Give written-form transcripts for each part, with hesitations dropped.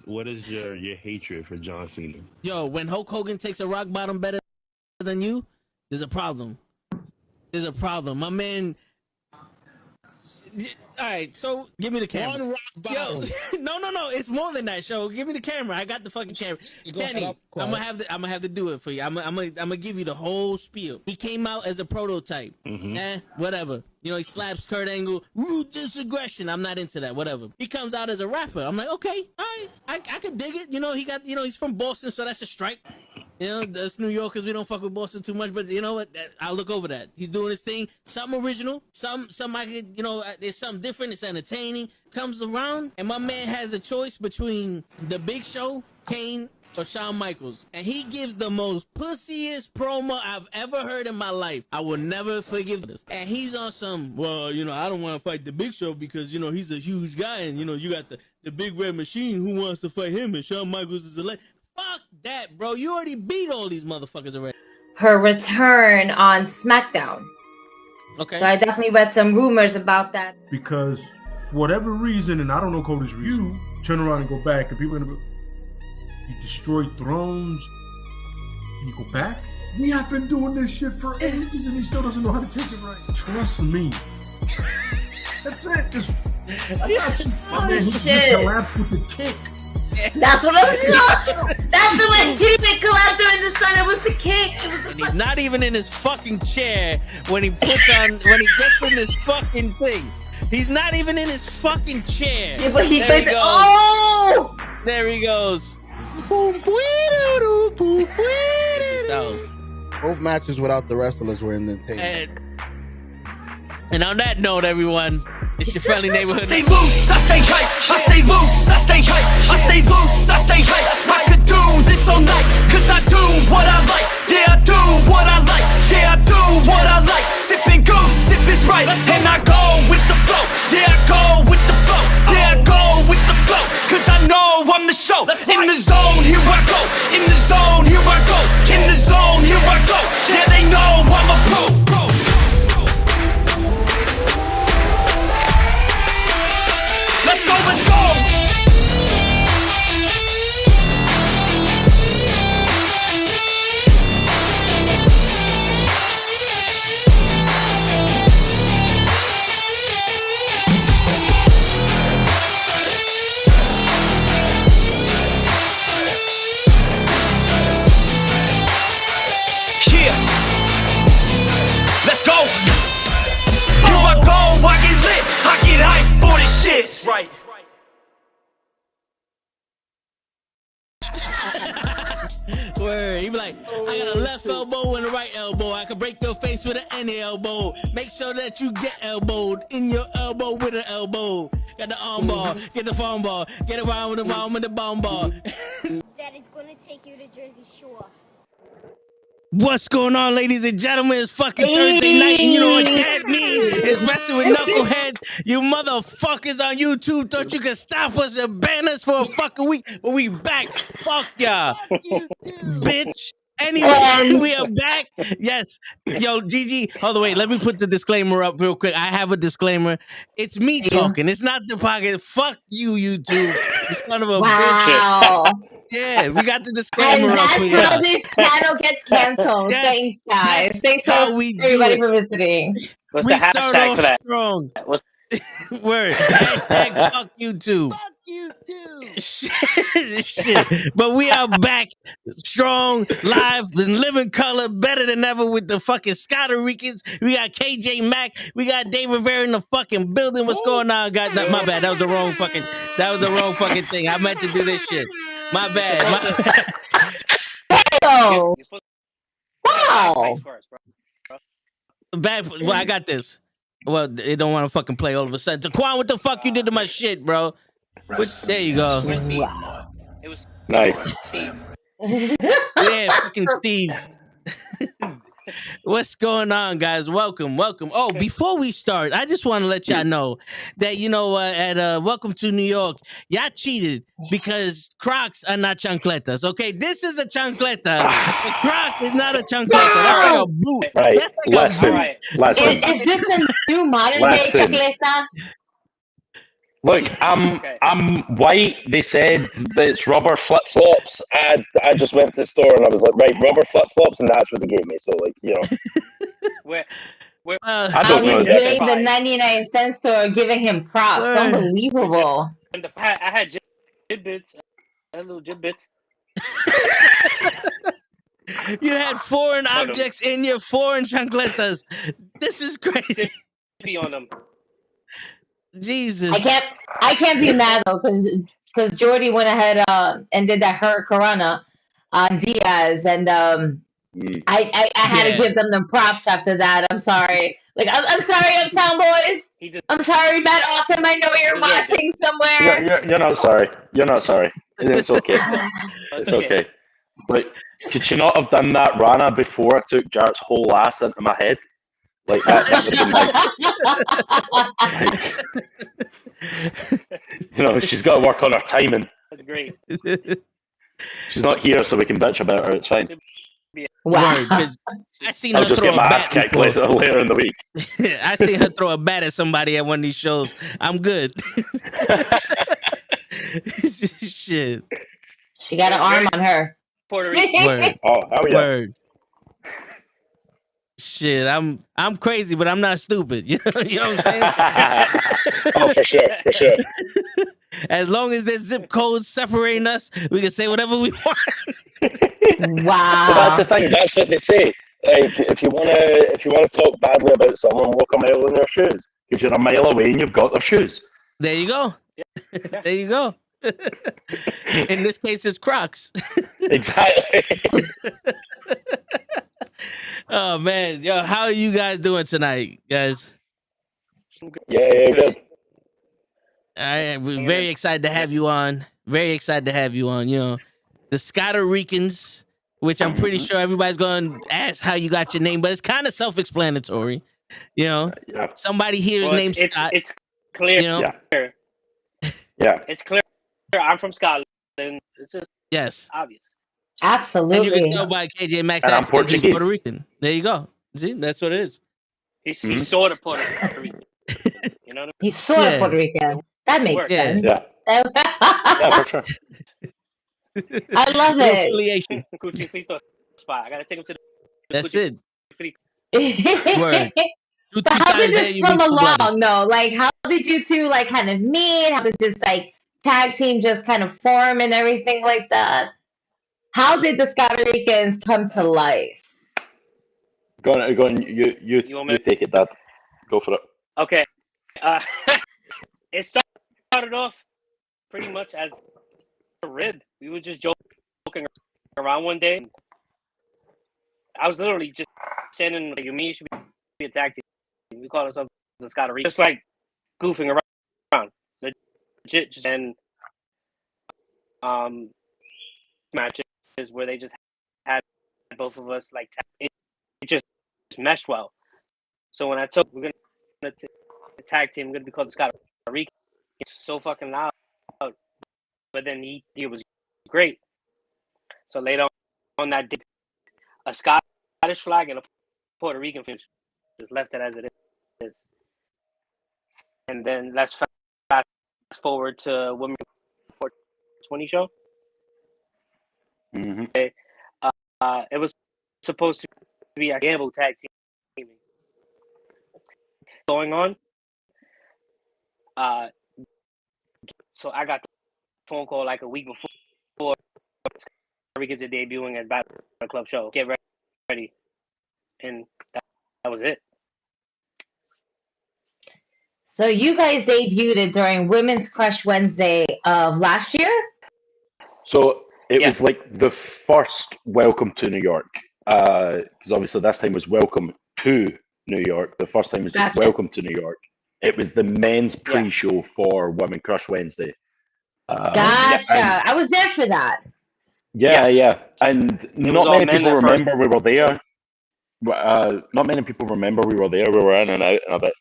what is your hatred for John Cena? Yo, when Hulk Hogan takes a rock bottom better than you, there's a problem. There's a problem. My man. All right, so give me the camera. One rock bottom. Yo, no, it's more than that. Show, give me the camera. I got the fucking camera. Kenny, I'm gonna have to do it for you. I'm gonna give you the whole spiel. He came out as a prototype. Whatever. You know, he slaps Kurt Angle. Ruthless aggression. I'm not into that. Whatever. He comes out as a rapper. I'm like, okay, all right, I can dig it. You know, he's from Boston, so that's a strike. You know, us New Yorkers, we don't fuck with Boston too much, but you know what? I'll look over that. He's doing his thing. Something original. Some I could, you know, there's something different. It's entertaining. Comes around, and my man has a choice between The Big Show, Kane, or Shawn Michaels. And he gives the most pussiest promo I've ever heard in my life. I will never forgive this. And he's on some, well, you know, I don't want to fight The Big Show because, you know, he's a huge guy. And, you know, you got the Big Red Machine who wants to fight him. And Shawn Michaels is a legend. Fuck that, bro. You already beat all these motherfuckers already. Her return on SmackDown. Okay. So I definitely read some rumors about that. Because for whatever reason, and I don't know Cody's reason, you turn around and go back, and people are gonna be, you destroyed thrones, and you go back? We have been doing this shit for ages, and he still doesn't know how to take it right. Trust me. That's it. I got you. Oh, man, shit. He collapsed with the kick. That's what I was doing. That's the way he didn't collapse during the sun. It was the kick. It was the and he's not even in his fucking chair when he gets in this fucking thing. He's not even in his fucking chair. Yeah, but he there thinks, he goes. oh! There he goes. Both matches without the wrestlers were in the table. And on that note, everyone, it's your friendly neighborhood. I stay loose, I stay hype. I stay loose, I stay hype. I stay loose, I stay hype. I could do this all night, cause I do what I like. Yeah, I do what I like. Yeah, I do what I like. Sipping goose, sip is right. And I go with the flow. Yeah, I go with the flow. Yeah, I go with the flow. Cause I know I'm the show. In the zone, here I go. In the zone, here I go. In the zone, here I go. Yeah, they know I'm a pro. Let's go, let's go! Yeah! Let's go! Here I go, I get lit, I get hyped for this shit. That's right. Word. He be like, I got a left elbow and a right elbow. I can break your face with an any elbow. Make sure that you get elbowed in your elbow with an elbow. Got the arm ball, get the farm ball, get around with the bomb with the bomb ball. Daddy's gonna take you to Jersey Shore. What's going on, ladies and gentlemen? It's fucking Thursday night, and you know what that means? It's Wrestle with Knuckleheads. You motherfuckers on YouTube thought you could stop us and ban us for a fucking week, but we back. Fuck y'all, bitch. Anyway, we are back. Yes. Yo, Gigi, hold on, wait. Let me put the disclaimer up real quick. I have a disclaimer. It's me talking. It's not the pocket. Fuck you, YouTube. You son of a bitch. Yeah, we got the disclaimer and up. that's how this channel gets canceled. Thanks, guys. Thanks how we everybody for visiting. What's the hashtag for that? Strong. What's Word. Hashtag fuck YouTube. Fuck you too. Shit. But we are back strong, live, in living color, better than ever with the fucking ScotaRicans. We got KJ Mack. We got Dave Rivera in the fucking building. What's going on, guys? My bad. That was the wrong fucking thing. I meant to do this shit. My bad. Oh. Wow. Bad. Well, I got this. Well, they don't want to fucking play all of a sudden. Daquan, what the fuck you did to my shit, bro? There you go. Wow. It was Nice. Yeah, fucking Steve. What's going on, guys? Welcome. Oh, before we start, I just want to let y'all know that, you know, at Welcome to New York, y'all cheated because Crocs are not chancletas, okay? This is a chancleta. The Croc is not a chancleta. That's like a boot. Right. That's like Lesson. Is this the new modern day chancleta? Look, I'm white. They said that it's rubber flip flops, and I just went to the store and I was like, right, rubber flip flops, and that's what they gave me. So, like, you know, I don't know. was getting the 99-cent store giving him props. Unbelievable. I had Jitbits. I had little Jitbits. You had foreign objects in your foreign chancletas. This is crazy. Be on them. Jesus. I can't be mad though, because Jordy went ahead and did that Hurricanrana on Diaz, and I had to give them the props after that. I'm sorry. Like I'm sorry, Uptown Boys. I'm sorry, Matt Awesome. I know you're watching somewhere. You're not sorry. You're not sorry. It's okay. It's okay. Like, could she not have done that Rana before I took Jarrett's whole ass into my head? Like that would have been nice. Like, you know, she's got to work on her timing. That's great. She's not here, so we can bitch about her. It's fine. Wow. I seen I'll her just throw get my a ass bat kicked later in the week. I seen her throw a bat at somebody at one of these shows. I'm good. Shit. She got an arm on her. Puerto Rican. Word. Oh, hell yeah. Word. Shit, I'm crazy, but I'm not stupid. You know what I'm saying? Oh, for sure. As long as there's zip codes separating us, we can say whatever we want. Wow. But that's the thing. That's what they say. Like, if you wanna talk badly about someone, walk a mile in their shoes, because you're a mile away and you've got their shoes. There you go. Yeah. There you go. In this case, it's Crocs. Exactly. Oh man, yo, how are you guys doing tonight, guys? Yeah, good. All right, we're very excited to have you on. Very excited to have you on. You know, the ScotaRicans, which I'm pretty sure everybody's going to ask how you got your name, but it's kind of self-explanatory. You know, somebody here is named Scott. It's clear. You know? Yeah. It's clear. I'm from Scotland. It's just obvious. Absolutely. And you can tell by KJ Maxx and I'm accent, he's Portuguese. Puerto Rican. There you go. See, that's what it is. He's sort of Puerto Rican. You know what I mean? He's sort of Puerto Rican. That makes sense. Yeah. Yeah, for sure. I love No it. affiliation. Cuchi Frito spot. I gotta take him to the That's Cuchi it. Frito. Word. But how did this come along, though? Like, how did you two, like, kind of meet? How did this, like, tag team just kind of form and everything like that? How did the ScotaRicans come to life? Go on. You take it, Dad. Go for it. Okay. It started off pretty much as a rib. We were just joking around one day. I was literally just standing like, me should be a tag team. We call ourselves the ScotaRicans. Just like goofing around. Legit. Just, and matches where they just had both of us like it just meshed well. So when I told we're gonna the tag team, we're gonna be called the ScotaRicans. It's so fucking loud, but then he was great. So later on that day, a Scottish flag and a Puerto Rican flag, just left it as it is. And then let's fast forward to Women 420 show. Mm-hmm. It was supposed to be a gamble tag team going on. So I got the phone call like a week before Ricans are debuting at Battle Club show. Get ready, and that was it. So you guys debuted it during Women's Crush Wednesday of last year? So it was like the first Welcome to New York. Because obviously this time was Welcome to New York. The first time was just Welcome to New York. It was the men's pre-show for Women Crush Wednesday. Gotcha. I was there for that. Yeah. And not many people remember we were there. Not many people remember we were there. We were in and out in about,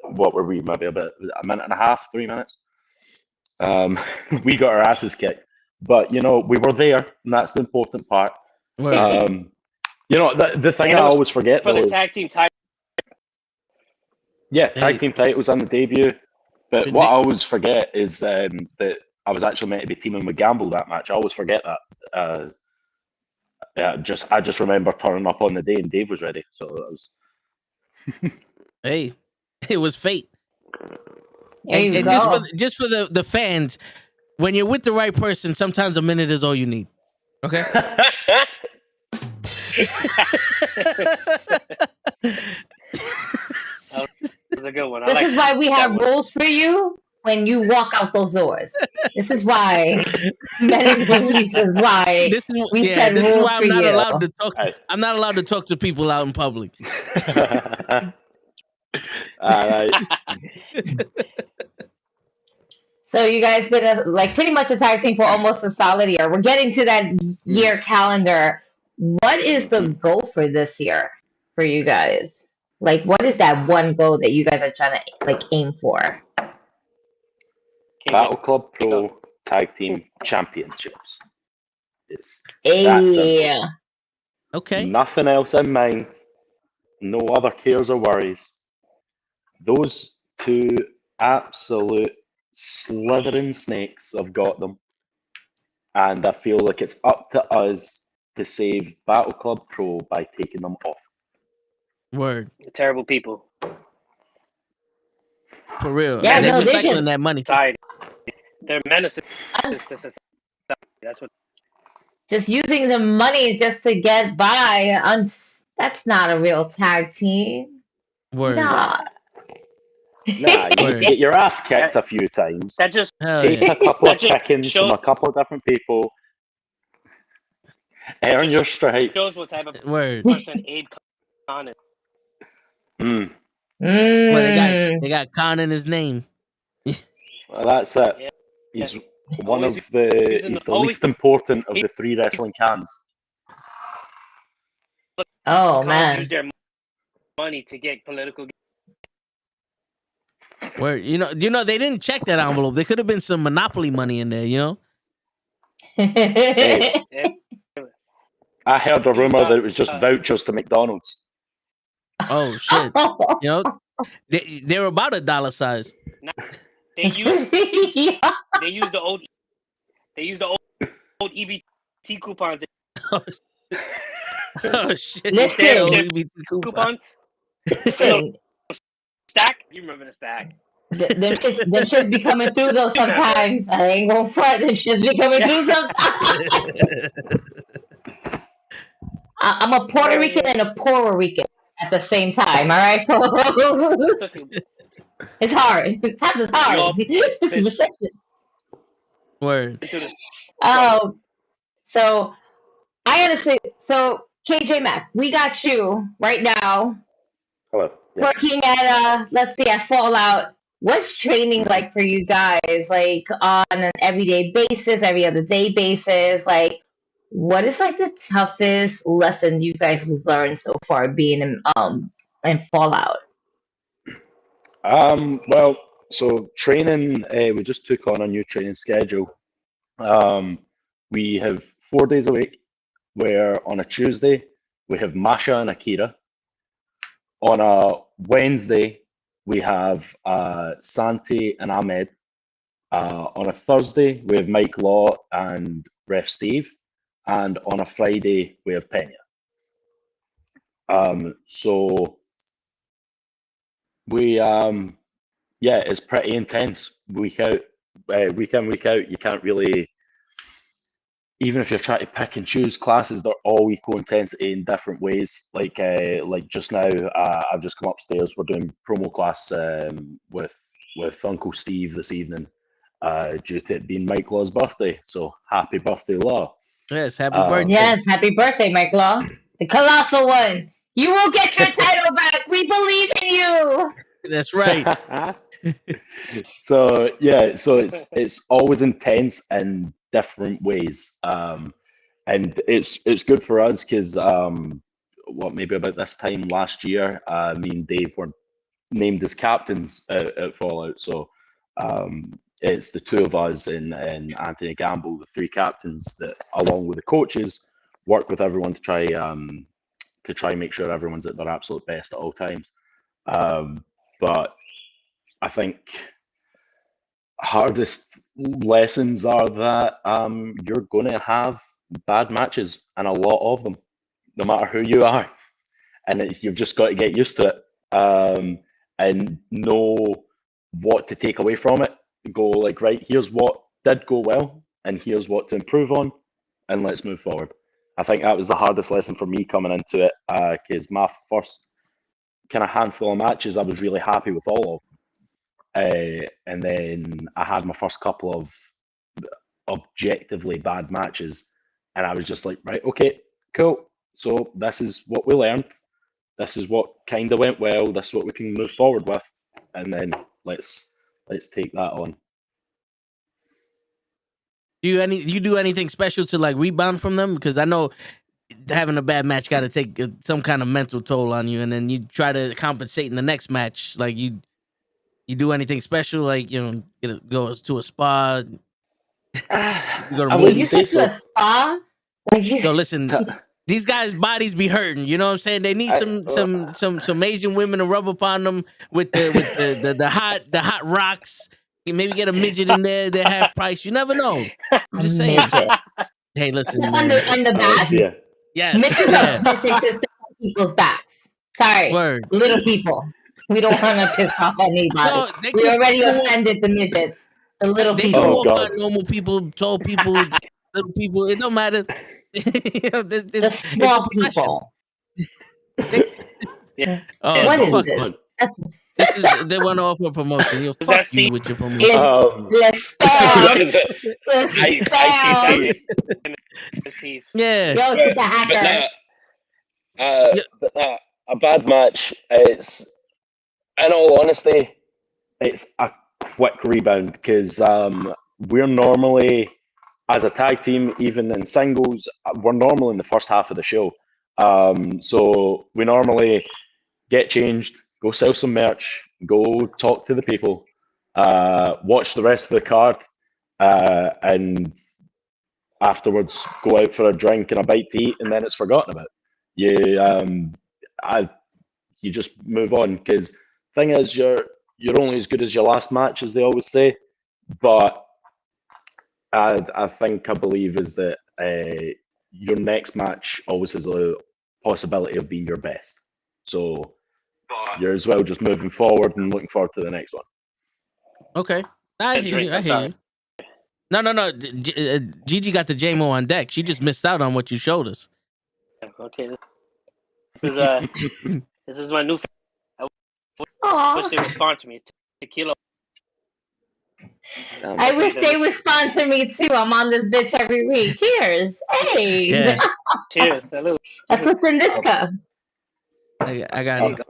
what were we, maybe about a minute and a half, 3 minutes. We got our asses kicked. But, you know, we were there, and that's the important part. You know, the thing I always forget, for though, the tag team title. Yeah, tag team titles on the debut. But what I always forget is that I was actually meant to be teaming with Gamble that match. I always forget that. I just remember turning up on the day and Dave was ready. So that was. Hey, it was fate. There you and go. just for the fans, when you're with the right person, sometimes a minute is all you need. Okay. That was a good one. This is why we have rules for you when you walk out those doors. This is why. Many of the reasons why we set this rules is why for I'm not you. allowed to talk. I'm not allowed to talk to people out in public. So you guys been like pretty much a tag team for almost a solid year. We're getting to that year calendar. What is the goal for this year for you guys? Like, what is that one goal that you guys are trying to like aim for? Battle Club Pro Tag Team Championships. It's yeah. Okay. Nothing else in mind. No other cares or worries. Those two absolute slithering snakes have got them. And I feel like it's up to us to save Battle Club Pro by taking them off. Word. Terrible people. For real. Yeah, they're no, they're recycling just that money. Society. They're menaces to society. That's what. just using the money just to get by. That's not a real tag team. Word. Nah. Nah, you need to get your ass kicked a few times. That just take a couple of chickens from a couple of different people. Earn your stripes. Shows what type of person Abe Khan is. Mm. Well, they got Khan in his name. Well, that's it. Yeah. He's one of the. He's the least important of the three wrestling cans. Oh man! Use their money to get political. Where you know they didn't check that envelope. There could have been some monopoly money in there. You know. Hey, I heard a rumor that it was just vouchers to McDonald's. Oh shit! You know, they were about $1 size. They used the old EBT coupons. Oh shit! Listen, coupons. Listen. Stack? You remember the stack? Them shits be coming through though sometimes. I ain't gonna front. Them shits be coming through sometimes. I'm a Puerto Rican and a Puerto Rican at the same time. All right, it's hard. Times it's hard. It's recession. Word. So I honestly, KJ Mac, we got you right now. Hello. Yes. Working at let's see, at Fallout. What's training like for you guys? Like on an everyday basis, every other day basis? Like, what is like the toughest lesson you guys have learned so far being in Fallout? Well, so training, we just took on a new training schedule. We have 4 days a week, where on a Tuesday we have Masha and Akira. On a Wednesday we have Santi and Ahmed. On a Thursday we have Mike Law and Ref Steve. And on a Friday we have Pena. So we it's pretty intense week out, week in, week out. You can't really, even if you're trying to pick and choose classes, they're all equal intensity in different ways. Like just now, I've just come upstairs. We're doing promo class with Uncle Steve this evening, due to it being Mike Law's birthday. So happy birthday, Law! Yes, happy birthday. Yes, happy birthday, Mike Law, the colossal one. You will get your title back. We believe in you. That's right. So it's always intense in different ways, and it's good for us because maybe about this time last year, me and Dave were named as captains at Fallout. So it's the two of us and Anthony Gamble, the three captains, that along with the coaches work with everyone to try and make sure everyone's at their absolute best at all times. But I think hardest lessons are that you're going to have bad matches, and a lot of them, no matter who you are, and you've just got to get used to it, and know what to take away from it. Go like, right, here's what did go well, and here's what to improve on, and let's move forward. I think that was the hardest lesson for me coming into it, because my first kind of handful of matches, I was really happy with all of them. And then I had my first couple of objectively bad matches, and I was just like, right, okay, cool. So this is what we learned. This is what kind of went well. This is what we can move forward with, and then let's take that on. Do you do anything special to like rebound from them? Because I know having a bad match got to take some kind of mental toll on you, and then you try to compensate in the next match. Like you do anything special? Like, you know, go to a spa. You go to you said to a spa? Like yo, listen, these guys' bodies be hurting. You know what I'm saying? They need some Asian women to rub upon them with the hot rocks. You maybe get a midget in there. They have price. You never know. I'm just saying. Hey, listen, on the back. Yes. Midgets are pissing to some people's backs. Sorry, little people. We don't want to piss off anybody. No, we already offended the midgets. The little people. They walk on normal people, tall people, little people. It don't matter. You know, the small people. What is this? They want to offer a promotion. You'll fuck you with your promotion. Let's stop. Let's stop. Yeah. Yo, the hacker. But a bad match, it's, in all honesty, it's a quick rebound, because we're normally, as a tag team, even in singles, we're normally in the first half of the show. So we normally get changed, go sell some merch, go talk to the people, watch the rest of the card, and afterwards go out for a drink and a bite to eat, and then it's forgotten about. You just move on, because thing is, you're only as good as your last match, as they always say. But I believe is that your next match always has a possibility of being your best. So you're as well just moving forward and looking forward to the next one. Okay, I hear you. No. Gigi got the JMO on deck. She just missed out on what you showed us. Okay, this is my new. I wish they would sponsor me. Tequila. I wish they would sponsor me too. I'm on this bitch every week. Cheers. Hey. Yeah. Cheers. Salute. That's what's in this cup. I got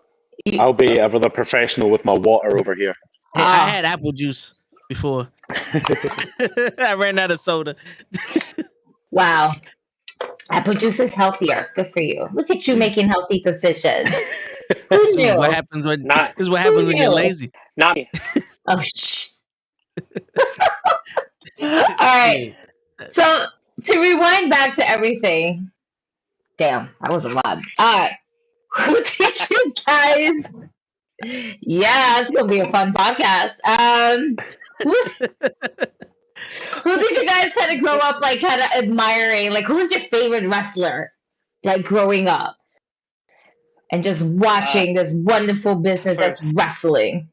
it. I'll be ever the professional with my water over here. Hey, I had apple juice before. I ran out of soda. Wow. Apple juice is healthier. Good for you. Look at you making healthy decisions. Who knew? What happens when when you're lazy? Not me. Oh, shh. All right. So to rewind back to everything. Damn, that was a lot. Who did you guys? Yeah, it's gonna be a fun podcast. Who did you guys kind of grow up like kind of admiring? Like, who's your favorite wrestler? Like growing up and just watching this wonderful business that's wrestling.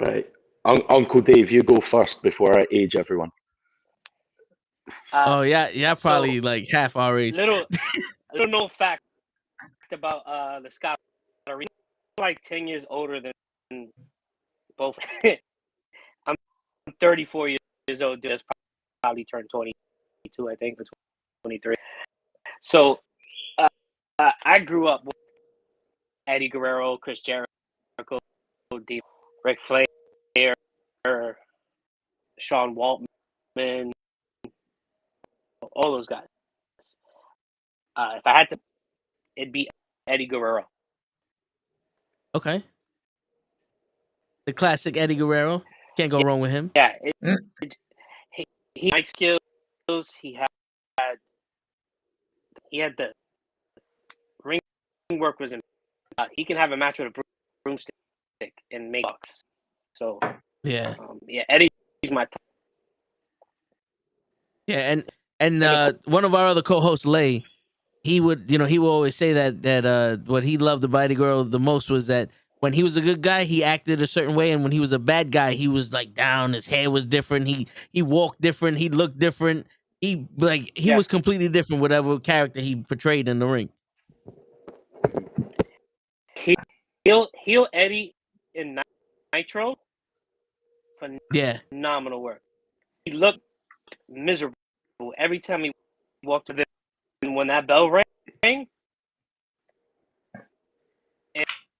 Right. Uncle Dave, you go first before I age everyone. Probably like half our age. Little known fact about the ScotaRicans. Like 10 years older than both. I'm 34 years old. Just probably turned 22, I think, or 23. So I grew up with Eddie Guerrero, Chris Jericho, Ric Flair, Sean Waltman, all those guys. If I had to, it'd be Eddie Guerrero. Okay. The classic Eddie Guerrero. Can't go wrong with him. Yeah. He had skills. He had the ring work was in. He can have a match with a broomstick and make bucks. So yeah. Eddie my top. Yeah, and one of our other co-hosts, Lay, he would always say that what he loved about Eddie Guerrero the most was that when he was a good guy, he acted a certain way, and when he was a bad guy, he was like down. His hair was different. He walked different. He looked different. He was completely different, whatever character he portrayed in the ring. Heel Eddie in Nitro, phenomenal work. He looked miserable every time he walked through. And when that bell rang,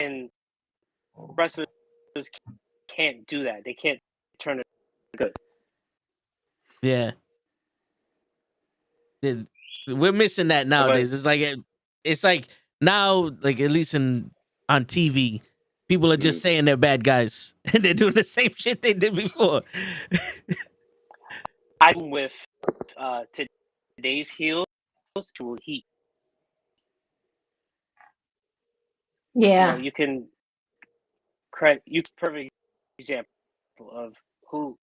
and wrestlers can't do that. They can't turn it good. Yeah. We're missing that nowadays. It's like now, like at least on TV, people are just saying they're bad guys and they're doing the same shit they did before. I'm with today's heels to heat. Yeah. You can perfect example of who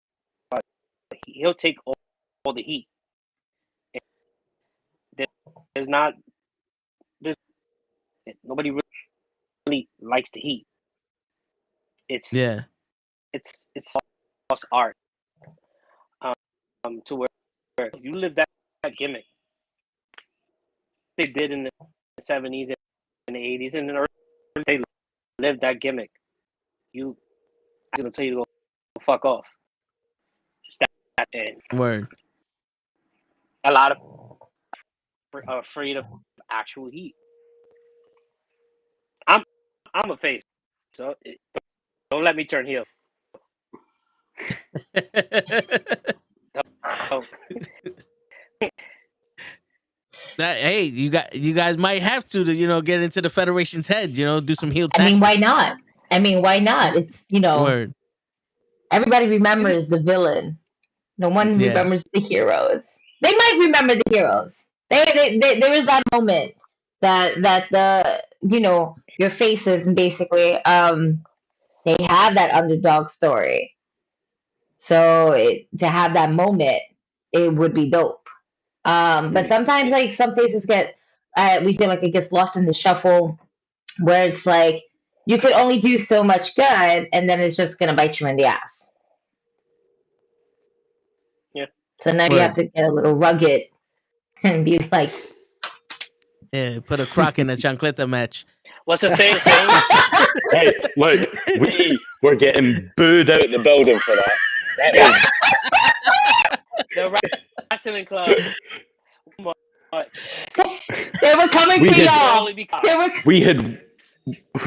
he'll take all the heat. Nobody really likes the heat. It's lost art. To where you live that gimmick. They did in the 70s and the 80s and the early. They lived that gimmick. I'm gonna tell you to go fuck off. It's that end. Word. A lot of are afraid of actual heat. I'm a face, so don't let me turn heel. Hey, you guys might have to get into the Federation's head, do some heel tactics. Why not? Why not? It's Word. Everybody remembers the villain. No one remembers the heroes. They might remember the heroes. There was that moment that the your faces and basically they have that underdog story. So to have that moment, it would be dope. But sometimes like some faces we feel like it gets lost in the shuffle, where it's like you could only do so much good, and then it's just gonna bite you in the ass. Yeah. So now you have to get a little rugged and be like, put a crock in a chancleta match. What's the saying? Hey, look, we were getting booed out the building for that. The wrestling club. They were coming for y'all.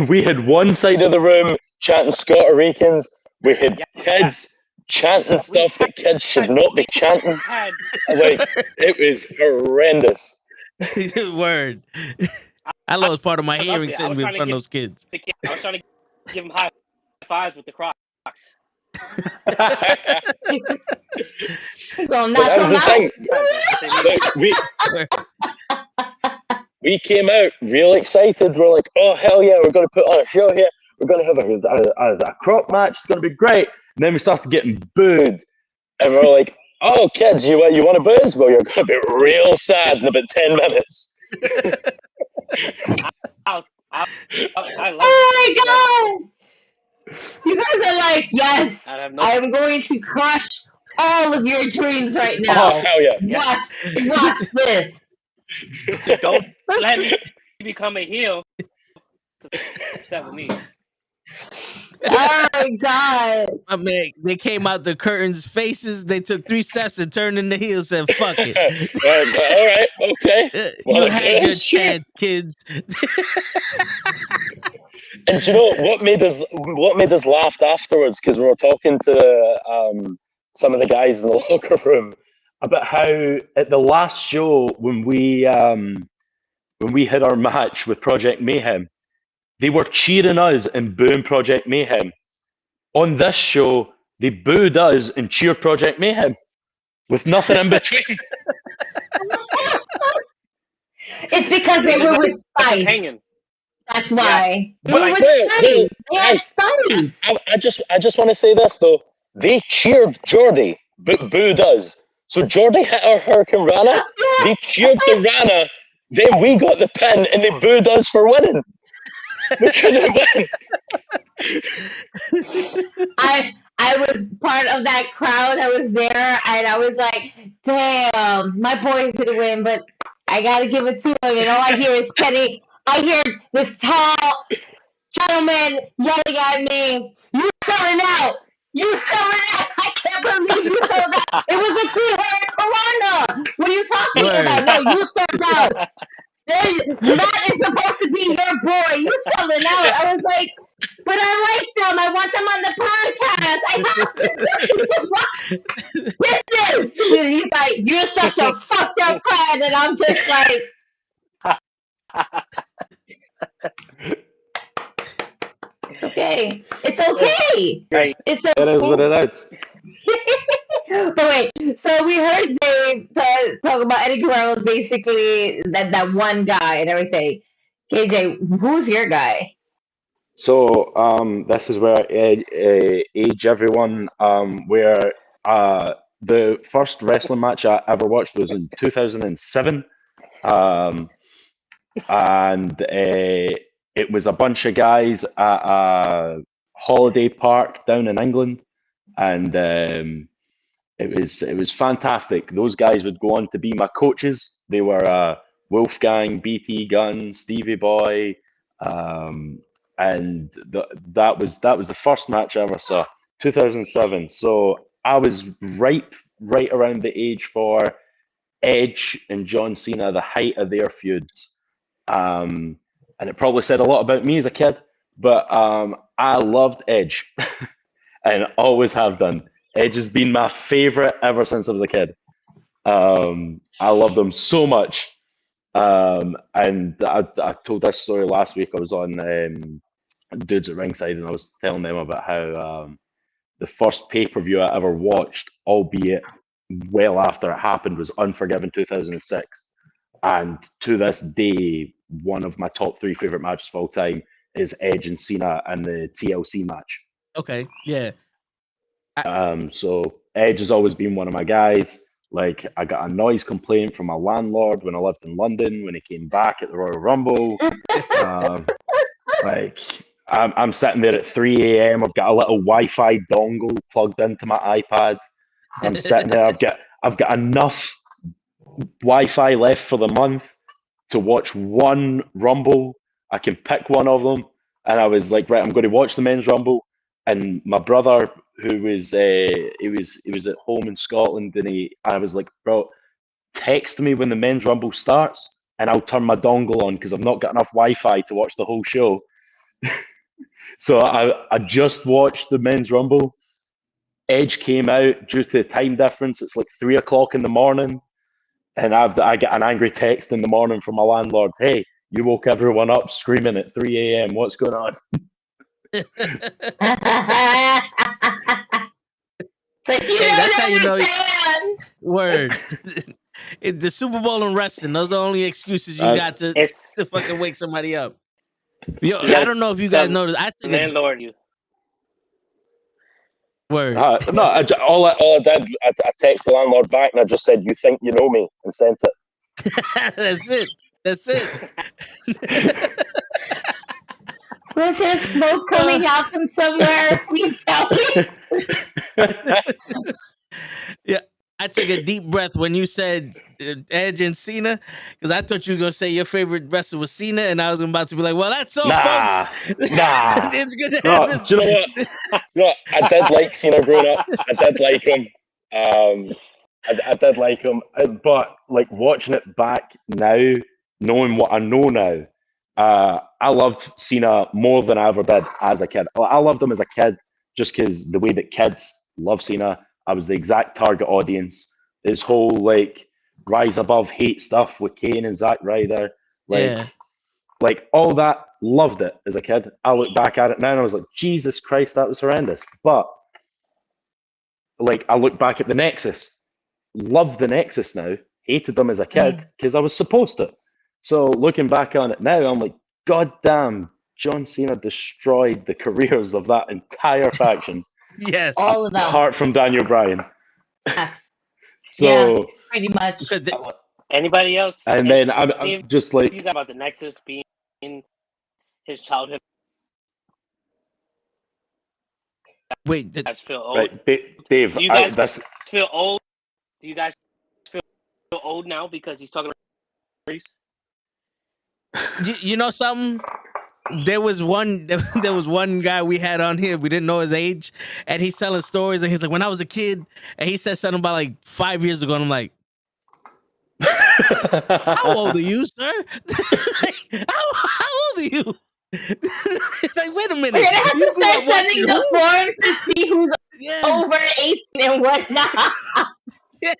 We had one side of the room chanting ScotaRicans. We had kids chanting stuff that kids should not be chanting. It was horrendous. Word. I lost part of my hearing sitting in front of those kids. I was trying to give them high fives with the Crocs. We came out real excited. We're like, oh hell yeah, we're going to put on a show here. We're going to have a croc match. It's going to be great. And then we started getting booed, and we're like, oh kids, you want to booze? Well, you're going to be real sad in about 10 minutes. I love oh my god! You guys are like, yes, I am going to crush all of your dreams right now. Oh hell yeah! Watch this. Don't let me become a heel. Upset with me. Oh my god! I mean, they came out the curtains faces. They took 3 steps and turned in the heels. Said, "Fuck it." All right, okay. You had your chance, kids. And you know what made us laugh afterwards? Because we were talking to some of the guys in the locker room about how at the last show when we had our match with Project Mayhem, they were cheering us and booing Project Mayhem. On this show, they booed us and cheered Project Mayhem with nothing in between. It's because they were with Spice. Hanging. That's why. Yeah. I just want to say this though. they cheered Jordy, but booed us. So Jordy hit our Hurricane Rana, they cheered the Rana, then we got the pin, and they booed us for winning. We couldn't win. I was part of that crowd that was there, and I was like, damn, my boy's gonna win, but I gotta give it to him. And all I hear is Kenny. I hear this tall gentleman yelling at me, "You selling out! You selling out! I can't believe you sold out! It was a two-hair Corona! What are you talking about? No, you sold out! That is supposed to be your boy! You selling out!" I was like, but I like them. I want them on the podcast. I have to do this business. And he's like, "You're such a fucked up friend," and I'm just like, it's okay. It's okay. Right. It's okay. It is what it is. But wait, so we heard Dave talk about Eddie Guerrero's basically that one guy and everything. KJ, who's your guy? So this is where I age everyone. Where the first wrestling match I ever watched was in 2007, and it was a bunch of guys at a holiday park down in England, and it was fantastic. Those guys would go on to be my coaches. They were Wolfgang, BT Gunn, Stevie Boy. And that was the first match I ever saw, 2007. So I was right around the age for Edge and John Cena, the height of their feuds. And it probably said a lot about me as a kid, but I loved Edge and always have done. Edge has been my favorite ever since I was a kid. I love them so much. And I told this story last week. I was on Dudes at Ringside, and I was telling them about how the first pay-per-view I ever watched, albeit well after it happened, was Unforgiven 2006. And to this day, one of my top 3 favorite matches of all time is Edge and Cena and the TLC match. Okay, yeah. So Edge has always been one of my guys. Like, I got a noise complaint from my landlord when I lived in London when he came back at the Royal Rumble. Like, I'm sitting there at 3 a.m. I've got a little Wi-Fi dongle plugged into my iPad. I'm sitting there. I've got enough Wi-Fi left for the month to watch one Rumble. I can pick one of them, and I was like, right, I'm going to watch the men's Rumble. And my brother, who was he was at home in Scotland, and I was like, bro, text me when the men's Rumble starts, and I'll turn my dongle on because I've not got enough Wi-Fi to watch the whole show. So I just watched the men's Rumble. Edge came out due to time difference. It's like 3 o'clock in the morning, and I get an angry text in the morning from my landlord. Hey, you woke everyone up screaming at 3 a.m. What's going on? But Hey, that's how you know. Word. The Super Bowl and wrestling, those are the only excuses you got to fucking wake somebody up. Yo, I don't know if you guys noticed. I took landlord you. Word. No, all I did, I texted the landlord back and I just said, "You think you know me," and sent it. That's it. That's it. Was there smoke coming out from somewhere? Please tell me. Yeah, I took a deep breath when you said Edge and Cena, because I thought you were gonna say your favorite wrestler was Cena, and I was about to be like, "Well, that's all, folks." Nah. It's good to have this. Do you know what? No, I did like Cena growing up. I did like him. I did like him, but like watching it back now, knowing what I know now. I loved Cena more than I ever did as a kid. I loved him as a kid just because the way that kids love Cena. I was the exact target audience. His whole like rise above hate stuff with Kane and Zack Ryder, like all that. Loved it as a kid. I look back at it now and I was like, Jesus Christ, that was horrendous. But like I look back at the Nexus, love the Nexus now. Hated them as a kid because I was supposed to. So looking back on it now, I'm like, God damn, John Cena destroyed the careers of that entire faction. Yes. All of them. Apart from Daniel Bryan. Yes. So Yeah, pretty much. Because Anybody else? and then I'm just like you got about the Nexus being his childhood. wait, You guys feel old? right, Dave. Do you guys this feel old? Do you guys feel old now because he's talking about Reese? you know something? There was one guy we had on here. We didn't know his age, and he's telling stories. And he's like, "When I was a kid," and he said something about like 5 years ago. And I'm like, "How old are you, sir? how old are you?" Like, wait a minute. We're gonna have You to grew start up sending watching the who? forms to see who's Yeah, over 18 and whatnot. yeah.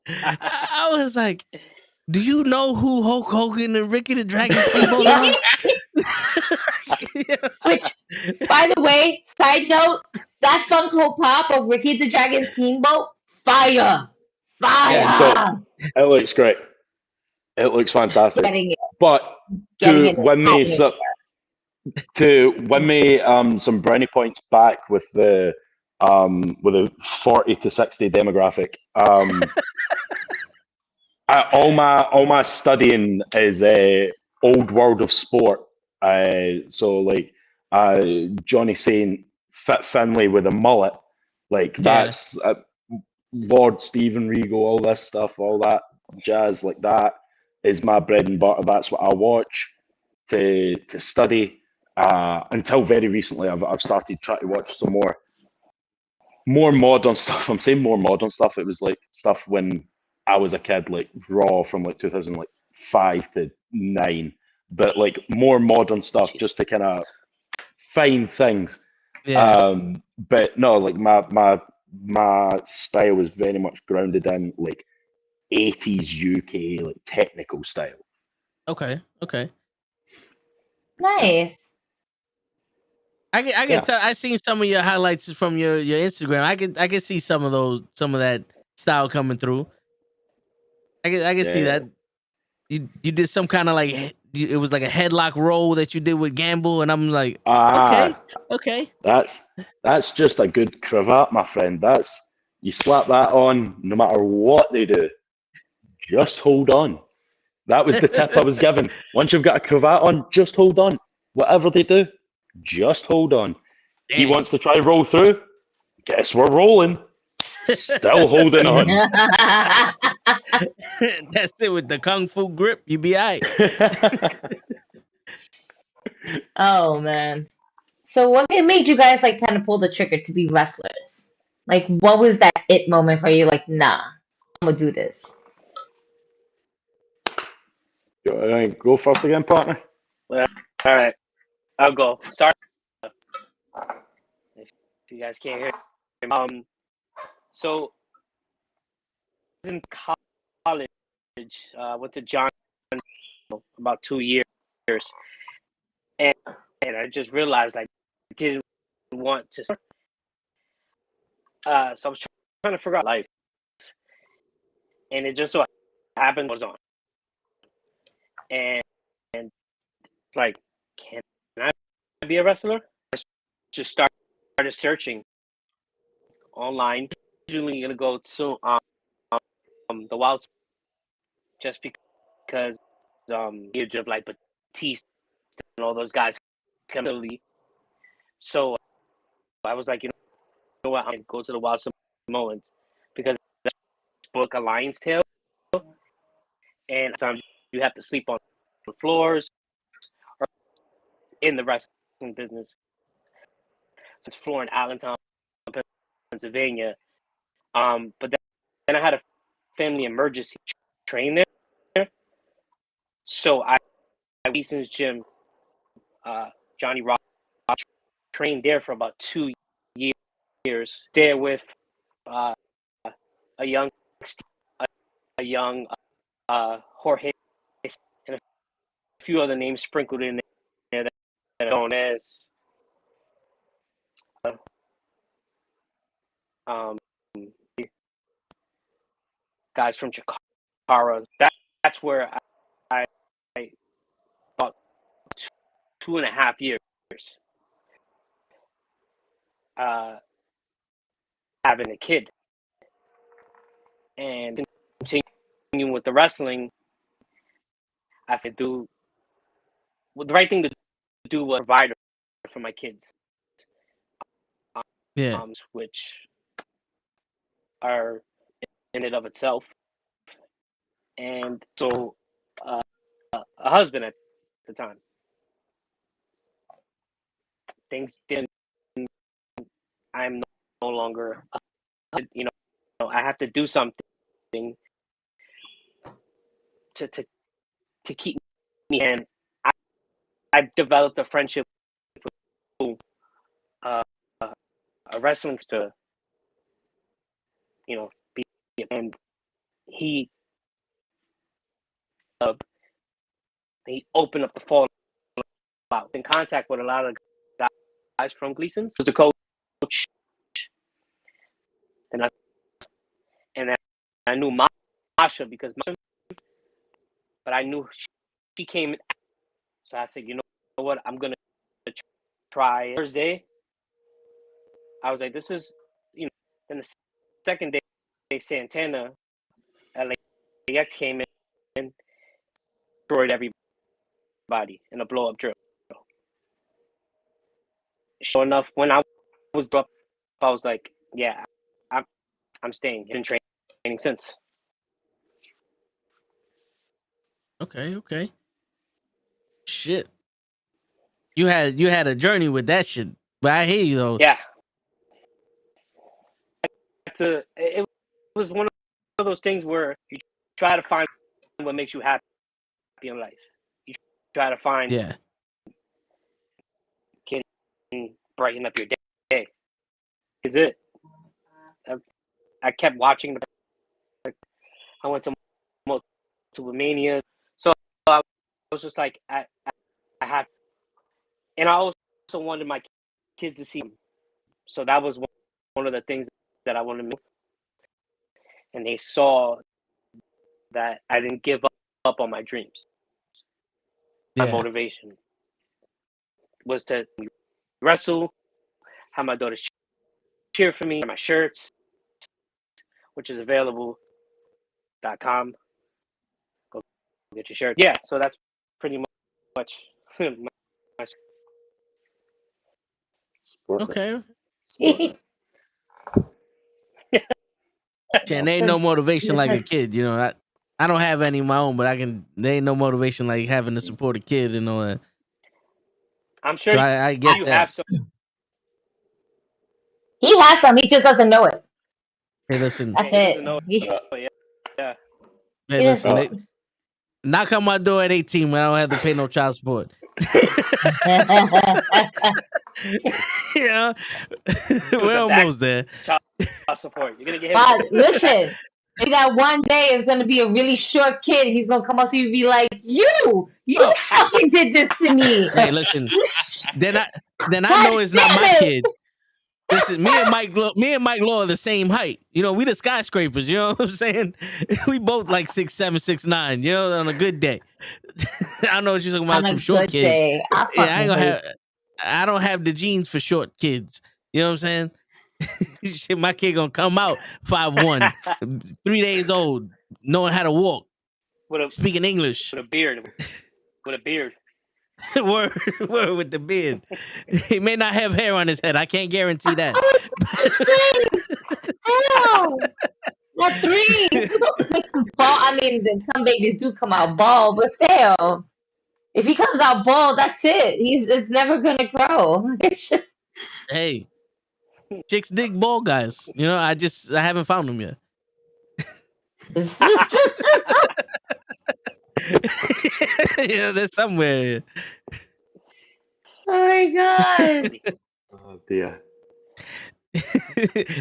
I was like, "Do you know who Hulk Hogan and Ricky the Dragon Steamboat are?" Which, by the way, side note, that Funko Pop of Ricky the Dragon Steamboat, fire. Fire. it looks great. It looks fantastic. Getting it. But Getting to it. win me some brownie points back with the 40 to 60 demographic. All my studying is old world of sport. So like Johnny Saint, Fit Finlay with a mullet, like that's Lord Steven Regal, all this stuff, all that jazz, like that is my bread and butter. That's what I watch to study. Until very recently, I've started trying to watch some more modern stuff. I'm saying more modern stuff. It was like stuff when I was a kid, like Raw from like 2005 to 9, but like more modern stuff just to kind of find things. Yeah. But no, like my style was very much grounded in like 80s UK like technical style. Okay. Nice. I can tell. I seen some of your highlights from your Instagram. I can see some of that style coming through. I can see that. You did some kind of like it was like a headlock roll that you did with Gamble, and I'm like, okay. That's just a good cravat, my friend. You slap that on, no matter what they do, just hold on. That was the tip I was given. Once you've got a cravat on, just hold on. Whatever they do, just hold on. He wants to try roll through. Guess we're rolling. Still holding on. That's it with the kung fu grip. You be all right. Oh man. So what made you guys like kind of pull the trigger to be wrestlers? Like what was that it moment for you? Like, nah, I'm gonna do this. Go first again, partner. Well, all right, I'll go. Sorry if you guys can't hear me. So in college, went to John about 2 years, and I just realized I didn't want to. So I was trying to figure out life, and it just so happened was on, and it's like, can I be a wrestler? I just started searching online. Usually gonna go to the Wild, just because age of like Batista and all those guys come to the league. So I was like, you know what, I'm gonna go to the Wild Samoans because the book a Lion's Tale, and sometimes you have to sleep on the floors or in the wrestling business. It's floor in Allentown, Pennsylvania. But then I had a family emergency train there. So I Easton's gym, Johnny Rock, trained there for about 2 years. There with a young Jorge and a few other names sprinkled in there that are known as guys from Chikara. That's where I about 2.5 years. having a kid and continuing with the wrestling. I have to do the right thing to do was provide for my kids. Yeah. Which are in and of itself. And so a husband at the time. Things didn't. I'm no longer, I have to do something to keep me. And I've developed a friendship with a wrestling to, be, and he opened up the fall out. In contact with a lot of guys from Gleason's. Was the coach, and I knew Masha because, but I knew she came. So I said, you know what, I'm gonna try. Thursday, I was like, this is, Then the second day, Santana, LAX came in, destroyed everybody in a blow-up drill. Sure enough, when I was up, I was like, yeah, I'm staying. Been training since. Okay. Shit. You had a journey with that shit, but I hear you though. Yeah. It was one of those things where you try to find what makes you happy in life. You try to find can brighten up your day. Is it? I kept watching. I went to Mania, so I was just like, I have, and I also wanted my kids to see them. So that was one of the things that I wanted to do. And they saw that I didn't give up on my dreams. My motivation was to wrestle, have my daughters cheer for me, my shirts, which is available.com. Go get your shirt. Yeah, so that's pretty much my okay. And there ain't no motivation like a kid, I don't have any of my own, but there ain't no motivation like having to support a kid and all that. I'm sure so I get you that. have some. He has some, he just doesn't know it. Hey, listen. That's it. Yeah. Hey, listen. Knock on my door at 18 when I don't have to pay no child support. We're almost there. Child support. You're gonna get him. Listen, that one day is gonna be a really short kid. He's gonna come up to you and be like, "You fucking did this to me." Hey, listen. Then I know it's not my kid. Listen, me and Mike Law are the same height. We the skyscrapers. You know what I'm saying? We both like 6'7", 6'9". On a good day. I don't know what you're talking about. Some short kids. I don't have the genes for short kids. You know what I'm saying? Shit, my kid gonna come out 5'1", 3 days old, knowing how to walk, speaking English, with a beard. Word with the beard. He may not have hair on his head. I can't guarantee that. Not 3. I mean, some babies do come out bald, but still, if he comes out bald, that's it. It's never gonna grow. It's just. Hey, chicks dig bald guys. I haven't found them yet. They're somewhere. Oh my god. Oh dear.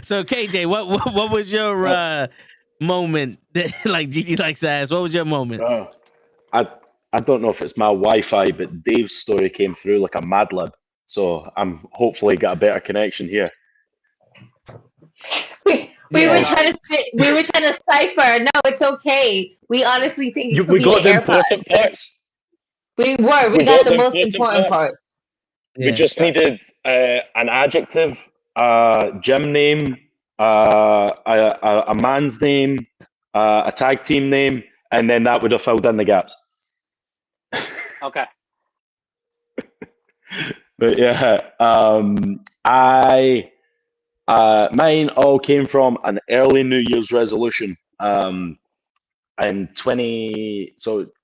So KJ, what was your moment that, like Gigi likes to ask? What was your moment? I don't know if it's my Wi-Fi, but Dave's story came through like a Mad Lib, so I'm hopefully got a better connection here. We were trying to cipher. No, it's okay. We honestly think we got the important parts. We got the most important parts. We just needed an adjective, gym name, a man's name, a tag team name, and then that would have filled in the gaps. Okay. But yeah, mine all came from an early New Year's resolution. In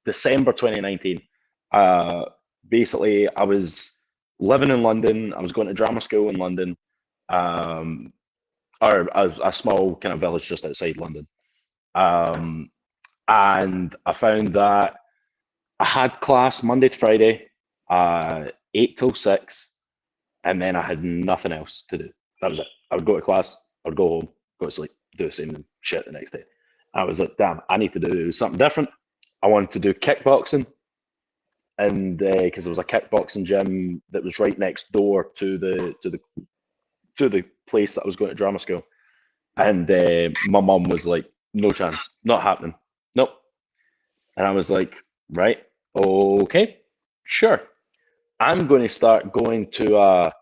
December 2019. Basically, I was living in London. I was going to drama school in London, or a small kind of village just outside London. And I found that I had class Monday to Friday, 8 till 6, and then I had nothing else to do. That was it. I would go to class, I would go home, go to sleep, do the same shit the next day. I was like, damn, I need to do something different. I wanted to do kickboxing, and because there was a kickboxing gym that was right next door to the place that I was going to drama school, and my mum was like, no chance, not happening, nope. And I was like, right, okay, sure. I'm going to start going to a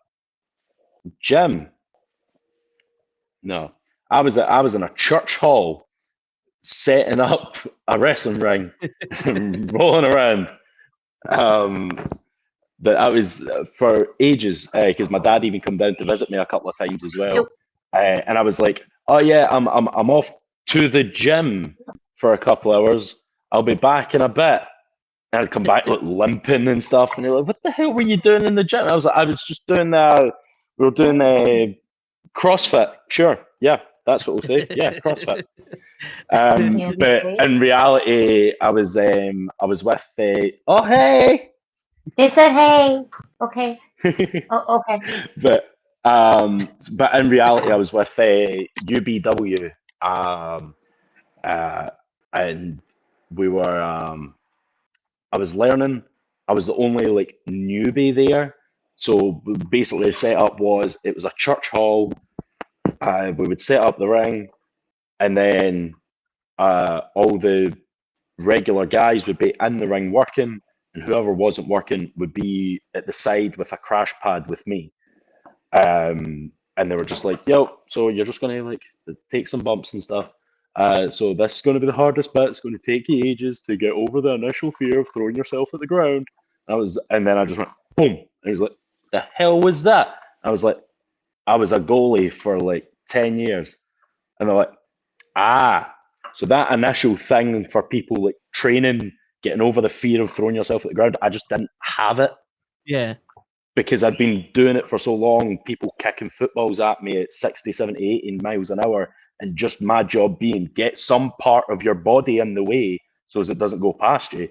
gym. No, I was in a church hall, setting up a wrestling ring, rolling around. But I was for ages because my dad even come down to visit me a couple of times as well, and I was like, "Oh yeah, I'm off to the gym for a couple hours. I'll be back in a bit." And I'd come back like limping and stuff, and they're like, "What the hell were you doing in the gym?" I was just doing we were doing CrossFit. Sure, yeah, that's what we'll say. Yeah, CrossFit. But in reality, I was with oh hey. They said hey. Okay. Oh, okay. But in reality, I was with UBW, and we were I was learning. I was the only like newbie there. So basically, the setup was it was a church hall. We would set up the ring, and then all the regular guys would be in the ring working, and whoever wasn't working would be at the side with a crash pad with me. And they were just like, "Yo, so you're just gonna like take some bumps and stuff. So this is going to be the hardest bit. It's going to take you ages to get over the initial fear of throwing yourself at the ground." And then I just went boom. And he was like, "The hell was that?" I was like, "I was a goalie for like 10 years." And they're like, so that initial thing for people like training, getting over the fear of throwing yourself at the ground, I just didn't have it. Yeah. Because I'd been doing it for so long, people kicking footballs at me at 60, 70, 80 miles an hour, and just my job being get some part of your body in the way so as it doesn't go past you.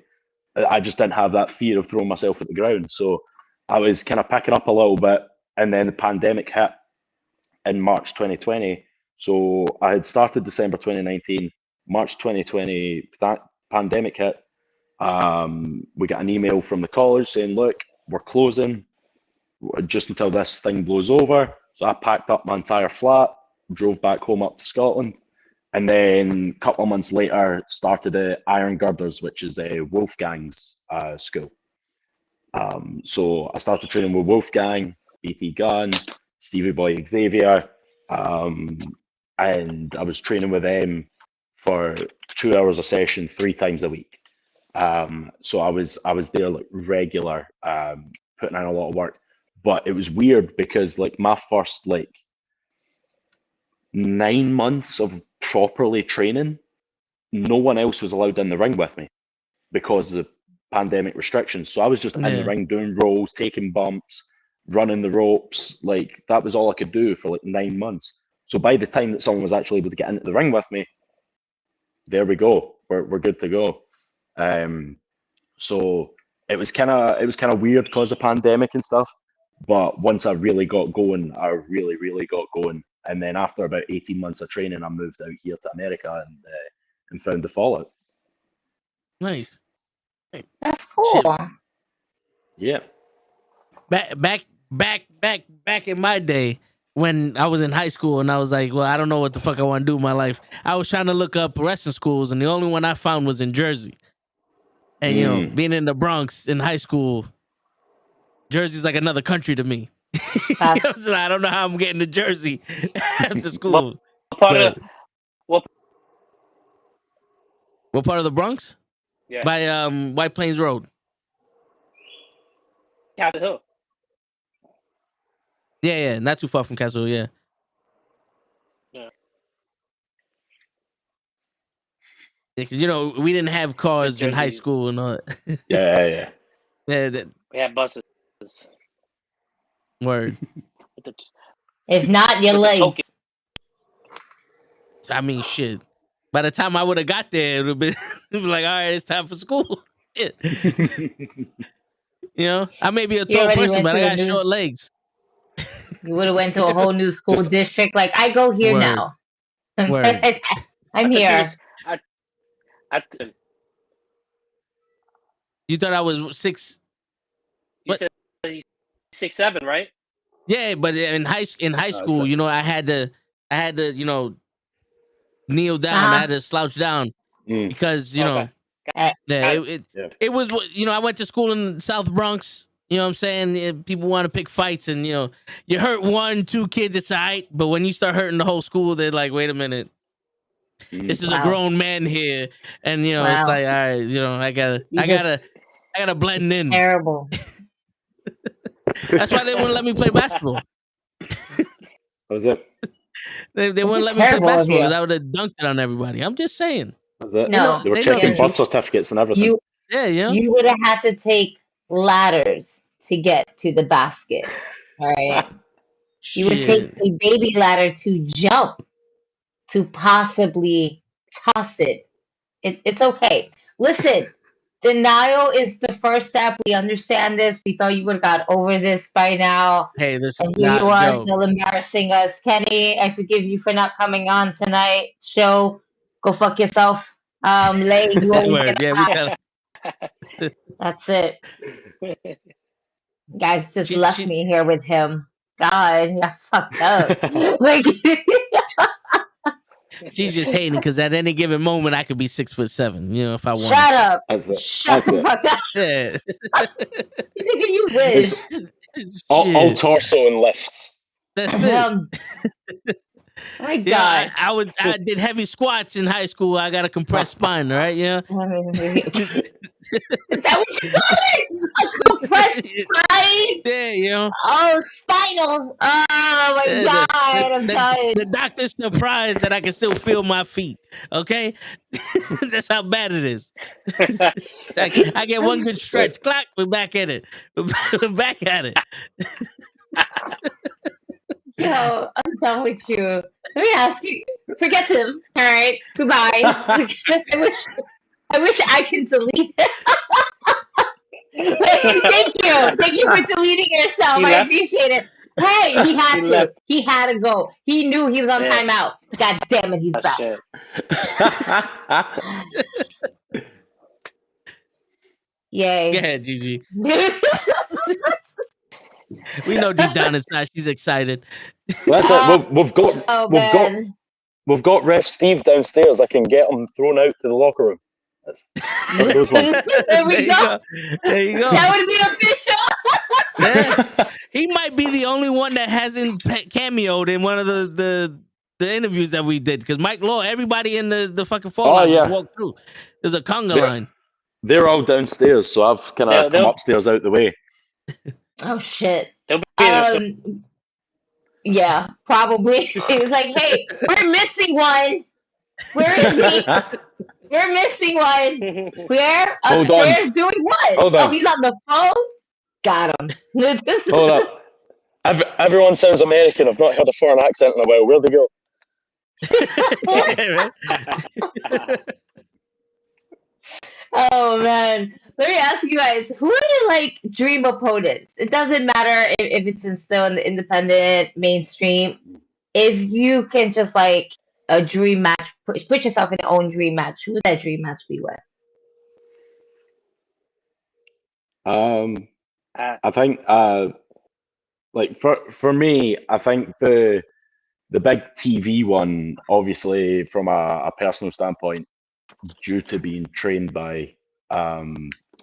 I just didn't have that fear of throwing myself at the ground. So I was kind of picking up a little bit, and then the pandemic hit in March 2020. So I had started December 2019, March 2020, that pandemic hit. We got an email from the college saying, "Look, we're closing just until this thing blows over." So I packed up my entire flat, drove back home up to Scotland, and then a couple of months later started at Iron Girders, which is a Wolfgang's school. So I started training with Wolfgang, BT Gunn, Stevie Boy Xavier, and I was training with them for 2 hours a session, 3 times a week. So I was there like regular, putting in a lot of work. But it was weird because like my first like 9 months of properly training, no one else was allowed in the ring with me because of pandemic restrictions. So I was just in the ring doing rolls, taking bumps, running the ropes. Like that was all I could do for like 9 months. So by the time that someone was actually able to get into the ring with me, there we go. We're good to go. So it was kind of weird because of pandemic and stuff. But once I really got going, I really, really got going. And then after about 18 months of training, I moved out here to America and found the Fallout. Nice. That's cool. Shit. Yeah. Back in my day when I was in high school and I was like, well, I don't know what the fuck I want to do with my life. I was trying to look up wrestling schools and the only one I found was in Jersey. And you know, being in the Bronx in high school, Jersey's like another country to me. You know, so I don't know how I'm getting to Jersey after school. part of what part of the Bronx? Yeah. By White Plains Road. Castle Hill. Yeah, not too far from Castle Hill, yeah. Yeah. Because we didn't have cars in high Jersey. school and all that. Yeah. We had buses. Word. If not, your With the token. legs. I mean, shit. By the time I would have got there, it would be like, all right, it's time for school. Shit. I may be a tall person, but I got short legs. You would have went to a whole new school district. Like, I go here Word. now. Word. I'm here. You thought I was 6? You said 6'7", right? Yeah, but in high school, I had to kneel down. I had to slouch down because it was I went to school in South Bronx. You know what I'm saying? People want to pick fights, and you hurt 1-2 kids, it's all right. But when you start hurting the whole school, they're like, wait a minute. This is a grown man here, and it's like, all right, I gotta blend in. Terrible. That's why they wouldn't let me play basketball. Was it? They wouldn't let me play basketball because I would have dunked it on everybody. I'm just saying. Was it? No, they were checking birth certificates and everything. You would have had to take ladders to get to the basket. All right. You would take a baby ladder to jump to possibly toss it. It's okay. Listen, denial is the first step. We understand this. We thought you would have got over this by now. Hey, listen. And here you are still embarrassing us. Kenny, I forgive you for not coming on tonight. Show. Go fuck yourself. Lay, you always get That's it. Guys just left me here with him. God, I fucked up. Like she's just hating because at any given moment I could be 6'7", if I want. Shut up. Shut the fuck up. Yeah. You wish. All torso and lifts. That's it. My God. I did heavy squats in high school. I got a compressed spine, right? Yeah. Is that what you call it? A compressed spine? Yeah, Oh, spinal. Oh my God, I'm tired. The doctor's surprised that I can still feel my feet. Okay, that's how bad it is. I get one good stretch. Clack, we're back at it. We're back at it. Yo, I'm done with you. Let me ask you. Forget him. All right. Goodbye. I wish I could delete it. Thank you. Thank you for deleting yourself. I appreciate it. Hey, he had to. He had to go. He knew he was on timeout. God damn it, he's back. Yay. Go ahead, Gigi. We know deep down inside she's excited. We've got Ref Steve downstairs. I can get him thrown out to the locker room. There we go. There you go. That would be official. Yeah. He might be the only one that hasn't cameoed in one of the interviews that we did, because Mike Law, everybody in the fucking Fallout just walked through. There's a conga line. They're all downstairs, so I've kind of come upstairs out the way. Oh shit. Yeah, probably. He was like, "Hey, we're missing one. Where is he? We're missing one. Where? Upstairs doing what? Oh, he's on the phone? Got him." Hold up. Everyone sounds American. I've not heard a foreign accent in a while. Where'd they go? Oh man, let me ask you guys: who are your dream opponents? It doesn't matter if it's still in the independent mainstream. If you can just a dream match, put yourself in your own dream match. Who would that dream match be with? I think for me, I think the big TV one, obviously from a personal standpoint, due to being trained by,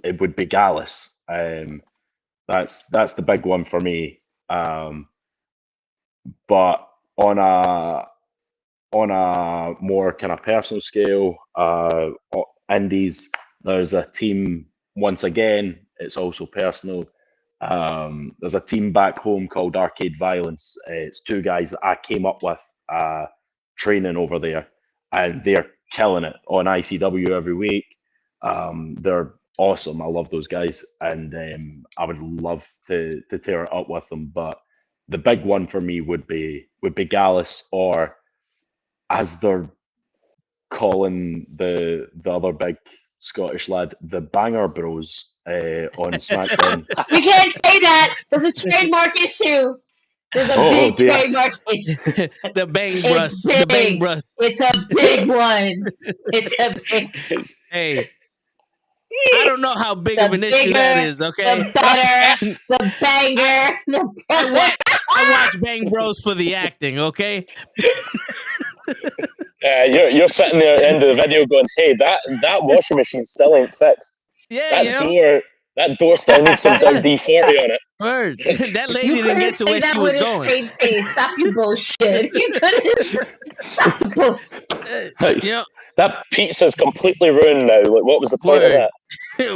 it would be Gallus. That's the big one for me. But on on a more kind of personal scale, indies, there's a team, once again, it's also personal. There's a team back home called Arcade Violence. It's two guys that I came up with training over there, and they're killing it on ICW every week. They're awesome. I love those guys, and I would love to tear it up with them. But the big one for me would be Gallus, or as they're calling the other big Scottish lad, the Banger Bros on SmackDown. You can't say that. There's a trademark issue. There's a big trademark issue. The Bang Bros. The Bang Bros. It's a big one. It's a big. Hey. I don't know how big of an issue that is, okay? The better, the banger. I watch Bang Bros for the acting, okay? You're sitting there at the end of the video going, hey, that washing machine still ain't fixed. Yeah, that door still needs some D40 on it. Word. That lady didn't get to where she was going. Straight face. Stop your bullshit. You couldn't stop the bullshit. Yeah. That pizza's completely ruined now. Like, what was the point of that?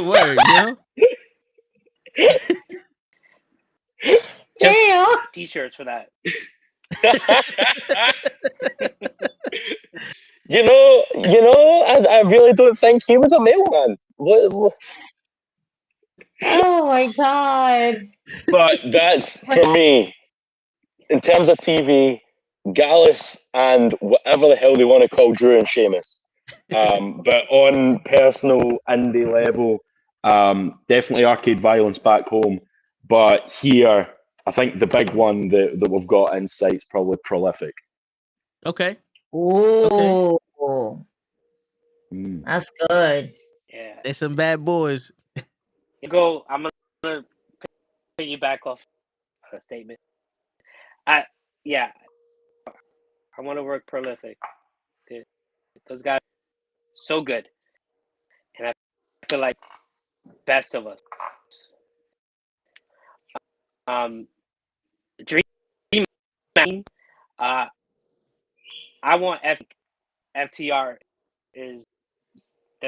Word, Damn. T-shirts for that. You know, I really don't think he was a mailman. What? Oh my god. But that's, for me, in terms of TV, Gallus and whatever the hell they want to call Drew and Sheamus. But on personal indie level, definitely Arcade Violence back home. But here, I think the big one that we've got in sight's probably Prolific. Okay. Ooh. Okay. That's good. Yeah. They're some bad boys. I'm gonna piggyback off a statement. I want to work Prolific. Those guys so good, and I feel like best of us. Dream. I want FTR is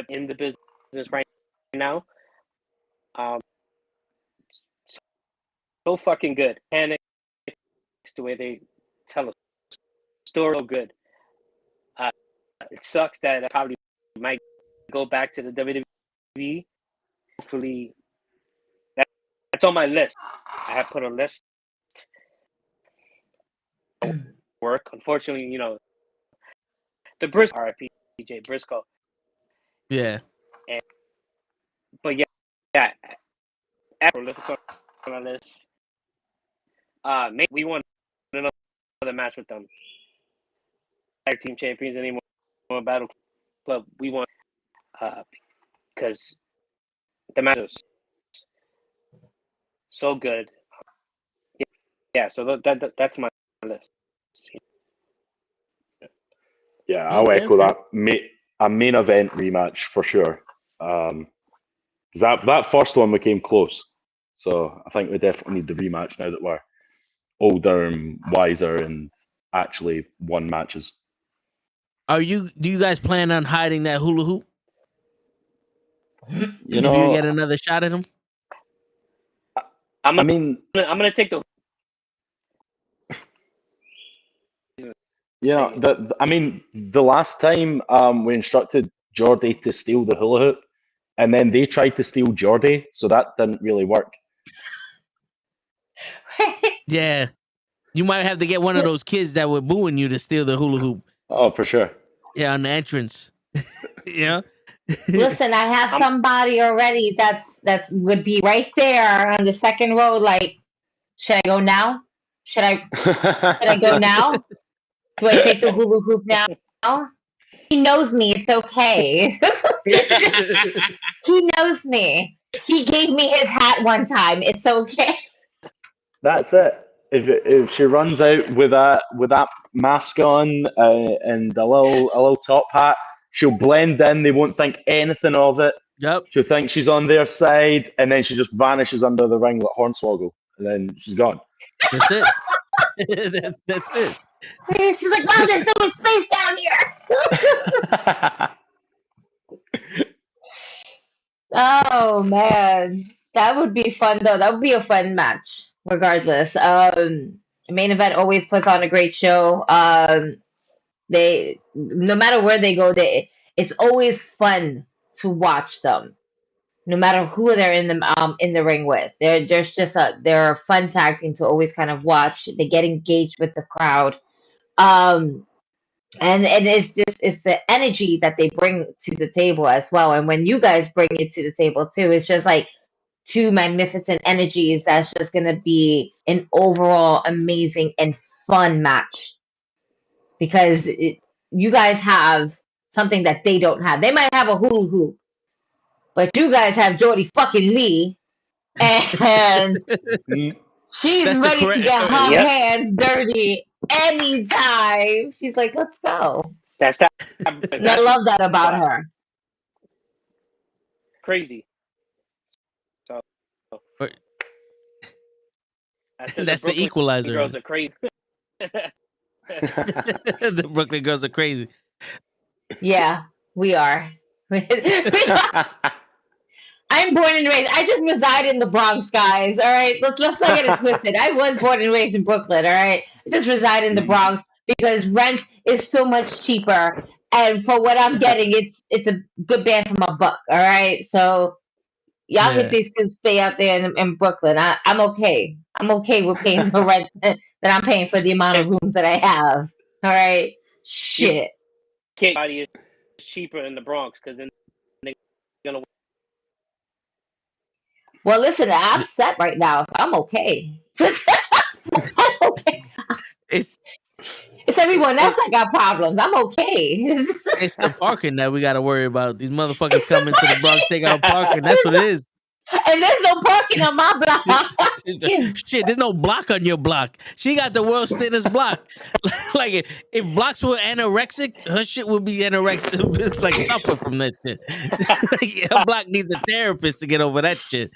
in the business right now. So fucking good. And it's the way they tell a story so good. It sucks that I probably might go back to the WWE. Hopefully, that's on my list. I have put a list. Work. Unfortunately, the Briscoe, RIP, PJ Briscoe. Yeah. But yeah. Prolific's on our list. Maybe we want another match with them. Tag team champions anymore. Battle Club. We want because the match is so good. Yeah. So that's my list. Yeah, I'll echo that. A main event rematch for sure. Because that first one we came close. So I think we definitely need the rematch now that we're older and wiser and actually won matches. Do you guys plan on hiding that hula hoop? You if know, you get another shot at him? I'm gonna take the. Yeah, the last time we instructed Jordy to steal the hula hoop, and then they tried to steal Jordy, so that didn't really work. Yeah. You might have to get one of those kids that were booing you to steal the hula hoop. Oh, for sure. Yeah, on the entrance. Yeah. Listen, I have somebody already that's would be right there on the second row. Like, should I go now? Should I go now? Do I take the hula hoop now? He knows me. It's okay. He knows me. He gave me his hat one time. It's okay. That's it. If she runs out with that mask on and a little top hat, she'll blend in. They won't think anything of it. Yep. She'll think she's on their side, and then she just vanishes under the ring like Hornswoggle, and then she's gone. That's it. That's it. She's like, wow, there's so much space down here. Oh man, that would be fun though. That would be a fun match, regardless. Main event always puts on a great show. They no matter where they go, it's always fun to watch them. No matter who they're in the ring with, they're a fun tag team to always kind of watch. They get engaged with the crowd. Um, and it's the energy that they bring to the table as well. And when you guys bring it to the table too, it's just like two magnificent energies. That's just gonna be an overall amazing and fun match because you guys have something that they don't have. They might have a hula hoop, but you guys have Jordy fucking Lee, and she's That's ready to get her Yep. hands dirty anytime. She's like, let's go. That's that. And I love that about her. Crazy. So That's the equalizer. Girls are crazy. The Brooklyn girls are crazy. Yeah, we are. I'm born and raised. I just reside in the Bronx, guys. All right, let's not get it twisted. I was born and raised in Brooklyn. All right, I just reside in the Bronx because rent is so much cheaper, and for what I'm getting, it's a good bang for my buck. All right, so y'all hippies can stay out there in Brooklyn. I'm okay. I'm okay with paying the rent that I'm paying for the amount of rooms that I have. All right, shit. Body is cheaper in the Bronx because then they're gonna. Well, listen, I'm set right now, so I'm okay. I'm okay. It's everyone else that got problems. I'm okay. It's the parking that we got to worry about. These motherfuckers come into the Bronx, take out parking. That's what it is. And there's no parking on my block. Shit, there's no block on your block. She got the world's thinnest block. Like if blocks were anorexic, her shit would be anorexic, like suffer from that shit. Like, her block needs a therapist to get over that shit.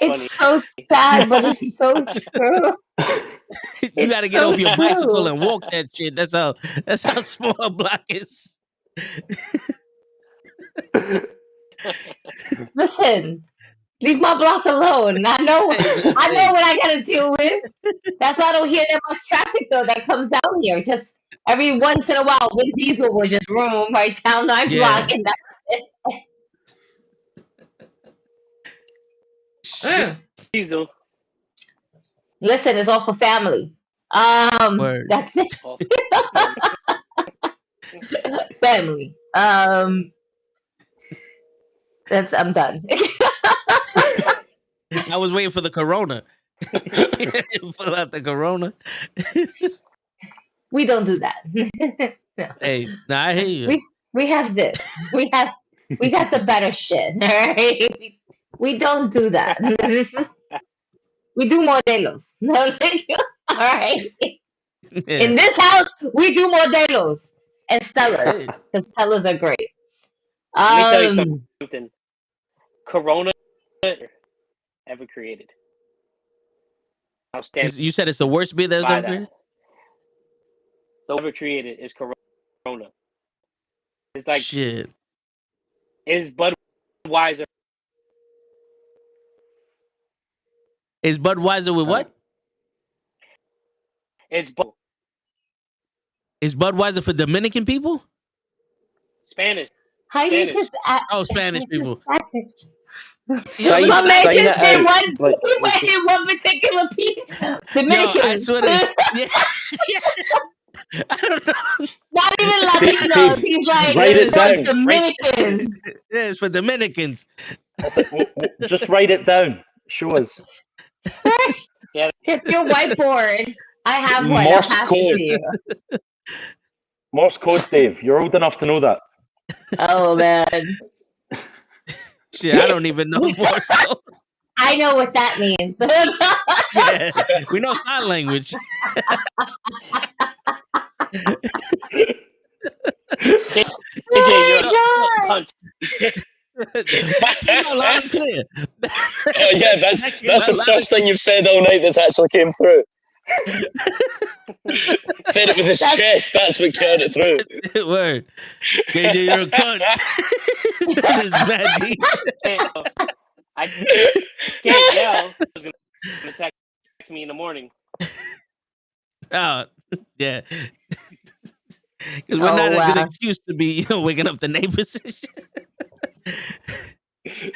It's so sad, but it's so true. You got to get off your bicycle and walk that shit. That's how small a block is. Listen, leave my block alone. I know what I gotta deal with. That's why I don't hear that much traffic though that comes down here. Just every once in a while, Vin Diesel will just roam right down my block, and that's it. Diesel. Listen, it's all for family. That's it. Family. I'm done. I was waiting for the Corona. Fill out the Corona. We don't do that. No. Hey, I hear you. We have this. We got the better shit. All right. We don't do that. We do modelos. All right. Yeah. In this house, we do modelos and Stellas because Stellas are great. Let me tell you something. Corona ever created. You said it's the worst beer that was ever created? The ever created is Corona. It's like shit. Is Budweiser. Is Budweiser with what? It's Is Budweiser for Dominican people? Spanish. How you just Spanish people. My man just said one particular piece. Dominicans. Yo, I swear to I don't know. Not even Latinos. He's like, it's for Dominicans. Yeah, it's for Dominicans. Just write it down. Show us. Yeah. Get your whiteboard. I have one. Morse I'll pass code. it to you. Morse code, Dave. You're old enough to know that. Oh, man. Shit, I don't even know Morse code. I know what that means. Yeah, we know sign language. Oh my God. Loud and clear. yeah, that's the first thing you've said all night that's actually came through. Said it with his chest. That's what carried it through. Word. KJ, you're a cunt. This is bad deep. I can't yell. He's going to text me in the morning. Oh, yeah. Because we're not a good excuse to be waking up the neighbors and shit.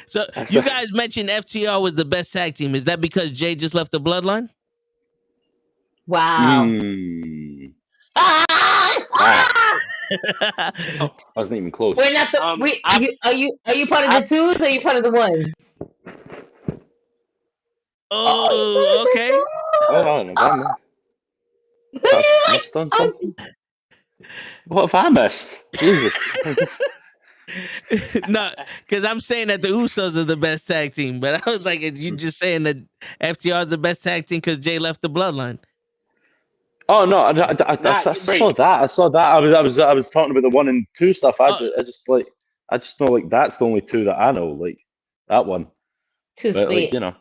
So you guys mentioned FTR was the best tag team. Is that because Jay just left the Bloodline? Wow. I wasn't even close. We're not the. Are you part of the twos or are you part of the ones? Oh, okay. I missed on something. What have I missed? Jesus. No, because I'm saying that the Usos are the best tag team, but I was like, you just saying that FTR is the best tag team because Jay left the Bloodline. Oh no, I saw that. I saw that. I was talking about the 1 and 2 stuff. I just know like that's the only 2 that I know. Like that one. Too but, sweet. Like, you know.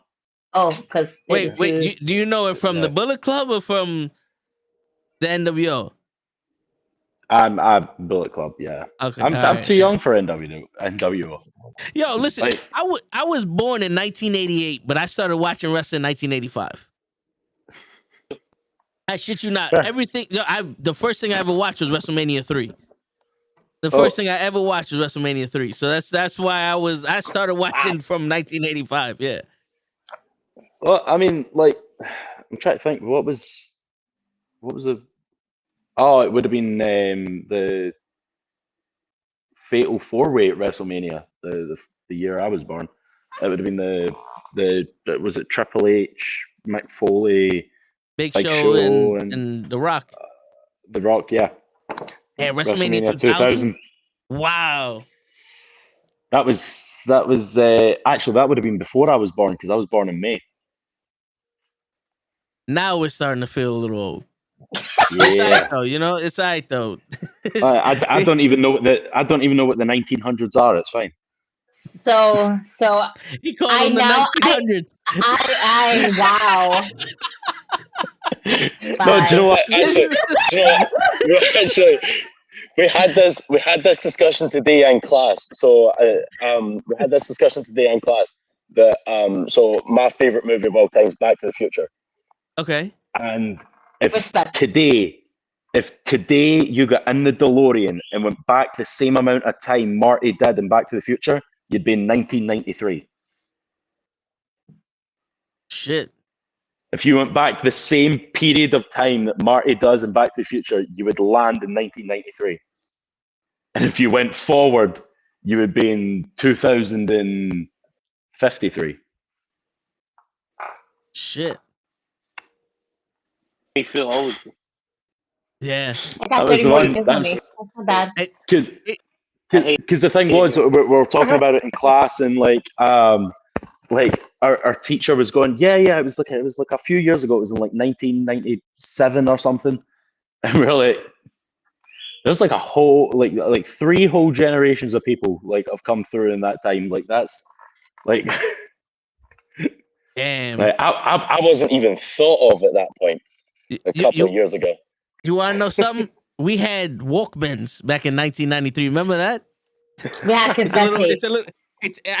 Oh, because wait. Do you know it from the Bullet Club or from the NWO? I'm Bullet Club. Yeah. Okay. I'm too young for NWO. Yo, listen. Like, I was born in 1988, but I started watching wrestling in 1985. I shit you not. Everything. The first thing I ever watched was WrestleMania 3. The first thing I ever watched was WrestleMania 3. So that's why I started watching from 1985. Yeah. Well, I mean, like, I'm trying to think. What was the? Oh, it would have been the Fatal 4-Way at WrestleMania, the year I was born. It would have been the was it Triple H, Mick Foley, Big Show and The Rock. The Rock, yeah. Yeah, WrestleMania 2000. Wow. That was actually that would have been before I was born because I was born in May. Now we're starting to feel a little old. Yeah. It's all right, though. You know, it's all right though. I don't even know what the 1900s are. It's fine. So he called them the 1900s. I wow. No, do you know what? Actually, we had this discussion today in class. So we had this discussion today in class that so my favorite movie of all time is Back to the Future. Okay. And if today you got in the DeLorean and went back the same amount of time Marty did in Back to the Future, you'd be in 1993. Shit. If you went back the same period of time that Marty does in Back to the Future, you would land in 1993. And if you went forward, you would be in 2053. Shit. Me feel old. Yeah. I got 30 more years on me. That's not bad. Because the thing was, we were talking about it in class, and like our teacher was going, yeah, it was like a few years ago. It was in like 1997 or something, and we're like, there's like a whole like 3 whole generations of people like have come through in that time. Like that's like, damn. Like, I wasn't even thought of at that point a couple of years ago. You want to know something? We had Walkmans back in 1993. Remember that? We had cassette tapes. I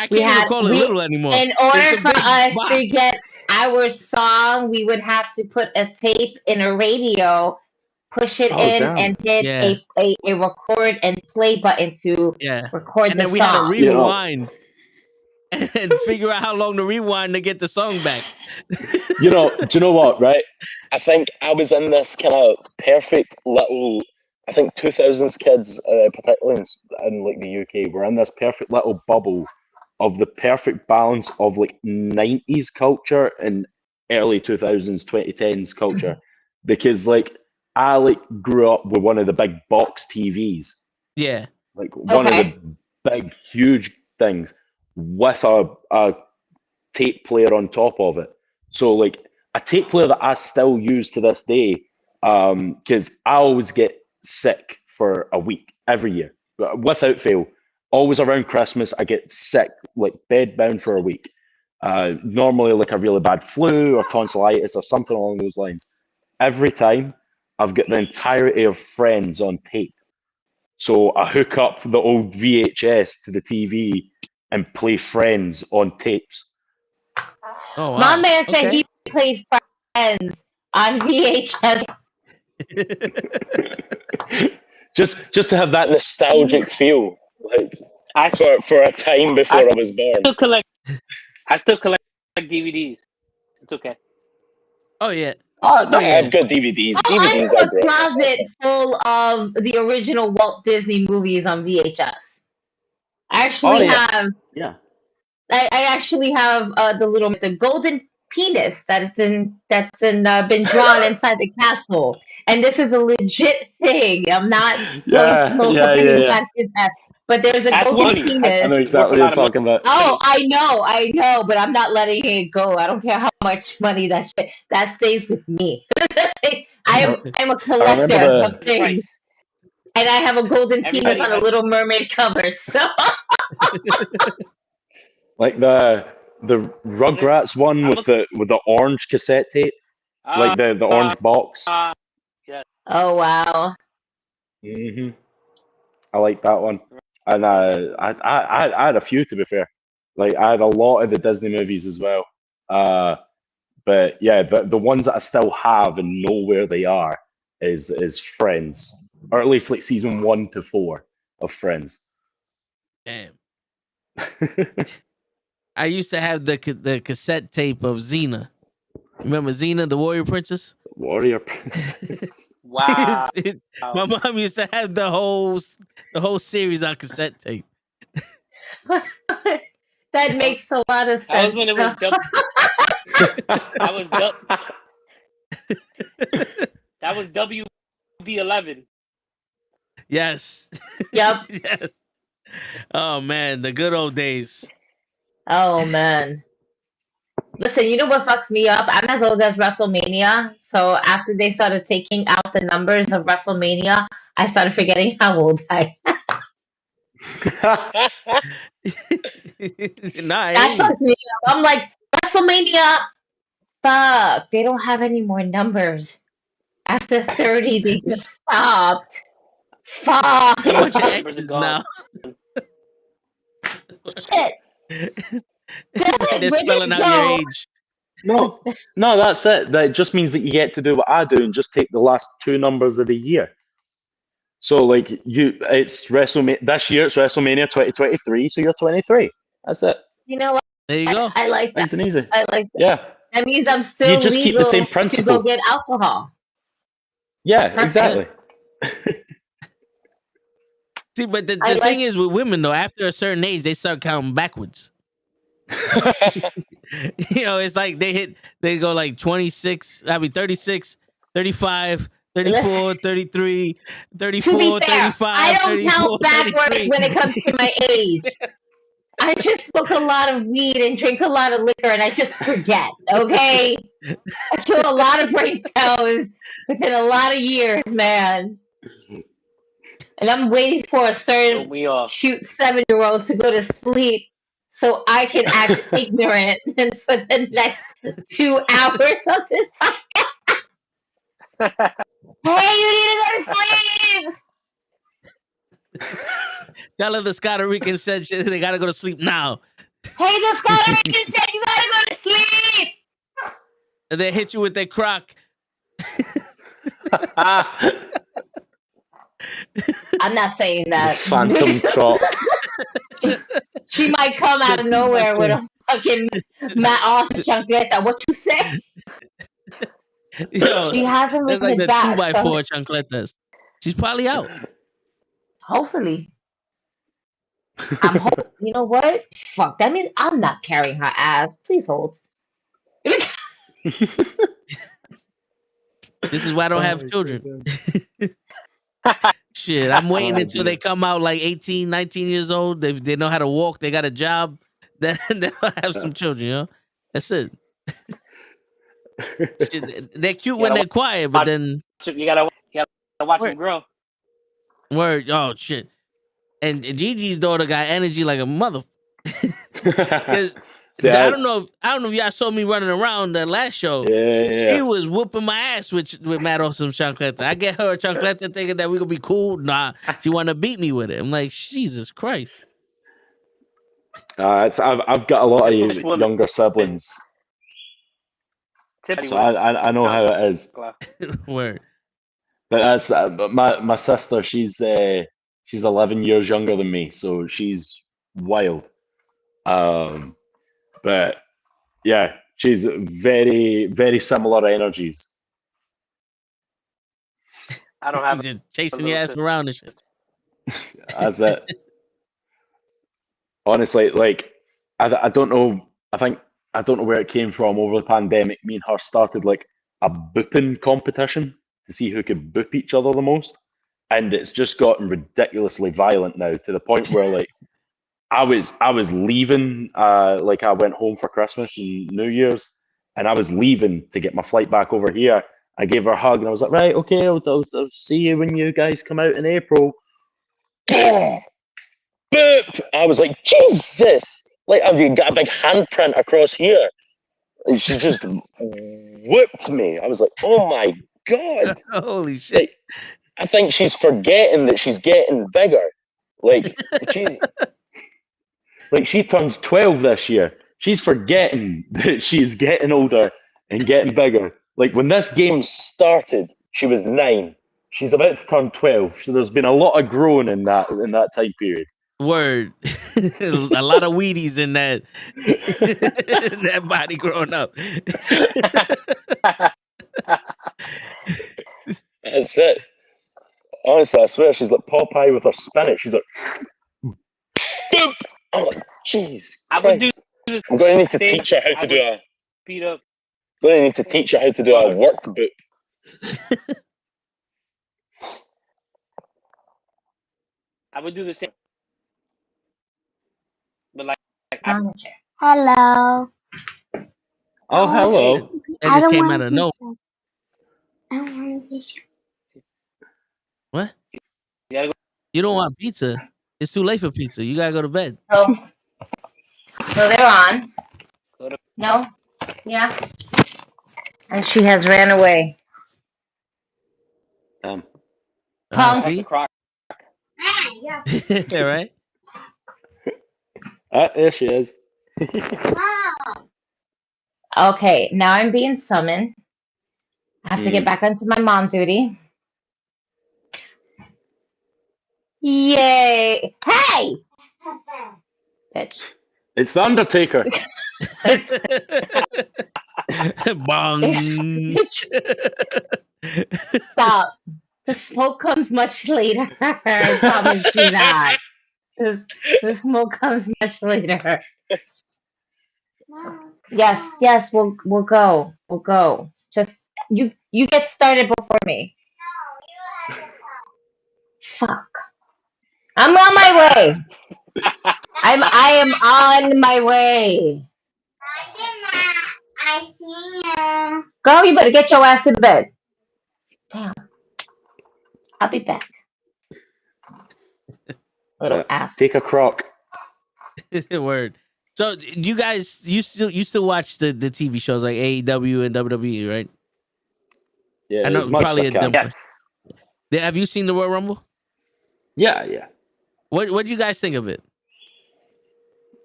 can't even call it little anymore. In order for us to get our song, we would have to put a tape in a radio, push it in, and hit a record and play button to record the song. And then we had to rewind and figure out how long to rewind to get the song back. Do you know what, right? I think I was in this kind of perfect little, I think 2000s kids, particularly in like the UK, were in this perfect little bubble of the perfect balance of like 90s culture and early 2000s, 2010s culture. Because like I like grew up with one of the big box TVs. Yeah. Like one of the big, huge things with a tape player on top of it. So like a tape player that I still use to this day, because I always get sick for a week every year, without fail. Always around Christmas, I get sick, like bedbound for a week. normally like a really bad flu or tonsillitis or something along those lines. Every time I've got the entirety of Friends on tape. So I hook up the old VHS to the TV and play Friends on tapes. Oh, wow. My man said he played Friends on VHS. just to have that nostalgic feel, like for a time before I was born. I still collect DVDs. It's okay. Oh yeah. I have good DVDs. DVDs I are have a great. closet full of the original Walt Disney movies on VHS. I actually have. Yeah. I actually have the golden penis that's been drawn inside the castle, and this is a legit thing. I'm not blowing smoke up anybody's ass, but there's a golden penis. I know exactly what you're talking about. Oh, I know, but I'm not letting it go. I don't care how much money that stays with me. I'm a collector of things, and I have a golden penis on a Little Mermaid cover. So. Like the Rugrats one with the orange cassette tape, like the orange box. Yeah. Oh wow. I like that one, and I had a few, to be fair. Like I had a lot of the Disney movies as well. But yeah, the ones that I still have and know where they are is Friends, or at least like season 1 to 4 of Friends. Damn. I used to have the cassette tape of Xena. Remember Xena, the Warrior Princess? Warrior Princess. Wow. My mom used to have the whole series on cassette tape. That makes a lot of sense. That was when it was that was WB11. Yes. Yep. Yes. Oh man, the good old days. Oh man. Listen, you know what fucks me up? I'm as old as WrestleMania. So after they started taking out the numbers of WrestleMania, I started forgetting how old I am. That fucks me up. I'm like, WrestleMania, fuck, they don't have any more numbers. After 30, they just stopped. Fuck. So much X's now. Shit. They're spelling out your age. No, that's it. That just means that you get to do what I do and just take the last 2 numbers of the year. So, like, it's WrestleMania this year. It's WrestleMania 2023. So you're 23. That's it. You know what? There you go. I like that. Nice and easy. I like that. Yeah. That means I'm still You just keep legal the same to principle. go get alcohol. Yeah, Perfect. exactly. See, but the thing is with women though, after a certain age, they start counting backwards. You know, it's like they go like 26, 36, 35, 34, 33, 34, To be fair, 35, I don't 34, count backwards 33. when it comes to my age. I just smoke a lot of weed and drink a lot of liquor, and I just forget. Okay, I kill a lot of brain cells within a lot of years, man. And I'm waiting for a certain cute 7-year-old to go to sleep so I can act ignorant for the next 2 hours of this podcast. Hey, you need to go to sleep! Tell her the ScotaRicans said they gotta go to sleep now. Hey, the ScotaRicans said you gotta go to sleep! And they hit you with their crock. I'm not saying that. Phantom crock. She might come out of nowhere with a fucking Matt Austin chancleta. What you say? Yo, she hasn't that's like the back, 2x4 chancletas. She's probably out. Hopefully. I'm hoping. You know what? Fuck. That means I'm not carrying her ass. Please hold. This is why I don't have children. Shit, I'm waiting until they come out like 18, 19 years old. They know how to walk. They got a job. Then they'll have some children, you know? That's it. Shit, they're cute when they're quiet, but then... You gotta watch them grow. Word. Oh, shit. And Gigi's daughter got energy like a mother. See, I don't know if y'all saw me running around that last show. Yeah. She was whooping my ass with Mad Awesome Chancleta. I get her a Chancleta thinking that we gonna be cool. Nah, she want to beat me with it. I'm like, Jesus Christ. I've got a lot of younger siblings, so I know how it is. Word. But that's my sister. She's 11 years younger than me, so she's wild. But yeah, she's very, very similar energies. I don't have just chasing your ass around and shit. That's it. Honestly, like I don't know. I don't know where it came from. Over the pandemic, me and her started like a booping competition to see who could boop each other the most, and it's just gotten ridiculously violent now to the point where like I was leaving. Like I went home for Christmas and New Year's, and I was leaving to get my flight back over here. I gave her a hug and I was like, right, okay, I'll see you when you guys come out in April. Boop! I was like, Jesus! Like, I've got a big handprint across here. And she just whipped me. I was like, oh my God. Holy shit. Like, I think she's forgetting that she's getting bigger. Like, she turns 12 this year. She's forgetting that she's getting older and getting bigger. Like, when this game started, she was 9. She's about to turn 12. So there's been a lot of growing in that time period. Word. A lot of Wheaties in that that body growing up. That's it. Honestly, I swear she's like Popeye with her spinach. She's like, boop. I'm like, jeez. I would do this. I'm going to need to teach her how to do a. Beat up. I'm going to need to teach her how to do a work boop. I would do the same. But like hello. Oh, hello. It just came out of nowhere. I don't want pizza. What? You don't want pizza? It's too late for pizza. You gotta go to bed. So they're on. No? Yeah. And she has ran away. See? Yeah. Right? There she is. Okay, now I'm being summoned. I have to get back onto my mom duty. Yay! Hey! Bitch. It's the Undertaker. Bong. Stop. The smoke comes much later. I promise you that. The smoke comes much later. Yes, we'll go. We'll go. Just you get started before me. Fuck. I'm on my way. I am on my way. I see you. Go, you better get your ass in bed. Damn. I'll be back. Little ass. Take a croc. Word. So you guys, you still watch the TV shows like AEW and WWE, right? Yeah, I know probably a dumb. Yes. Have you seen the Royal Rumble? Yeah. What do you guys think of it?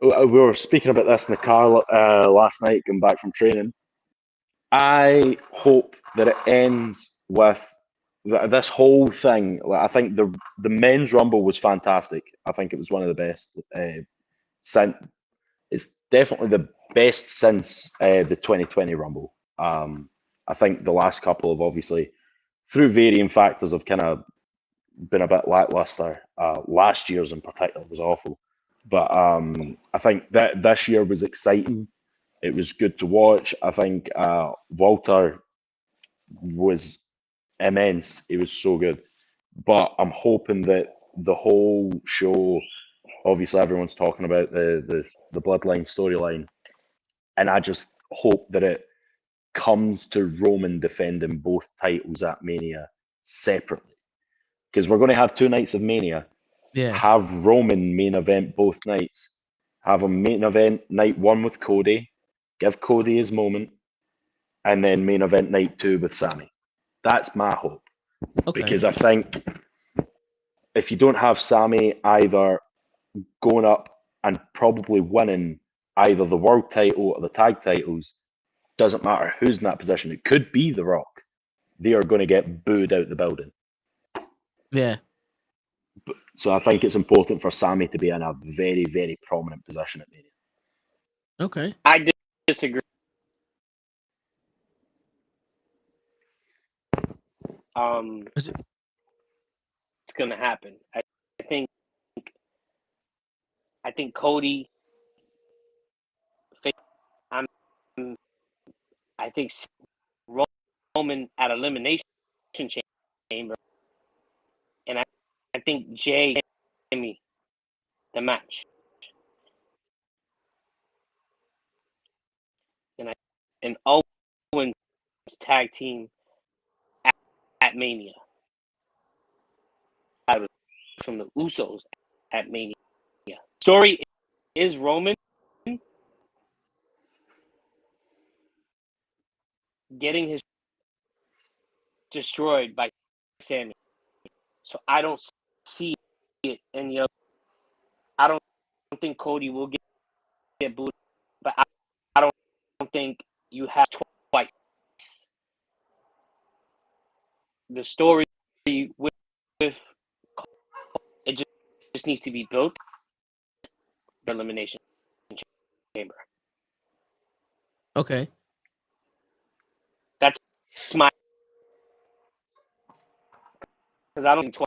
We were speaking about this in the car last night, going back from training. I hope that it ends with this whole thing. I think the men's Rumble was fantastic. I think it was one of the best. It's definitely the best since the 2020 Rumble. I think the last couple have obviously, through varying factors, have kind of been a bit lackluster. Last year's in particular was awful. But I think that this year was exciting. It was good to watch. I think Walter was immense. He was so good. But I'm hoping that the whole show, obviously everyone's talking about the Bloodline storyline, and I just hope that it comes to Roman defending both titles at Mania separately. Because we're going to have 2 nights of Mania. Yeah. Have Roman main event both nights. have a main event night 1 with Cody, give Cody his moment, and then main event night 2 with Sammy. That's my hope. Okay. Because I think if you don't have Sammy either going up and probably winning either the world title or the tag titles, doesn't matter who's in that position. It could be The Rock. They are going to get booed out the building. Yeah. So I think it's important for Sammy to be in a very, very prominent position at Mania. Okay. I disagree. Is it- It's gonna happen. I think Cody. I think Roman at Elimination Chamber, and I think Jay Jimmy the match, and Owens tag team at Mania. From the Usos at Mania. Story is Roman getting his destroyed by Sammy. So I don't see it any other. I don't think Cody will get booed, but I don't think you have twice. The story with it just needs to be built. Elimination Chamber. Okay. That's my, because I don't think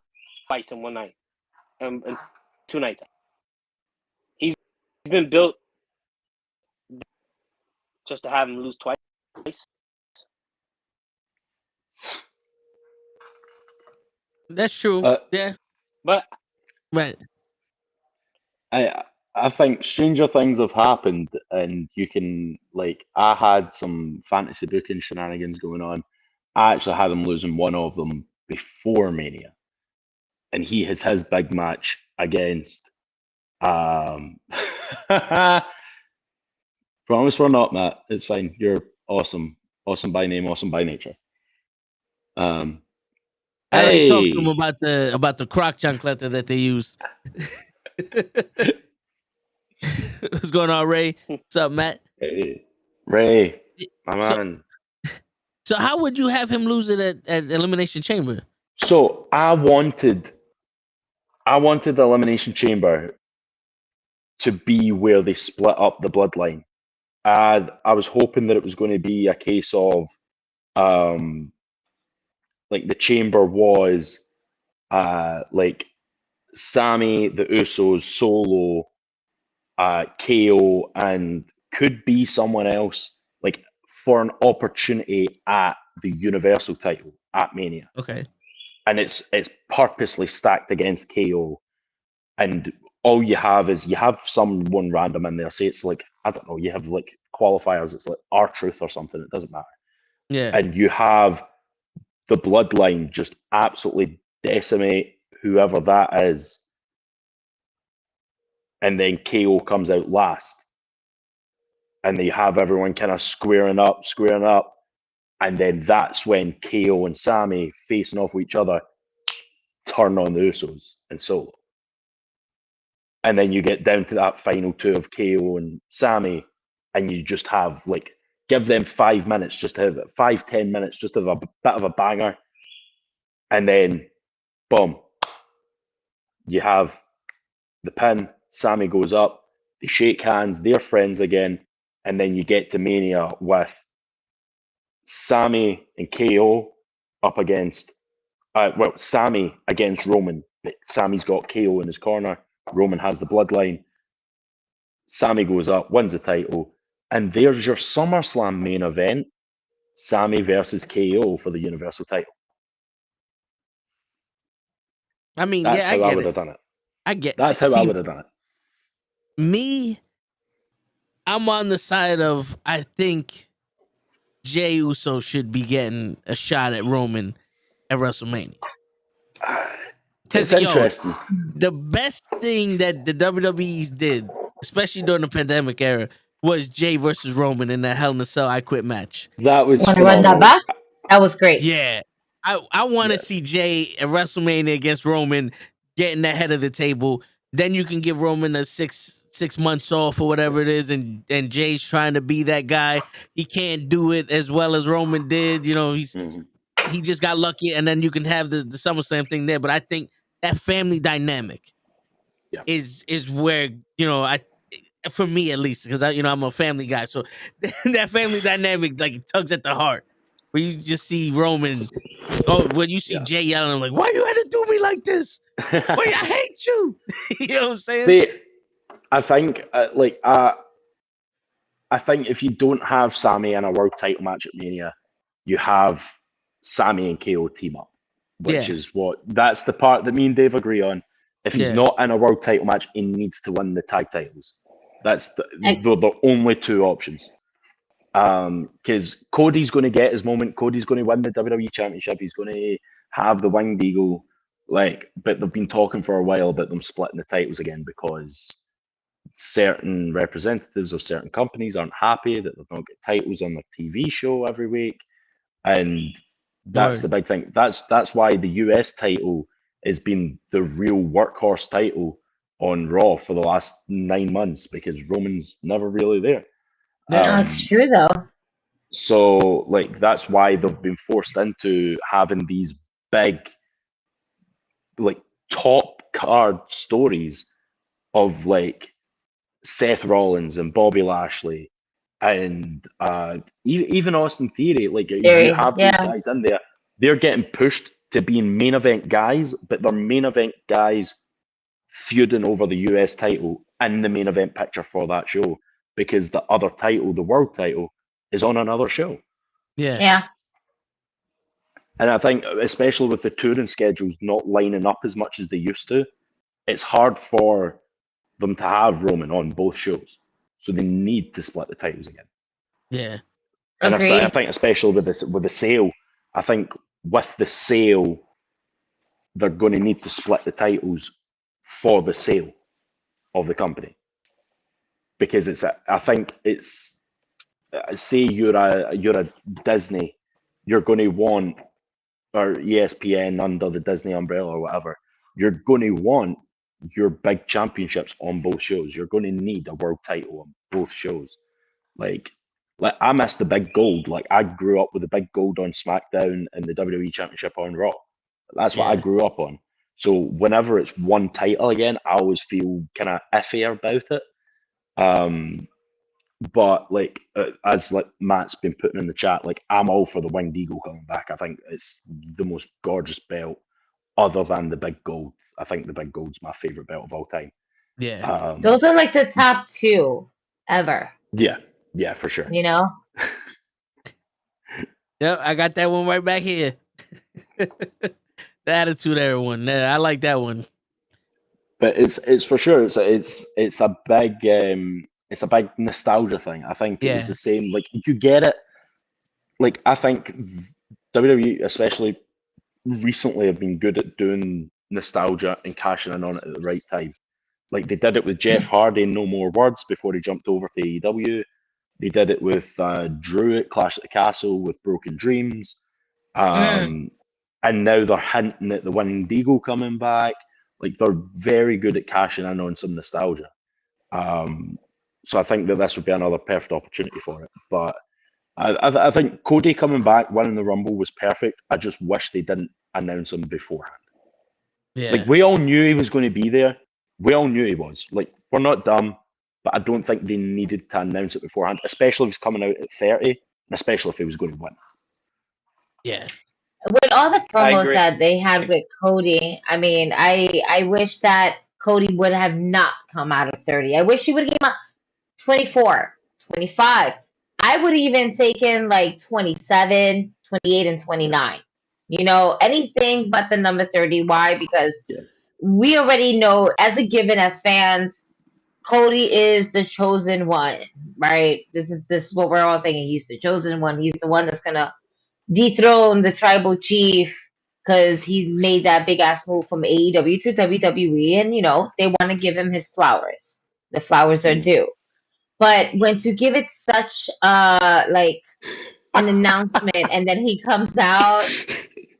twice in one night, and 2 nights. He's been built just to have him lose twice. That's true. Yeah. But right. I think stranger things have happened, and you can, like, I had some fantasy booking shenanigans going on. I actually had him losing one of them before Mania, and he has his big match against. Promise we're not, Matt. It's fine. You're awesome, awesome by name, awesome by nature. I already talked to him about the croc chancleta that they used. What's going on, Ray? What's up, Matt? Hey, Ray, my man. So how would you have him lose it at Elimination Chamber? So I wanted the Elimination Chamber to be where they split up the bloodline. I was hoping that it was going to be a case of like the Chamber was like Sammy, the Usos, Solo, KO, and could be someone else, like, for an opportunity at the Universal title at Mania. Okay. And it's purposely stacked against KO, and all you have is someone random in there. Say it's like, I don't know, you have like qualifiers. It's like R-Truth or something. It doesn't matter. Yeah. And you have the bloodline just absolutely decimate whoever that is, and then KO comes out last, and they have everyone kind of squaring up, and then that's when KO and Sammy facing off with each other turn on the Usos and Solo. And then you get down to that final 2 of KO and Sammy, and you just have, like, give them 5 minutes, just to have 5-10 minutes, just to have a bit of a banger, and then boom, you have the pin. Sammy goes up, they shake hands, they're friends again, and then you get to Mania with Sammy and KO up against, Sammy against Roman. Sammy's got KO in his corner, Roman has the bloodline. Sammy goes up, wins the title, and there's your SummerSlam main event, Sammy versus KO for the Universal title. I mean, That's yeah, how I I get would it. have done it. I get. That's how I would have done it. Me, I'm on the side of, I think Jey Uso should be getting a shot at Roman at WrestleMania. It's interesting. The best thing that the WWE did especially during the pandemic era, was Jay versus Roman in that Hell in a Cell I Quit match. That was Want to run that back? That was great. Yeah. I want to see Jay at WrestleMania against Roman getting the head of the table. Then you can give Roman a six months off or whatever it is, and Jay's trying to be that guy. He can't do it as well as Roman did. You know, he just got lucky, and then you can have the SummerSlam thing there. But I think that family dynamic is where, you know, for me at least, because I'm a family guy, so that family dynamic like tugs at the heart. Where you just see Roman, when you see Jay yelling like, "Why you had to do me like this? Why I hate you?" You know what I'm saying? See, I think I think if you don't have Sammy in a world title match at Mania, you have Sammy and KO team up, which is that's the part that me and Dave agree on. If he's not in a world title match, he needs to win the tag titles. That's the only two options. Because Cody's going to get his moment. Cody's going to win the WWE Championship. He's going to have the Winged Eagle. But they've been talking for a while about them splitting the titles again because certain representatives of certain companies aren't happy that they don't get titles on their TV show every week, and that's the big thing. That's why the US title has been the real workhorse title on Raw for the last 9 months because Roman's never really there. It's true though. So that's why they've been forced into having these big top card stories of Seth Rollins and Bobby Lashley and even Austin Theory. You have these guys in there. They're getting pushed to being main event guys, but they're main event guys feuding over the US title in the main event picture for that show because the other title, the world title, is on another show. Yeah. And I think, especially with the touring schedules not lining up as much as they used to, it's hard for them to have Roman on both shows. So they need to split the titles again. Yeah. And I think especially with the sale, I think with the sale, they're going to need to split the titles for the sale of the company. Because I think it's say you're a Disney, you're going to want, or ESPN under the Disney umbrella or whatever, you're going to want your big championships on both shows. You're going to need a world title on both shows. Like I miss the big gold. I grew up with the big gold on SmackDown and the WWE Championship on Raw. That's what I grew up on. So whenever it's one title again, I always feel kind of iffy about it. But as Matt's been putting in the chat, I'm all for the Winged Eagle coming back. I think it's the most gorgeous belt other than the big gold. I think the big gold's my favorite belt of all time. Yeah. Those are the top two ever. Yeah, for sure. You know? Yep, I got that one right back here. The Attitude Era one. I like that one. But it's for sure. It's a big nostalgia thing. I think it's the same. You get it. I think WWE, especially recently, have been good at doing nostalgia and cashing in on it at the right time. They did it with Jeff Hardy in No More Words before he jumped over to AEW. They did it with Drew at Clash at the Castle with Broken Dreams. And now they're hinting at the Winged Eagle coming back. They're very good at cashing in on some nostalgia. So I think that this would be another perfect opportunity for it. But I think Cody coming back, winning the Rumble was perfect. I just wish they didn't announce him beforehand. Yeah. We all knew he was going to be there. We all knew he was. We're not dumb, but I don't think they needed to announce it beforehand, especially if he's coming out at 30, and especially if he was going to win. Yeah. With all the promos that they had with Cody, I mean, I wish that Cody would have not come out of 30. I wish he would have came out 24, 25. I would even taken 27, 28, and 29. Anything but the number 30. Why? Because we already know, as a given as fans, Cody is the chosen one, right? This is what we're all thinking. He's the chosen one. He's the one that's gonna dethrone the tribal chief because he made that big ass move from AEW to WWE, and they want to give him his flowers. The flowers are due. But when to give it such like an announcement, and then he comes out,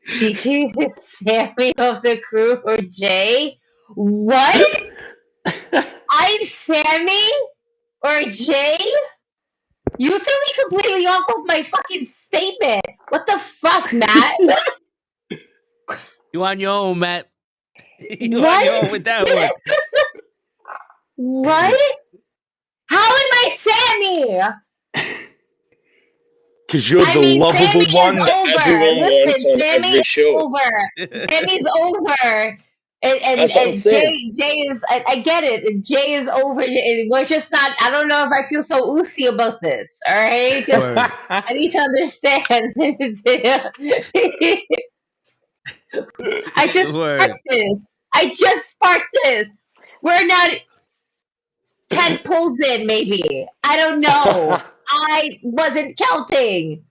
she chooses Sammy of the crew or Jay. What? I'm Sammy or Jay? You threw me completely off of my fucking statement. What the fuck, Matt? You on your own, Matt. You What? on your own with that one. What? How am I Sammy? Because you're the lovable Sammy one is that over. everyone wants Listen, on Sammy every is show. over. Sammy's over. And That's what I'm saying. Jay is, I get it. Jay is over. We're just not, I don't know if I feel so oozy about this. All right? Just, Word. I need to understand. I just Word. sparked this. I just sparked this. We're not 10 pulls in, maybe. I don't know. I wasn't counting.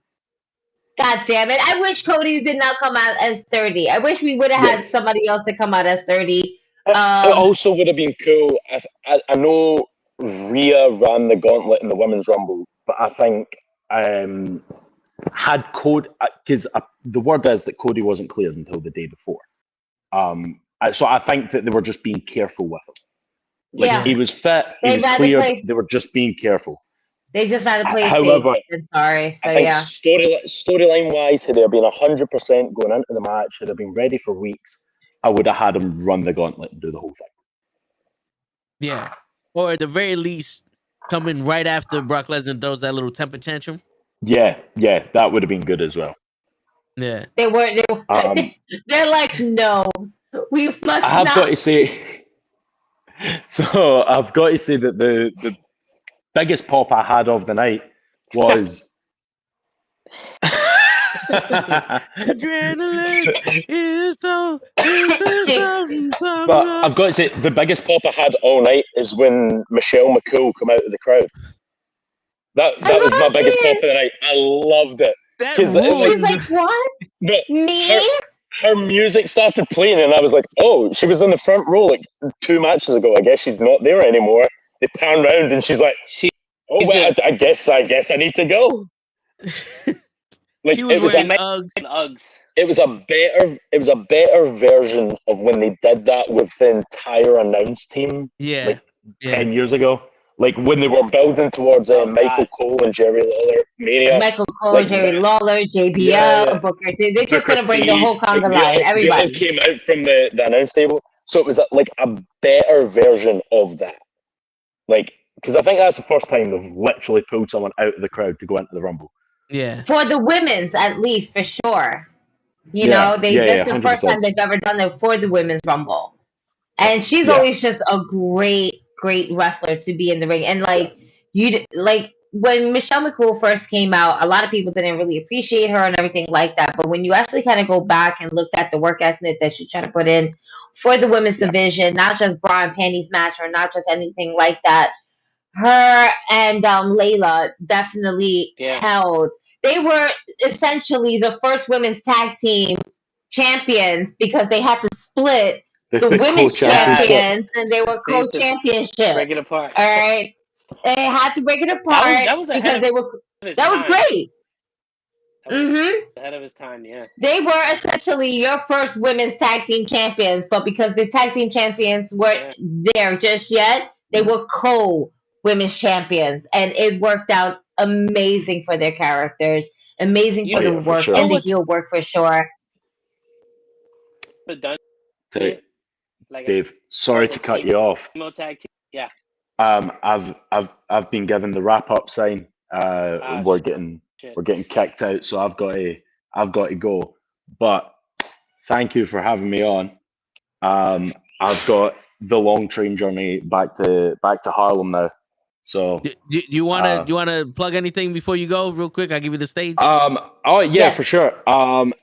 God damn it. I wish Cody did not come out as 30. I wish we would have had Yes. somebody else to come out as 30. It also would have been cool if I know Rhea ran the gauntlet in the Women's Rumble, but I think had Cody, because the word is that Cody wasn't cleared until the day before. So I think that they were just being careful with him. Like, Yeah. he was fit, he was cleared, they were just being careful. They just had to play However, safe. Sorry. So, I think yeah. storyline wise, had they been 100% going into the match, had they been ready for weeks, I would have had him run the gauntlet and do the whole thing. Yeah. Or at the very least, come in right after Brock Lesnar does that little temper tantrum. Yeah, that would have been good as well. Yeah. They're like, no, we must not. I have got to say, so I've got to say that the biggest pop I had of the night was Adrenaline is so. But I've got to say, the biggest pop I had all night is when Michelle McCool come out of the crowd. That was my biggest pop of the night. I loved it. That She's like, what? No, Me? her music started playing, and I was like, oh, she was in the front row like 2 matches ago. I guess she's not there anymore. They pan round, and she's like, oh, well, I guess I need to go. Like, she was wearing Uggs. It was a better version of when they did that with the entire announce team. Yeah. Like 10 years ago. Like when they were building towards Michael Cole and Jerry Lawler Mania. Michael Cole, Jerry Lawler, JBL, Booker T. They're just going to bring the whole conga line. Everybody. They all came out from the announce table. So it was like a better version of that. Like, because I think that's the first time they've literally pulled someone out of the crowd to go into the Rumble. Yeah. For the women's, at least, for sure. You know, that's the 100%. first time they've ever done it for the women's Rumble. And she's always just a great wrestler to be in the ring. And like when Michelle McCool first came out, a lot of people didn't really appreciate her and everything like that. But when you actually kind of go back and look at the work ethic that she tried to put in for the women's division, not just bra and panties match or not just anything like that, her and Layla definitely held. They were essentially the first women's tag team champions because they had to split the women's champions and they were co-championship. Break it apart. All right, they had to break it apart That was because they were. That was great. Ahead of his time, yeah. They were essentially your first women's tag team champions, but because the tag team champions weren't there just yet, they were women's champions, and it worked out amazing for their characters, amazing for the work and the heel work for sure. Dave, sorry to cut you off. Yeah. I've been given the wrap up sign. We're getting kicked out, so I've got to go. But thank you for having me on. I've got the long train journey back to Harlem now. So do you want to plug anything before you go real quick? I'll give you the stage. For sure.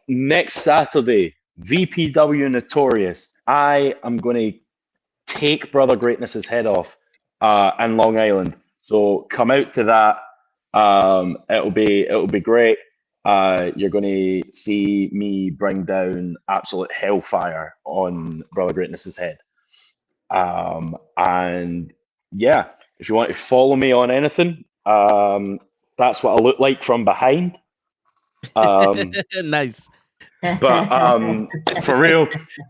Next Saturday, VPW Notorious. I am going to take Brother Greatness's head off in Long Island. So come out to that. It'll be great. You're going to see me bring down absolute hellfire on Brother Greatness's head. And yeah, if you want to follow me on anything, that's what I look like from behind. Nice. But for real,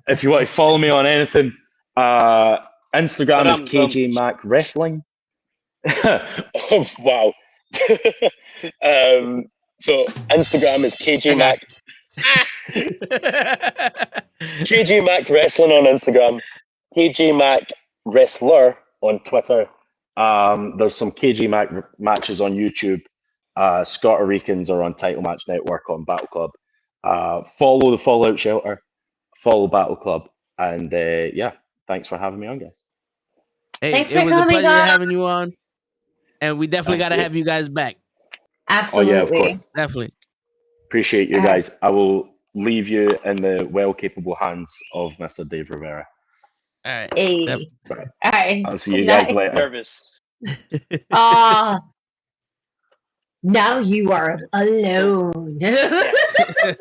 if you want to follow me on anything, Instagram is KJ Mac Wrestling. Oh, wow. So Instagram is KJ Mac. KJ Mac Wrestling on Instagram. KJ Mac Wrestler on Twitter. There's some KJ Mac matches on YouTube. ScotaRicans are on Title Match Network on Battle Club. Follow the Fallout Shelter. Follow Battle Club. And yeah, thanks for having me on, guys. Hey, Thanks it for was a coming pleasure on. having you on. And we definitely got to have you guys back. Absolutely. Oh, yeah, of course. Definitely. Appreciate you guys. I will leave you in the well-capable hands of Mr. Dave Rivera. All right. Hey. All right. I'll see you guys later. Nervous. Now you are alone.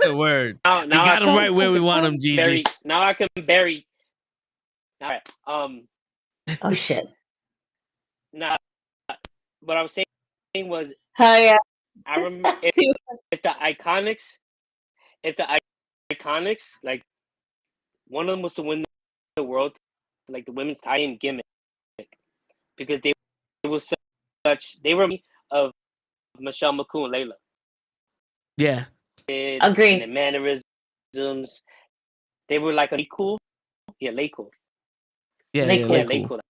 Word. Now you got him right where we want him, Gigi. Now I can bury. All right. Oh shit. Nah. What I was saying was. Oh yeah. I remember if the Iconics, like one of them was to win the world, like the women's tie-in gimmick, because they were of Michelle McCool and Layla. Yeah. Agreed. And the mannerisms, they were like a cool. Yeah, Lay Cool. Yeah, Lay Cool.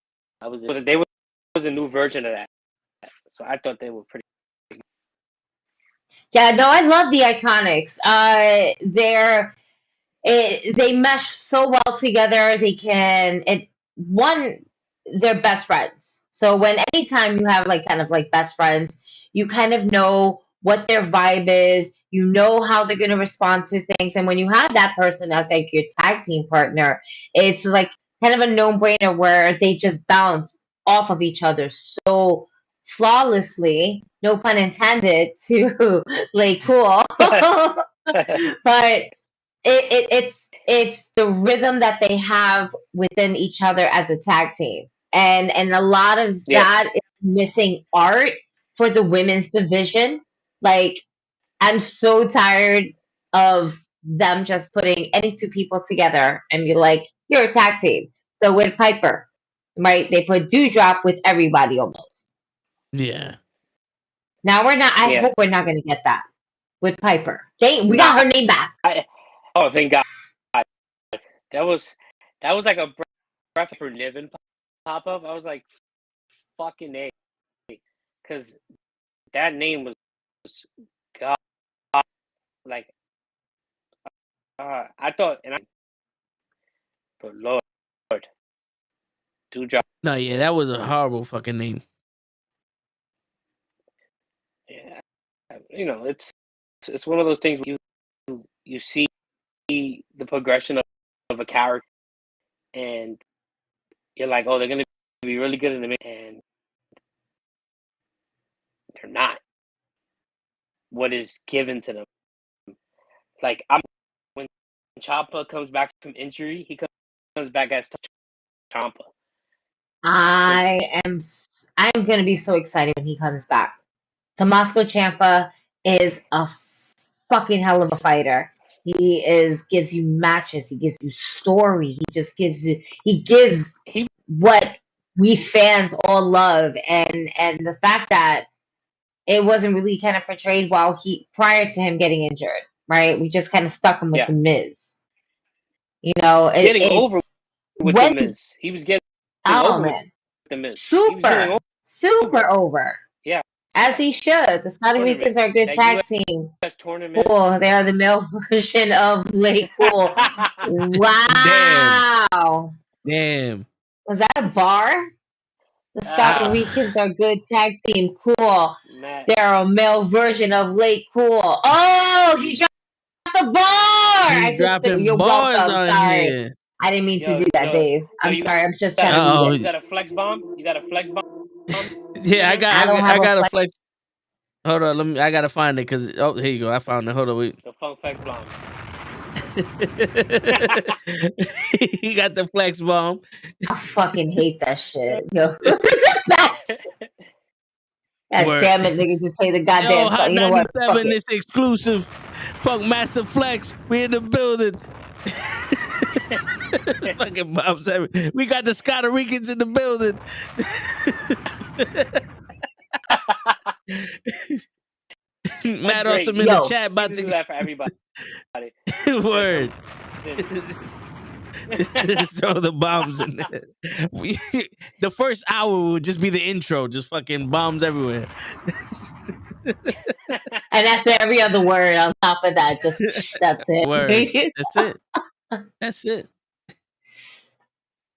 They was a new version of that, so I thought they were pretty. Yeah, no, I love the Iconics. They mesh so well together. They're best friends. So anytime you have like kind of like best friends, you kind of know what their vibe is. You know how they're going to respond to things. And when you have that person as like your tag team partner, it's like kind of a no-brainer where they just bounce off of each other so flawlessly, no pun intended, to Lay Cool. But it's the rhythm that they have within each other as a tag team, and a lot of that is missing art for the women's division. Like, I'm so tired of them just putting any two people together and be like, you're a tag team. So with Piper, right, they put Dewdrop with everybody almost. Yeah. Now I hope we're not going to get that with Piper. We got her name back. Oh, thank God! That was like a breath for Niven pop up. I was like, fucking A, because that name was God. Like, I thought, but Lord, Dewdrop. No, yeah, that was a horrible fucking name. Yeah, it's one of those things where you see the progression of a character, and you're like, oh, they're gonna be really good in the minute, and they're not. What is given to them? Like, when Ciampa comes back from injury, he comes back as Ciampa. I'm gonna be so excited when he comes back. Tommaso Ciampa is a fucking hell of a fighter. He gives you matches. He gives you story. He gives what we fans all love, and the fact that it wasn't really kind of portrayed prior to him getting injured, right? We just kind of stuck him with the Miz. You know, getting over with the Miz. He was getting over with the Miz. Super over. Yeah. As he should. The ScotaRicans are a good tag team. Oh, they are the male version of Lay Cool. Wow. Damn. Was that a bar? The ScotaRicans are a good tag team. Cool. They're a male version of Lay Cool. Oh, he dropped the bar! He's dropping bars on here. I didn't mean to do that, Dave. I'm sorry. I'm just trying to read it. You got a flex bomb? Yeah, I got a flex. Hold on, I gotta find it because here you go. I found it. Hold on, wait. The funk flex bomb. He got the flex bomb. I fucking hate that shit. Yo. God Word. damn it, nigga, just play the goddamn Yo, song. Hot You know what? Fuck 97 it. is exclusive. Fuck Master Flex. We in the building. Fucking bombs everywhere. We got the ScotaRicans in the building. Matt Awesome in the chat about to do that for everybody. Word. Just throw the bombs in there. The first hour will just be the intro, just fucking bombs everywhere. And after every other word on top of that, just that's it. Word. That's it. That's it.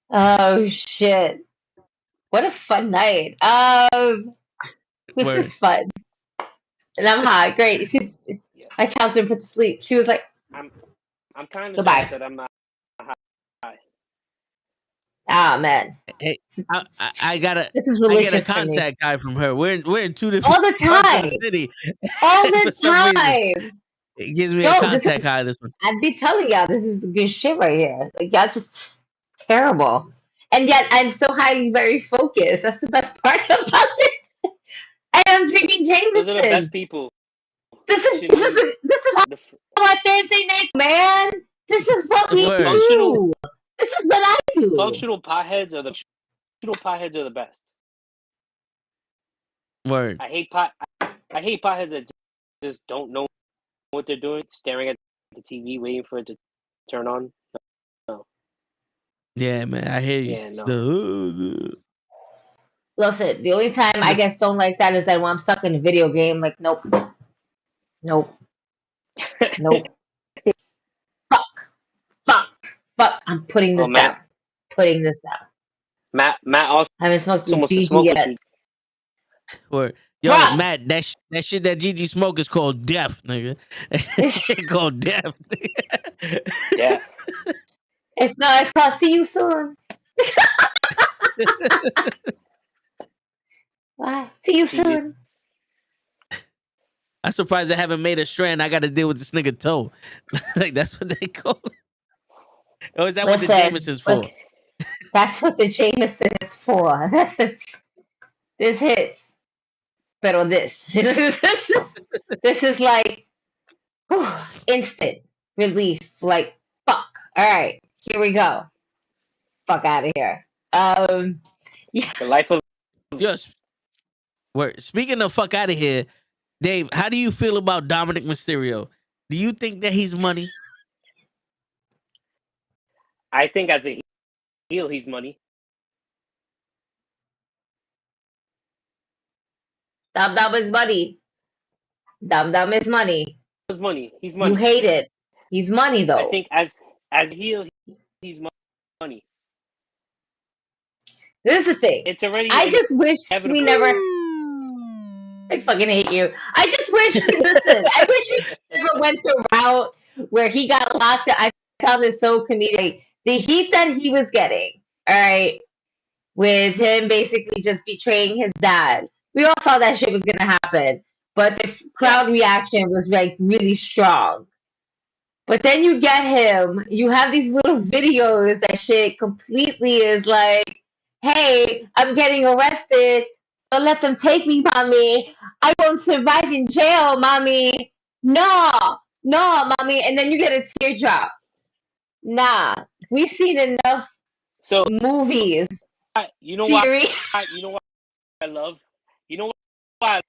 Oh shit. What a fun night. This Word. is fun. And I'm hot. Great. My child's been put to sleep. She was like, I'm kind of goodbye. jealous that I'm not high. Ah man. Hey, I gotta. This is I get religious a for me. contact guy from her. We're in two different All the parts of time. the city. All For the some reason, time. it gives me Yo, a contact high. This one. I'd be telling y'all this is good shit right here. Like y'all just terrible. And yet I'm so highly very focused. That's the best part about it. And I'm drinking Jameson. Those are the best people. This is how my Thursday nights, man. This is what we do. This is what I do. Functional potheads are the best. Word. I hate potheads that just don't know what they're doing, staring at the TV, waiting for it to turn on. No. Yeah, man, I hear you. Yeah, no. Listen, the only time I guess don't like that is that when I'm stuck in a video game, like nope. Fuck. I'm putting this down. Putting this down. Matt also I haven't smoked with wants to Gigi smoke yet. with you. Word. Yo, Bruh. Matt, that shit that Gigi smoke is called death, nigga. That shit called death. Yeah. It's called see you soon. Bye. See you soon. I'm surprised they haven't made a strand. I got to deal with this nigga toe. Like that's what they call it. Or is that what the Jameson's for? That's what the Jameson is for. This hits. But on this. This is like instant relief. Like fuck. All right, here we go. Fuck out of here. Yeah. The life of Yes. Speaking of fuck out of here, Dave, how do you feel about Dominic Mysterio? Do you think that he's money? I think as a heel, he's money. Dum Dum is money. Dum Dum is money. He's money. He's money. You hate it. He's money though. I think as a heel, he's money. This is the thing. It's already. I just wish we never. I fucking hate you. I just wish. Listen, I wish we never went the route where he got locked up. I found this so comedic. The heat that he was getting, all right, with him basically just betraying his dad. We all saw that shit was gonna happen, but the crowd reaction was like really strong. But then you get him. You have these little videos that shit completely is like, hey, I'm getting arrested. Don't let them take me, mommy. I won't survive in jail, mommy. No, mommy. And then you get a teardrop. Nah, we've seen enough movies. You know why? You know what I love? You know why?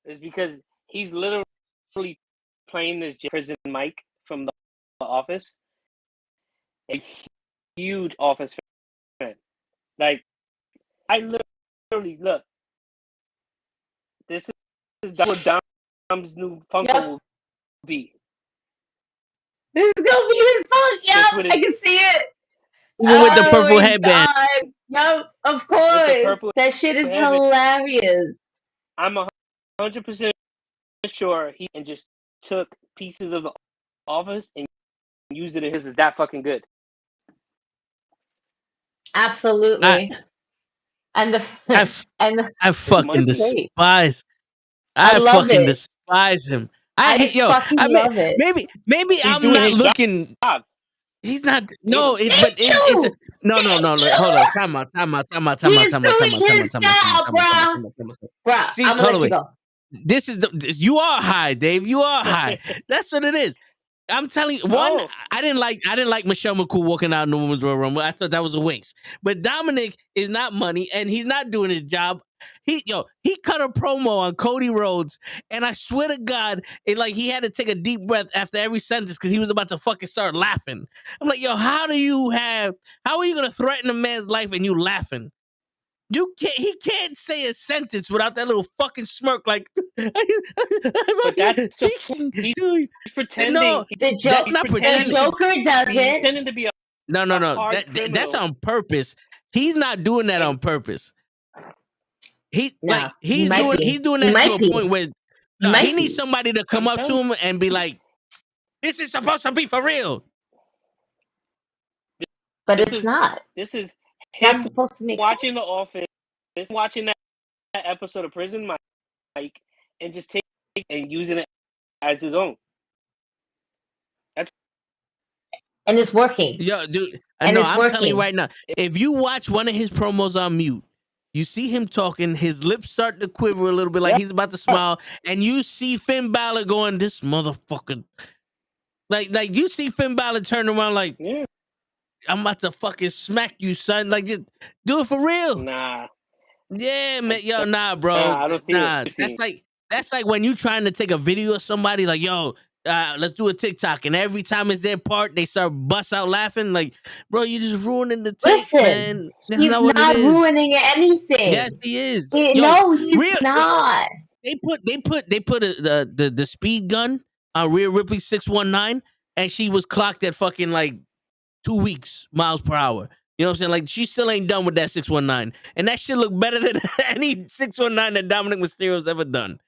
Is because he's literally playing this prison Mike from the Office. A huge Office fan. Like, I literally look. This is what Dom's new Funko will be. This is gonna be his funk, yep. I can see it. Even with the purple headband. Yep, of course. That shit is hilarious. I'm 100% sure he just took pieces of the Office and used it in his. Is that fucking good? Absolutely. I fucking despise. I love fucking it. despise him. fucking love it. Maybe I'm doing not his looking. job. He's not. No, but Thank it's you. no. Hold on. Time out. He's doing his job, bro. Bro, See, I'm gonna hold let on, you wait. go. This is you are high, Dave. You are high. That's what it is. I'm telling you, one, I didn't like Michelle McCool walking out in the women's Royal Rumble. I thought that was a waste. But Dominic is not money, and he's not doing his job. He cut a promo on Cody Rhodes, and I swear to God, he had to take a deep breath after every sentence because he was about to fucking start laughing. I'm like, yo, how are you gonna threaten a man's life and you laughing? He can't say a sentence without that little fucking smirk. Like, but that's speaking. He's pretending. No, that's not pretending. The Joker does He's it. pretending to be a No. That's on purpose. He's not doing that on purpose. He's doing that to a point where he needs somebody to come up to him and be like, "This is supposed to be for real." But it's not. This is not him supposed to make watching The Office, watching that episode of Prison Mike, and just taking and using it as his own. And it's working. Yo, dude, I'm telling you right now, if you watch one of his promos on mute, you see him talking, his lips start to quiver a little bit like he's about to smile, and you see Finn Balor going, "This motherfucker." Like you see Finn Balor turn around like, "I'm about to fucking smack you, son." Like, just do it for real. Nah. Yeah, man. Yo, nah, bro. Nah, I don't see it. That's like when you trying to take a video of somebody, like, yo, let's do a TikTok, and every time it's their part, they start bust out laughing. Like, bro, you just ruining the tape, man. That's he's not ruining anything. Yes, he is. No, he's not. They put the speed gun on Rhea Ripley 619, and she was clocked at fucking like 2 weeks miles per hour. You know what I'm saying? Like, she still ain't done with that 619, and that shit look better than any 619 that Dominic Mysterio's ever done.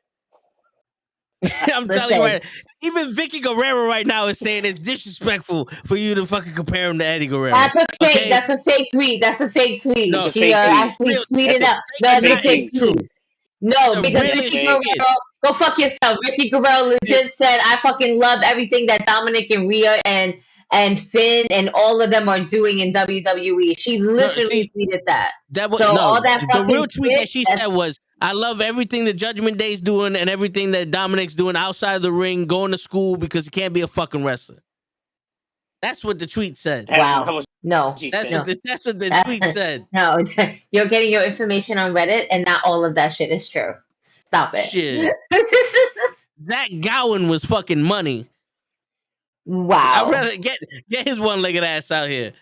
I'm telling you right. Even Vicky Guerrero right now is saying it's disrespectful for you to fucking compare him to Eddie Guerrero. That's a fake. Okay? That's a fake tweet. That's a fake tweet. No, she actually tweeted out. That's a fake tweet. No, because Vicky Guerrero, go fuck yourself. Vicky Guerrero legit said, "I fucking love everything that Dominic and Rhea and Finn and all of them are doing in WWE." She literally tweeted that. All that the real tweet that she said was, "I love everything that Judgment Day's doing and everything that Dominic's doing outside of the ring, going to school because he can't be a fucking wrestler." That's what the tweet said. Wow. No. That's what the tweet said. No, you're getting your information on Reddit, and not all of that shit is true. Stop it. Shit. Zach Gowen was fucking money. Wow. I'd rather get his one-legged ass out here.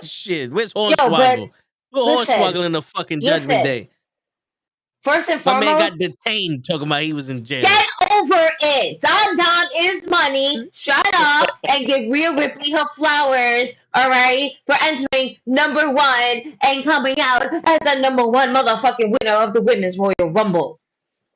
Shit. Where's Hornswoggle? Hornswoggle in the fucking Judgment Day. First and my foremost, man got detained talking about he was in jail. Get over it. Dom is money. Shut up and give Rhea Ripley her flowers, all right, for entering number 1 and coming out as a number 1 motherfucking winner of the Women's Royal Rumble.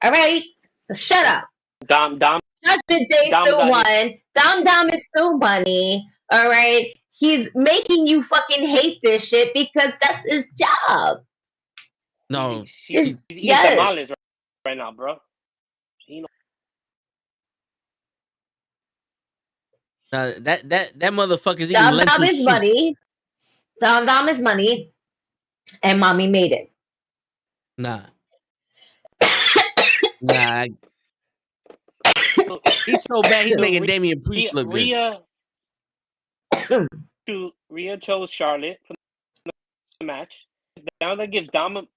All right? So shut up. Dom. Judgment Day still won. Dom is still money. All right? He's making you fucking hate this shit because that's his job. No. He's tamales right now, bro. That motherfucker's eating lentil Dom is soup. money. Dom is money. And mommy made it. Nah. He's so bad, he's making Damian Priest look good. Rhea chose Charlotte for the match. Now that gives Dom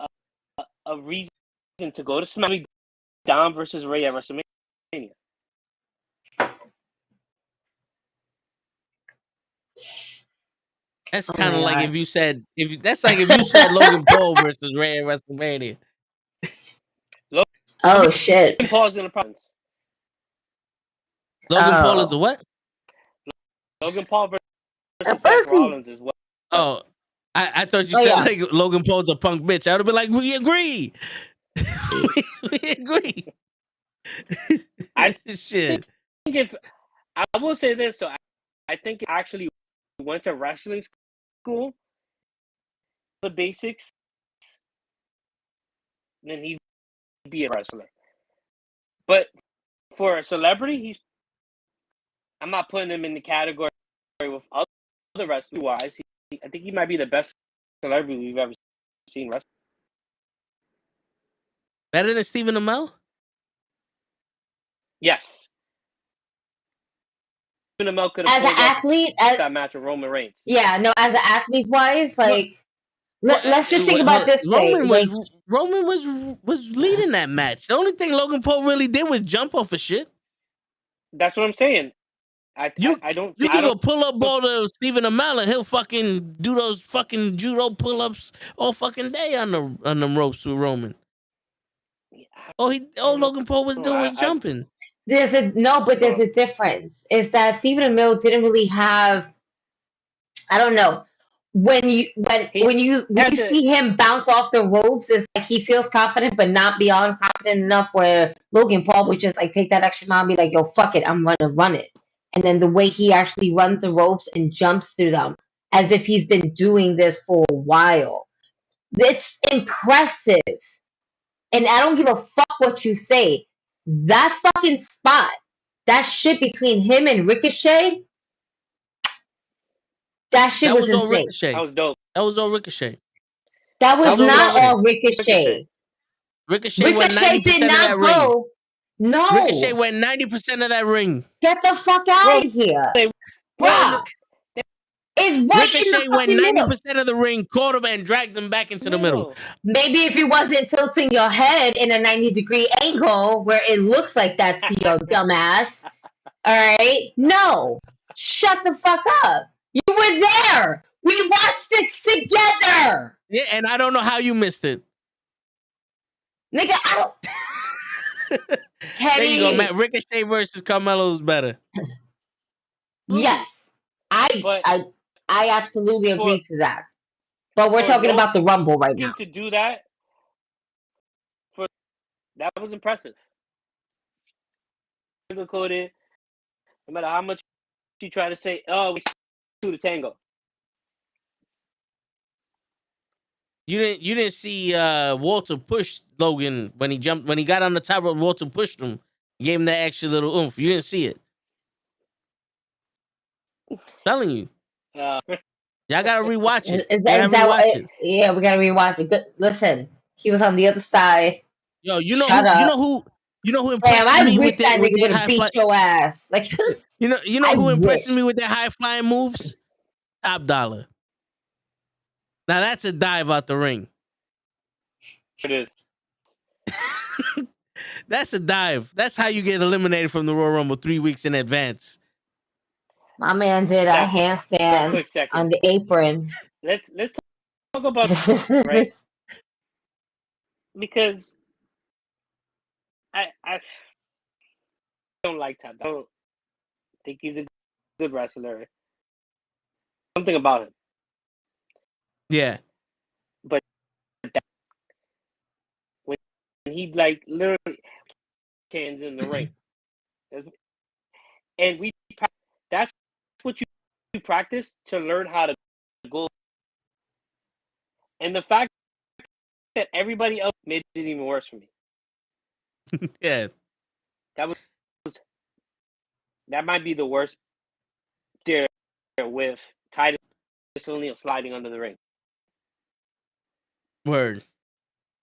a reason to go to SmackDown. Dom versus Ray at WrestleMania. That's kind of like if you said Logan Paul versus Ray at WrestleMania. Oh shit! Logan Paul's in the province. Logan Paul is a what? Logan Paul versus Seth Rollins is what? Oh, I thought you said like Logan Paul's a punk bitch. I would have been like, we agree. We agree. Shit. I will say this, so I think it actually went to wrestling school, the basics, then he'd be a wrestler. But for a celebrity, I'm not putting him in the category with other wrestlers wise. I think he might be the best celebrity we've ever seen wrestle. Better than Stephen Amell? Yes. Stephen Amell could As have an athlete, that match with Roman Reigns. Yeah, no, as an athlete wise, like let's just think about this way. Roman was leading that match. The only thing Logan Paul really did was jump off of shit. That's what I'm saying. I don't. You can go pull up ball to Stephen Amell and he'll fucking do those fucking judo pull ups all fucking day on the ropes with Roman. All Logan Paul was doing was jumping. There's a difference. Is that Stephen Amell didn't really have, I don't know. When you see him bounce off the ropes, it's like he feels confident, but not beyond confident enough. Where Logan Paul would just like take that extra mile and be like, "Yo, fuck it, I'm gonna run it." And then the way he actually runs the ropes and jumps through them, as if he's been doing this for a while, it's impressive. And I don't give a fuck what you say. That fucking spot, that shit between him and Ricochet. That shit was insane. Ricochet. That was dope. That was all Ricochet. That was not all Ricochet. Ricochet went 90% did of that not go. ring. No. Ricochet went 90% of that ring. Get the fuck out of here. Bruh. It's right Ricochet in the went fucking 90% of the ring, caught him, and dragged him back into the middle. Maybe if you wasn't tilting your head in a 90-degree angle where it looks like that to your dumbass. Alright? No. Shut the fuck up. You were there. We watched it together. Yeah, and I don't know how you missed it. Nigga, I don't. There you go, Matt. Ricochet versus Carmelo's better. Yes. I absolutely agree to that. But we're talking about the Rumble right now. To do that, that was impressive. Sugarcoated. No matter how much you try to say, "Oh, we to the tango." You didn't see Walter push Logan when he got on the top rope. Walter pushed him, gave him that extra little oomph. You didn't see it. I'm telling you, y'all gotta rewatch it. Yeah, we gotta rewatch it. Good. Listen, he was on the other side. Yo, you know who impressed me with that nigga would have beat your ass. Like you know who impressed me with their high flying moves? Top Dollar. Now that's a dive out the ring. It is. That's a dive. That's how you get eliminated from the Royal Rumble 3 weeks in advance. My man did a handstand on the apron. Let's talk about that, right? Because I don't like Top. I don't think he's a good wrestler. Something about him. Yeah. But when he like literally cans in the ring. And that's what you practice to learn how to go. And the fact that everybody else made it even worse for me. Yeah. That might be the worst there with Titus O'Neil sliding under the ring. Word.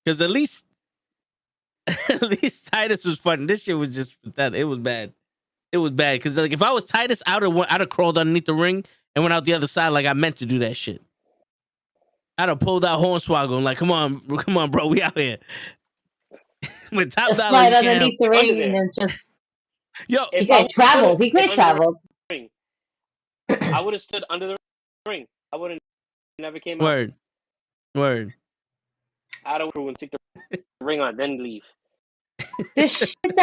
Because at least Titus was fun. This shit was just pathetic. It was bad. It was bad. Because like if I was Titus, I'd have crawled underneath the ring and went out the other side like I meant to do that shit. I'd have pulled out Hornswoggle and like, come on, bro, we out here. With Top just Dollar, slide underneath the ring and then just. Yo, he could have traveled. He could have traveled. I would have stood under the ring. I would have never came out. Word. I'd have crew and take the ring on, then leave. This shit with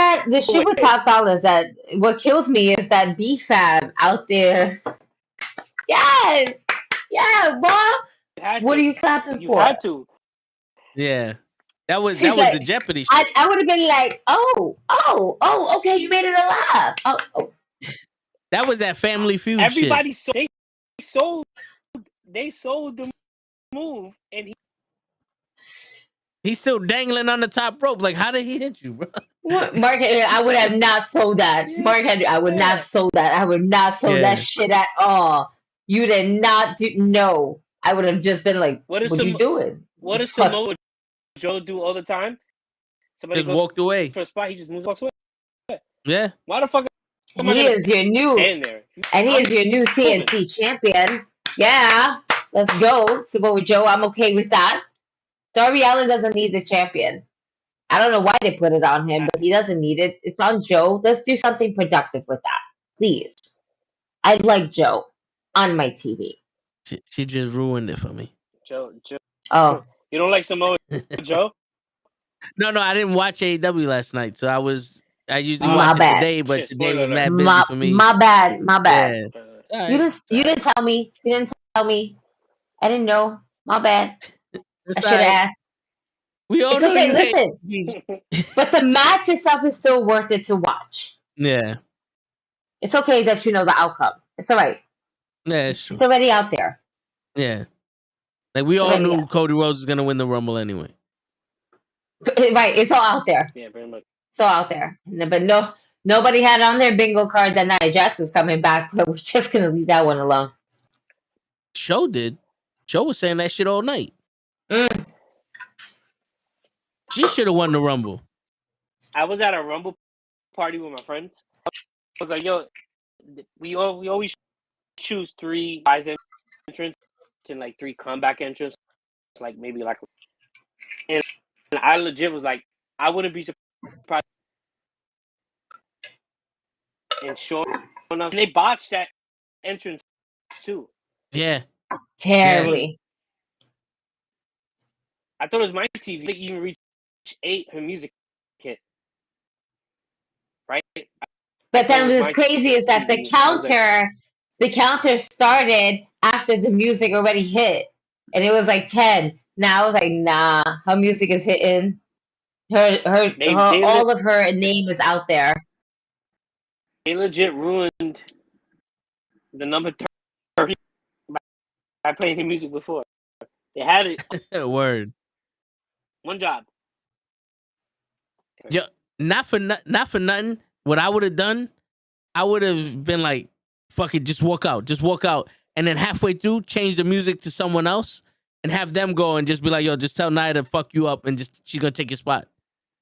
Top Dollar is that what kills me is that B-Fab out there. Yes, yeah, boy. What are you clapping for? You had to. Yeah, that was the Jeopardy shit. I would have been like, oh, okay, you made it alive. Oh. That was that Family Feud Everybody shit. They sold the move, and He's still dangling on the top rope. Like, how did he hit you, bro? Mark Henry, I would have not sold that. Mark Henry, I would not sold that. I would not sold that shit at all. You did not do. No, I would have just been like, "What are you doing?" What does Samoa Joe do all the time? Somebody just walked away for a spot. He just moves, walks away. Yeah. Why the fuck? He is your new, and he is your new TNT champion. Yeah, let's go, Samoa Joe. I'm okay with that. Darby Allin doesn't need the champion. I don't know why they put it on him, but he doesn't need it. It's on Joe. Let's do something productive with that, please. I like Joe on my TV. She just ruined it for me. Joe. Oh, you don't like Samoa Joe? No, I didn't watch AEW last night, so I usually watch it today, but today was mad busy for me. My bad. Yeah. You didn't tell me. I didn't know. My bad. I should have asked. We all it's know okay. Listen, but the match itself is still worth it to watch. Yeah, it's okay that you know the outcome. It's all right. Yeah, it's true. It's already out there. Yeah, like we all knew Cody Rhodes was gonna win the Rumble anyway. Right, it's all out there. Yeah, very much. It's all out there. But nobody had on their bingo card that Nia Jax was coming back. But we're just gonna leave that one alone. Show did. Show was saying that shit all night. She should have won the Rumble. I was at a Rumble party with my friends. I was like, yo, we always choose 3 guys entrants and like 3 comeback entrants. Like maybe like, and I legit was like, I wouldn't be surprised. And sure enough, they botched that entrance too. Yeah. Terribly. I thought it was my TV. They even reached 8. Her music hit. Right? But then what's crazy is that the counter started after the music already hit. And it was like 10. Now I was like, nah, her music is hitting. All of her name is out there. They legit ruined the number 30 by playing the music before. They had it. Word. One job. Yeah, not for nothing. What I would have done, I would have been like, "Fuck it, just walk out, and then halfway through, change the music to someone else, and have them go and just be like, yo, just tell Nia to fuck you up, and just she's gonna take your spot.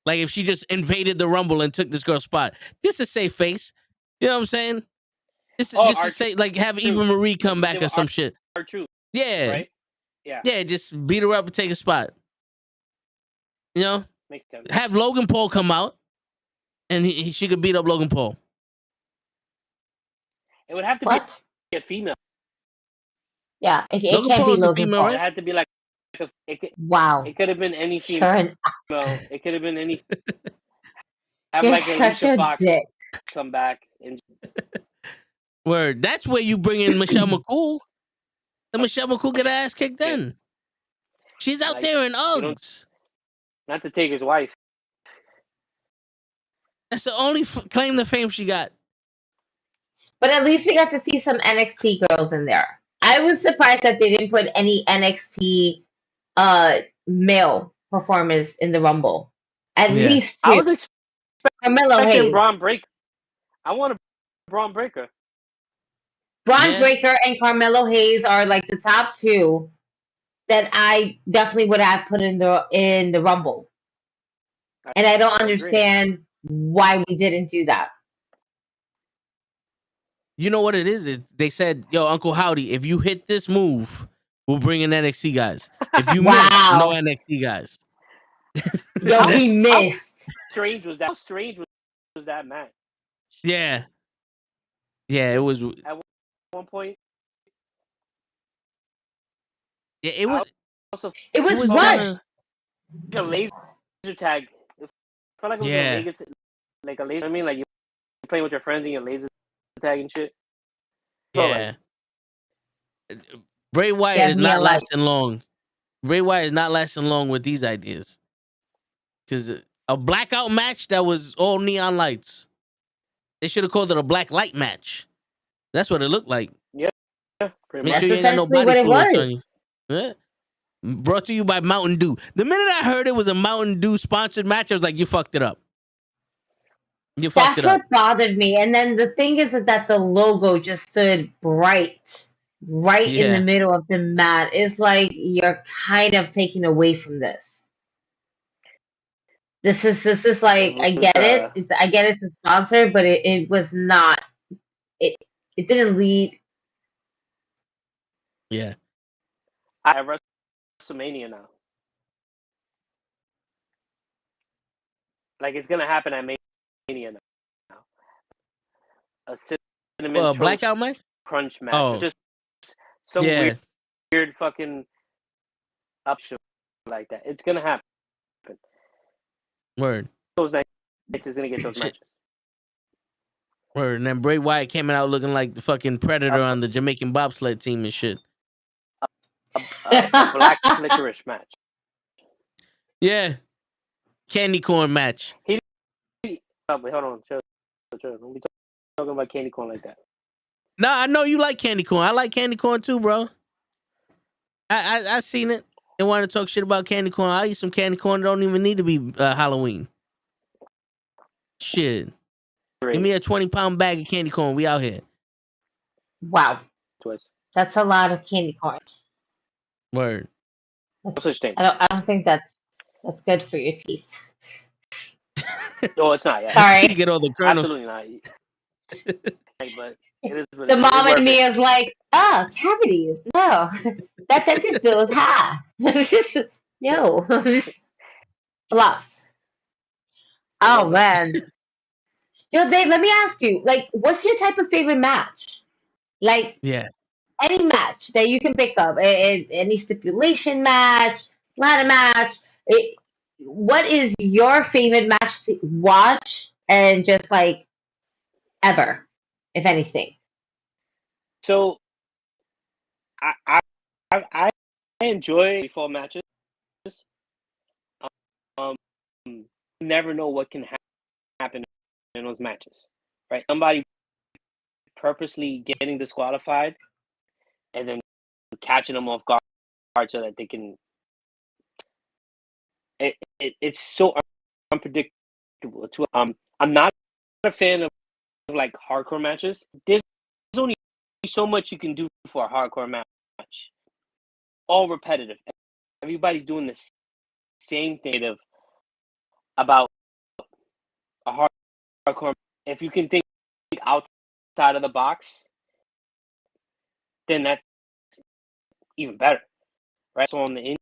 Like if she just invaded the Rumble and took this girl's spot, just to save face. You know what I'm saying? Just to say, like, have Eva Marie come back or some shit. R-Truth. Yeah. Right? Yeah. Yeah, just beat her up and take a spot. You know? Makes sense. Have Logan Paul come out, and she could beat up Logan Paul. It would have to be a female. Yeah, it can't be Logan Paul. Right? It had to be like wow. It could have been any female. It could have been any. Have You're like such Alicia a Fox dick. come back and. Word. That's where you bring in Michelle McCool. The Michelle McCool get her ass kicked in. She's out there in Uggs. Not to take his wife. That's the only claim to fame she got. But at least we got to see some NXT girls in there. I was surprised that they didn't put any NXT male performers in the Rumble. At least 2. I was Carmelo Hayes. Braun Breaker. I want a Braun Breaker. Braun Breaker and Carmelo Hayes are like the top 2 that I definitely would have put in the Rumble. And I don't understand why we didn't do that. You know what it is they said, yo, Uncle Howdy, if you hit this move, we'll bring in NXT guys. If you miss, no NXT guys. Yo, he missed. How strange was that match? Yeah. Yeah, it was. At one point. Yeah, it was. It was rushed. A laser tag. It felt like it was like a laser. I mean, like you're playing with your friends and your laser tag and shit. Yeah. Bray Wyatt is not lasting long. Bray Wyatt is not lasting long with these ideas. Because a blackout match that was all neon lights. They should have called it a black light match. That's what it looked like. Yeah. Make sure you ain't got no body fluids on you. Yeah. Brought to you by Mountain Dew. The minute I heard it was a Mountain Dew sponsored match, I was like, you fucked it up. You fucked That's it up. what bothered me. And then the thing is that the logo just stood right in the middle of the mat. It's like you're kind of taking away from this. This is like, I get it. I get it's a sponsor, but it was not. It didn't lead. Yeah. I have WrestleMania now. Like, it's gonna happen at Mania now. A cinnamon blackout match? Crunch match. Oh. Just some weird fucking up shit like that. It's gonna happen. Word. Those nights is gonna get those matches. Word. And then Bray Wyatt came out looking like the fucking Predator on the Jamaican bobsled team and shit. A black licorice match. Yeah. Candy corn match. Wait, hold on. Chill. Don't be talking about candy corn like that. Nah, I know you like candy corn. I like candy corn too, bro. I seen it and wanted to talk shit about candy corn. I eat some candy corn. It don't even need to be Halloween. Shit. Great. Give me a 20-pound bag of candy corn. We out here. Wow. Twice. That's a lot of candy corn. Word. No such thing. I don't think that's good for your teeth. No, it's not. Yeah. Sorry. You get all the kernels. Absolutely not. But it is the mom in me is like, cavities. No, that dentist bill is high. No, lots. Oh man. Yo, Dave, let me ask you, like, what's your type of favorite match? Like, any match that you can pick up, any stipulation match, ladder match. What is your favorite match to watch and just like ever, if anything? So, I enjoy fall matches. Never know what can happen in those matches, right? Somebody purposely getting disqualified and then catching them off guard so that they can. It's so unpredictable. I'm not a fan of like hardcore matches. There's only so much you can do for a hardcore match. All repetitive. Everybody's doing the same thing about a hardcore. If you can think outside of the box, then that's even better, right? So on the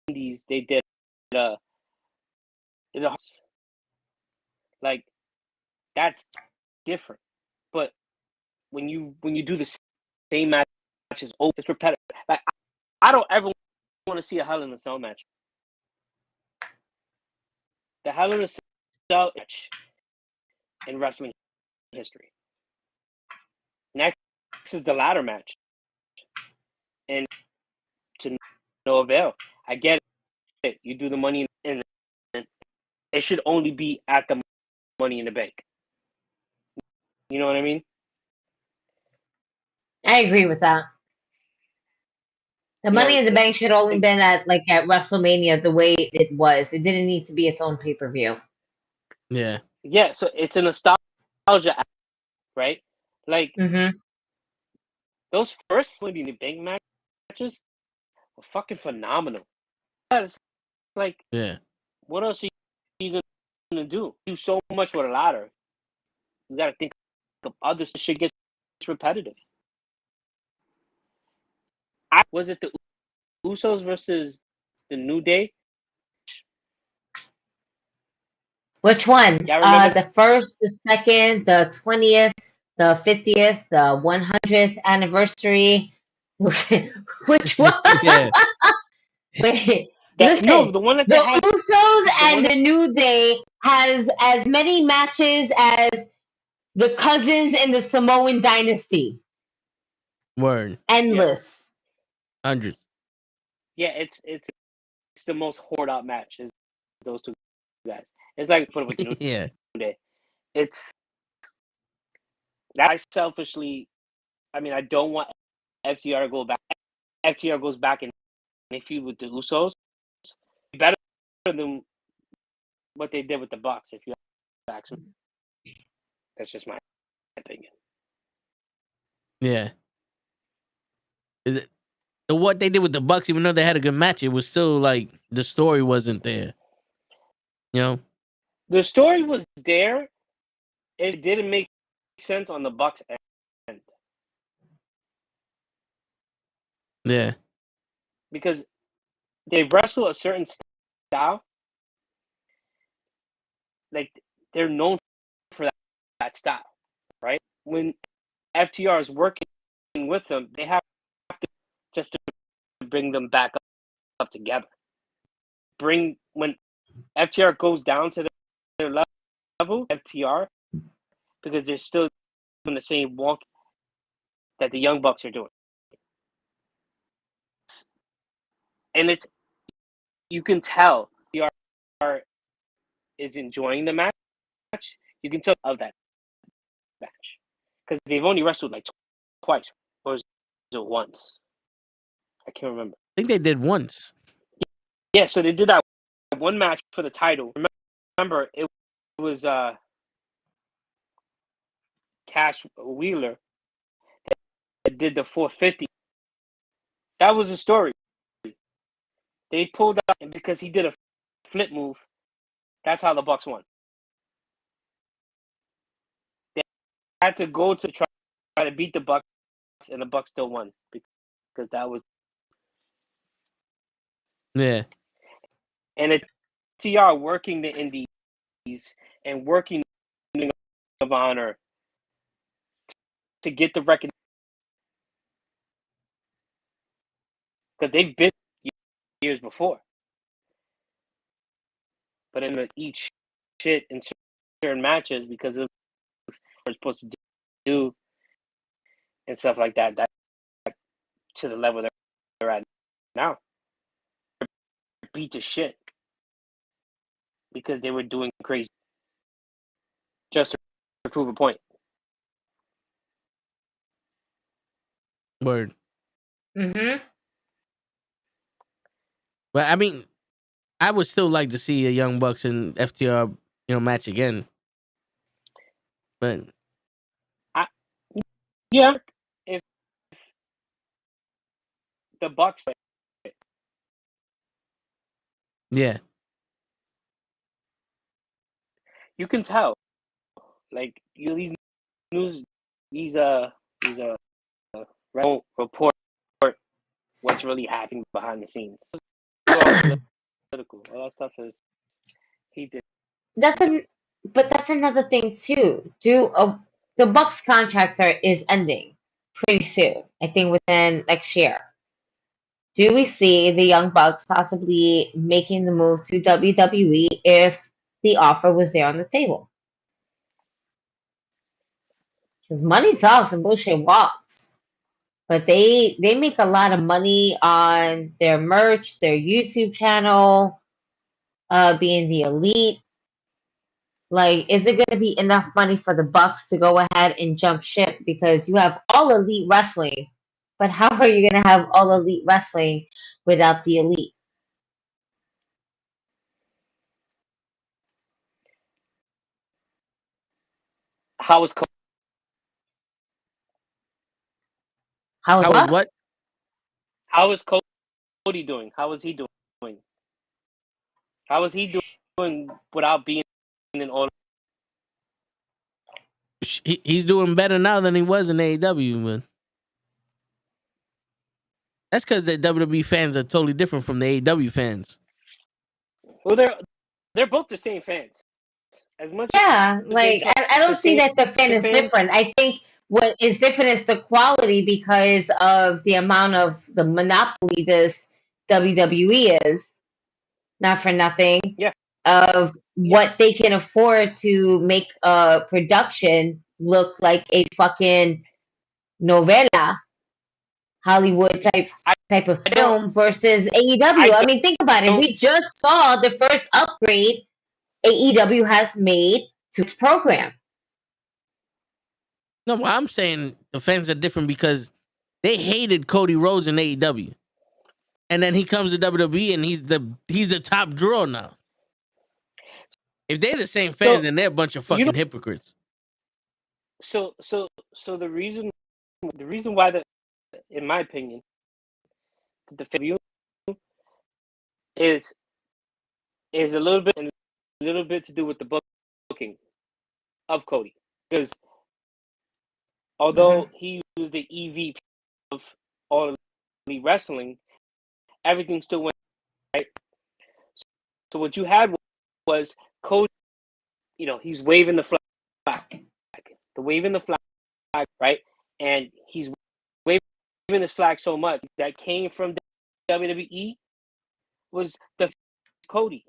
indies, they did like that's different. But when you do the same matches, it's repetitive. Like I don't ever want to see a Hell in a Cell match. The Hell in a Cell match in wrestling history. Next is the ladder match, and to no avail. I get it. You do the Money in the, it should only be at the Money in the Bank. You know what I mean? I agree with that. The Money in the Bank should only been at WrestleMania the way it was. It didn't need to be its own pay-per-view. Yeah. Yeah, so it's a nostalgia, right? Like those first Money in the Bank matches were fucking phenomenal. It's like, what else are you gonna do? Do so much with a ladder. You gotta think of other shit gets repetitive. Was it the Usos versus the New Day? Which one? Remember? The first, the second, the 20th, the 50th, the 100th anniversary. Which one? Wait, listen. No, the one that the Usos and the New Day has as many matches as the Cousins in the Samoan Dynasty. Word. Endless. Hundreds. Yeah, it's the most hoard out match. Is those two guys? It's like put it with the New Day. It's that I selfishly. I mean, I don't want FTR to go back. FTR goes back in they feud with the Usos, better than what they did with the Bucks. If you ask me, that's just my opinion. Yeah. Is it what they did with the Bucks? Even though they had a good match, it was still like the story wasn't there. You know, the story was there. It didn't make sense on the Bucks end. Yeah. Because they wrestle a certain style. Like, they're known for that style, right? When FTR is working with them, they have to just to bring them back up together. When FTR goes down to their level, FTR, because they're still doing the same walk that the Young Bucks are doing. And you can tell FTR is enjoying the match. You can tell of that match. Because they've only wrestled like twice. Or was it once? I can't remember. I think they did once. Yeah, so they did that one match for the title. Remember, it was Cash Wheeler that did the 450. That was the story. They pulled out, and because he did a flip move, that's how the Bucks won. They had to go to try to beat the Bucks, and the Bucks still won because that was. Yeah. And it's TR working the Indies and working the Ring of Honor to get the recognition. Because they've been years before. But in the eat shit in certain matches because of what they're supposed to do and stuff like that, to the level they're at now. Beat to shit. Because they were doing crazy. Just to prove a point. Word. Mm-hmm. But I mean, I would still like to see a Young Bucks and FTR, match again. But yeah, if the Bucks, yeah, you can tell. Like these news, these report what's really happening behind the scenes. Political, all that stuff is he did. But that's another thing too. The Bucks contracts is ending pretty soon. I think within next year. Do we see the Young Bucks possibly making the move to WWE if the offer was there on the table? Because money talks and bullshit walks. But they make a lot of money on their merch, their YouTube channel, being the elite. Like, is it going to be enough money for the Bucks to go ahead and jump ship? Because you have all elite wrestling, but how are you going to have all elite wrestling without the elite? How is How is what? How is Cody doing? How is he doing? How is he doing without being in all? He's doing better now than he was in AEW, man. That's because the WWE fans are totally different from the AEW fans. Well, they're both the same fans. As much Yeah, like I don't see that the fan is different. I think what is different is the quality because of the amount of the monopoly this WWE is. Not for nothing. Yeah. Of what they can afford to make a production look like a fucking novela, Hollywood type of film versus AEW. I mean, think about it. We just saw the first upgrade AEW has made to its program. No, well, I'm saying the fans are different because they hated Cody Rhodes in AEW. and then he comes to WWE and he's the top draw now. If they're the same fans, then they're a bunch of fucking hypocrites. So the reason why in my opinion, the view is a little bit to do with the booking of Cody, because although he was the EVP of all Elite Wrestling, everything still went right. So what you had was Cody, he's waving the flag, right? And he's waving this flag so much that came from WWE was the Cody.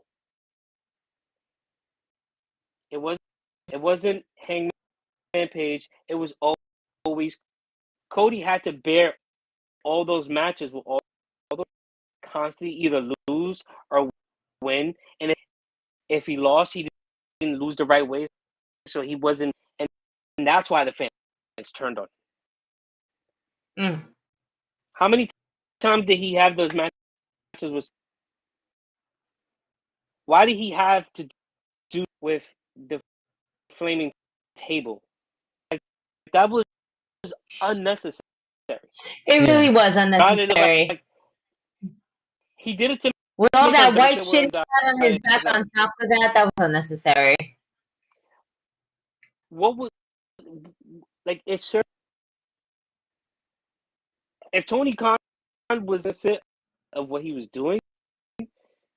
It wasn't Hangman Page. It was always Cody had to bear all those matches with all those constantly either lose or win, and if he lost, he didn't lose the right way, so he wasn't, and that's why the fans turned on him. How many times did he have those matches? Why did he have to do with the flaming table? Like, that was unnecessary. It really was unnecessary. He did it to with all that white shit he had on his back on top of that. That was unnecessary. What was like? It's if Tony Khan was innocent of what he was doing,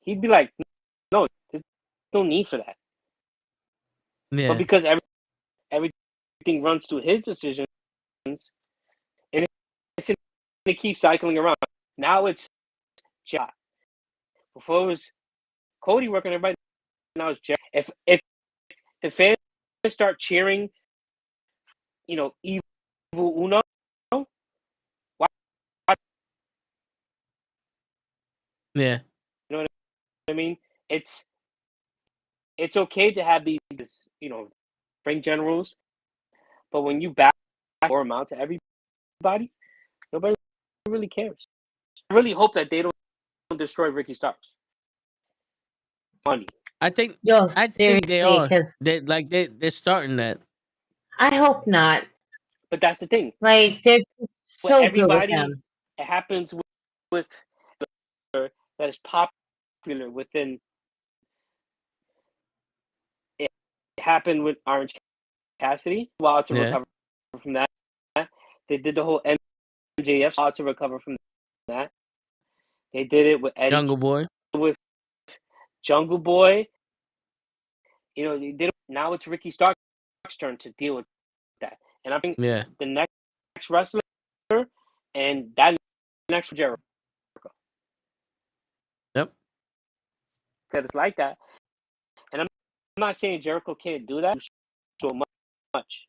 he'd be like, "No, there's no need for that." Yeah. But because everything runs through his decisions, and it keeps cycling around. Now it's Jack. Before it was Cody working everybody. Now it's Jack. If the fans start cheering, Evil Uno, why? Yeah. You know what I mean? It's okay to have these, ring generals, but when you back or amount to everybody, nobody really cares. I really hope that they don't destroy Ricky Starks. Money. I think they are. They're starting that. I hope not. But that's the thing. Like, they're so good with him. It happens with that is popular within. It happened with Orange Cassidy. While to recover from that, they did the whole MJF while to recover from that. They did it with Eddie Jungle Boy. With Jungle Boy. They did it. Now it's Ricky Stark's turn to deal with that. And I think the next wrestler and that next Jericho. Yep. Said it's like that. And I'm not saying Jericho can't do that so much.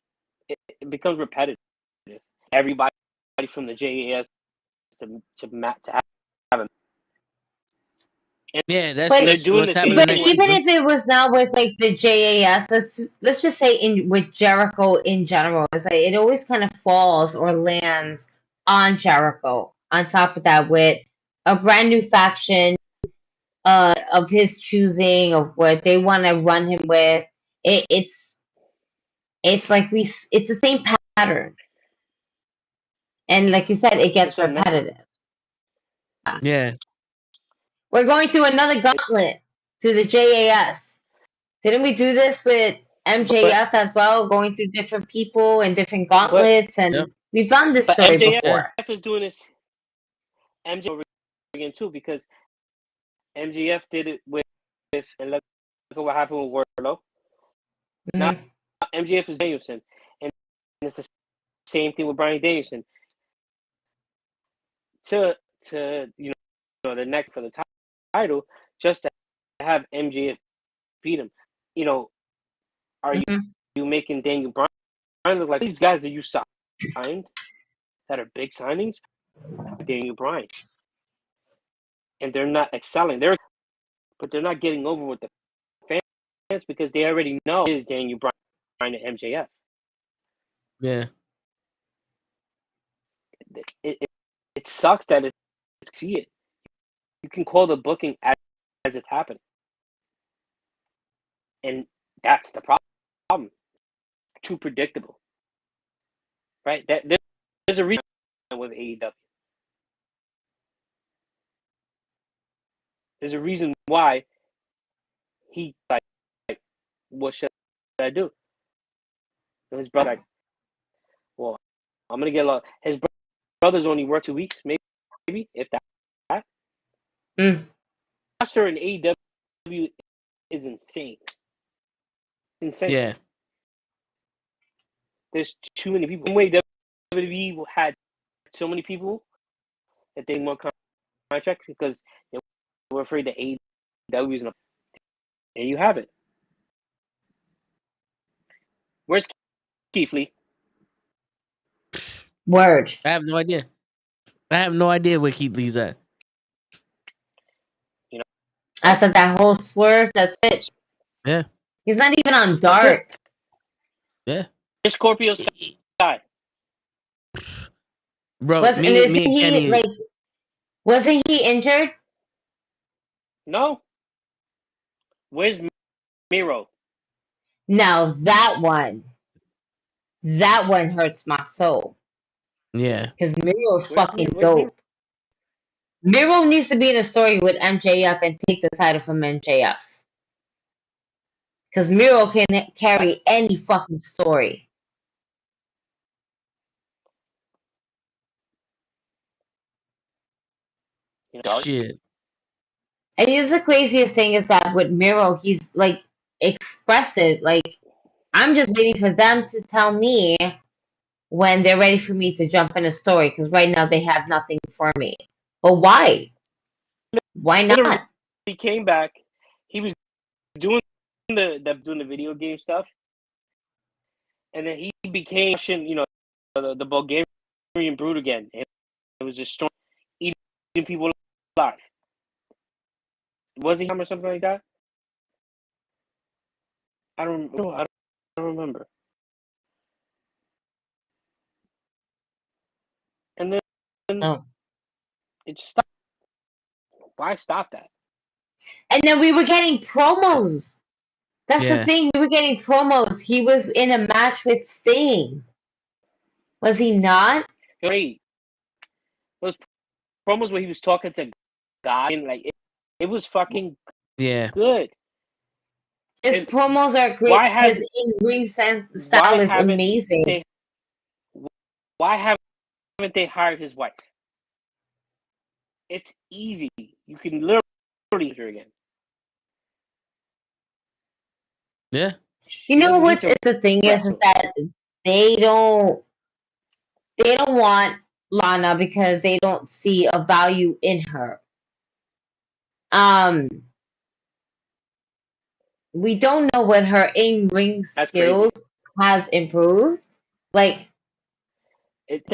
It becomes repetitive. Everybody from the JAS to have him. Yeah, that's doing what's the happening. But even if it was not with like the JAS, let's just say with Jericho in general, it's like it always kind of falls or lands on Jericho. On top of that, with a brand new faction of his choosing of what they want to run him with, it's like it's the same pattern, and like you said, it gets repetitive. Yeah. We're going through another gauntlet to the JAS. Didn't we do this with MJF as well, going through different people and different gauntlets? And we've done this story before. MJF is doing this. MJF again too, because MJF did it with and look at what happened with Wardlow. Now MJF is Danielson, and it's the same thing with Bryan Danielson. To the neck for the title, just to have MJF beat him. Are you making Daniel Bryan look like these guys that you signed that are big signings? Daniel Bryan, and they're not excelling. But they're not getting over with the fans because they already know it is Daniel Bryan and MJF. Yeah. It sucks that it's see it. you can call the booking as it's happening, and that's the problem. Too predictable, right? There's a reason with AEW. There's a reason why he like what should I do? And his brother, well, I'm gonna get a lot. His brothers only work 2 weeks, maybe if that. Roster in AEW is insane. Insane. Yeah. There's too many people. The way WWE had so many people that they want contracts because they were afraid that AEW was gonna. And you have it. Where's Keith Lee? Word. I have no idea. I have no idea where Keith Lee's at. You know, after that whole swerve, that's it. Yeah. He's not even on Dark. Yeah. Scorpio Sky. Bro, Wasn't he injured? No. Where's Miro? Now that one hurts my soul. Yeah. Because Miro's fucking dope. Miro needs to be in a story with MJF and take the title from MJF. Because Miro can carry any fucking story. Shit. And here's the craziest thing is that with Miro, he's like expressive. Like, I'm just waiting for them to tell me when they're ready for me to jump in a story. Because right now they have nothing for me. But why? Why not? He came back. He was doing the video game stuff, and then he became, the Bulgarian brute again. It was just eating people alive. Was he him or something like that? I don't remember. And then it just stopped. Why stop that? And then we were getting promos. That's the thing. We were getting promos. He was in a match with Sting. Was he not? Hey, those promos where he was talking to God and like it was fucking good. His promos are great. His in-ring style is amazing. Why haven't they hired his wife? It's easy. You can literally her again. Yeah. You know what the thing is that they don't want Lana because they don't see a value in her. We don't know what her in-ring skills has improved. Like,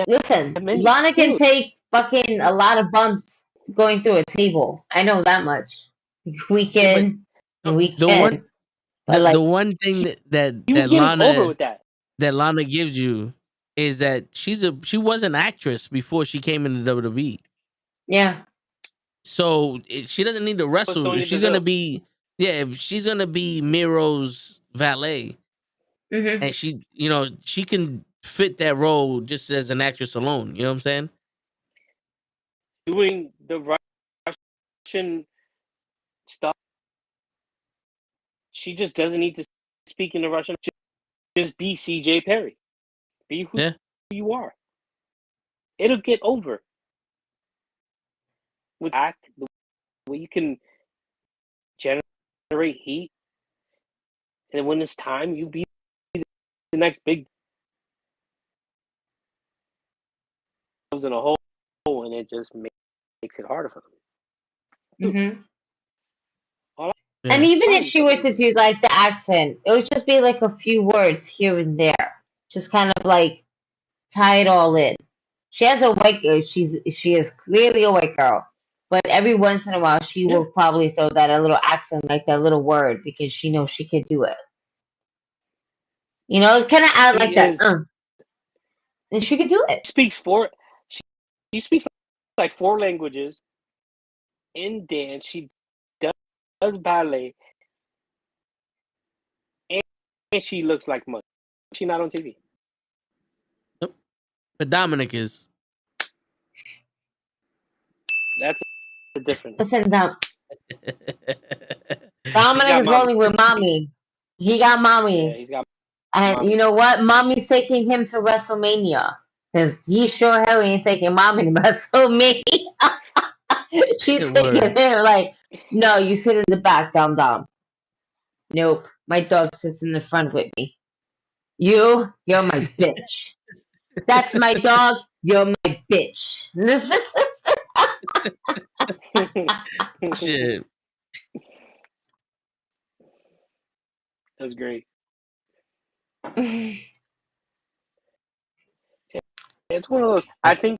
listen, Lana can take fucking a lot of bumps going through a table. I know that much. We can. The one thing that Lana gives you is that she was an actress before she came into WWE. Yeah. So she doesn't need to wrestle. If she's gonna be Miro's valet, and she can fit that role just as an actress alone. You know what I'm saying? Doing the Russian stuff, she just doesn't need to speak in the Russian. Just be CJ Perry. Be who you are. It'll get over. With act, the way you can generate heat, and when it's time, you be the next big. In a hole, and it just makes it harder for them. Mm-hmm. And even if she were to do like the accent, it would just be like a few words here and there, just kind of like tie it all in. She has a white girl. She is clearly a white girl, but every once in a while she will probably throw that a little accent, like that little word, because she knows she could do it. It's kind of add like that, and she could do it. She speaks like 4 languages. in dance. She does ballet, and she looks like money. She's not on TV. Yep. But Dominic is. That's the difference. Listen, Dominic is rolling with mommy. He got mommy. Yeah, he's got and mommy. You know what? Mommy's taking him to WrestleMania. Because he sure hell ain't taking mommy to WrestleMania. She's taking him like, no, you sit in the back, Dom. Nope. My dog sits in the front with me. You're my bitch. That's my dog. You're my bitch. Shit. That was great. It's one of those. I think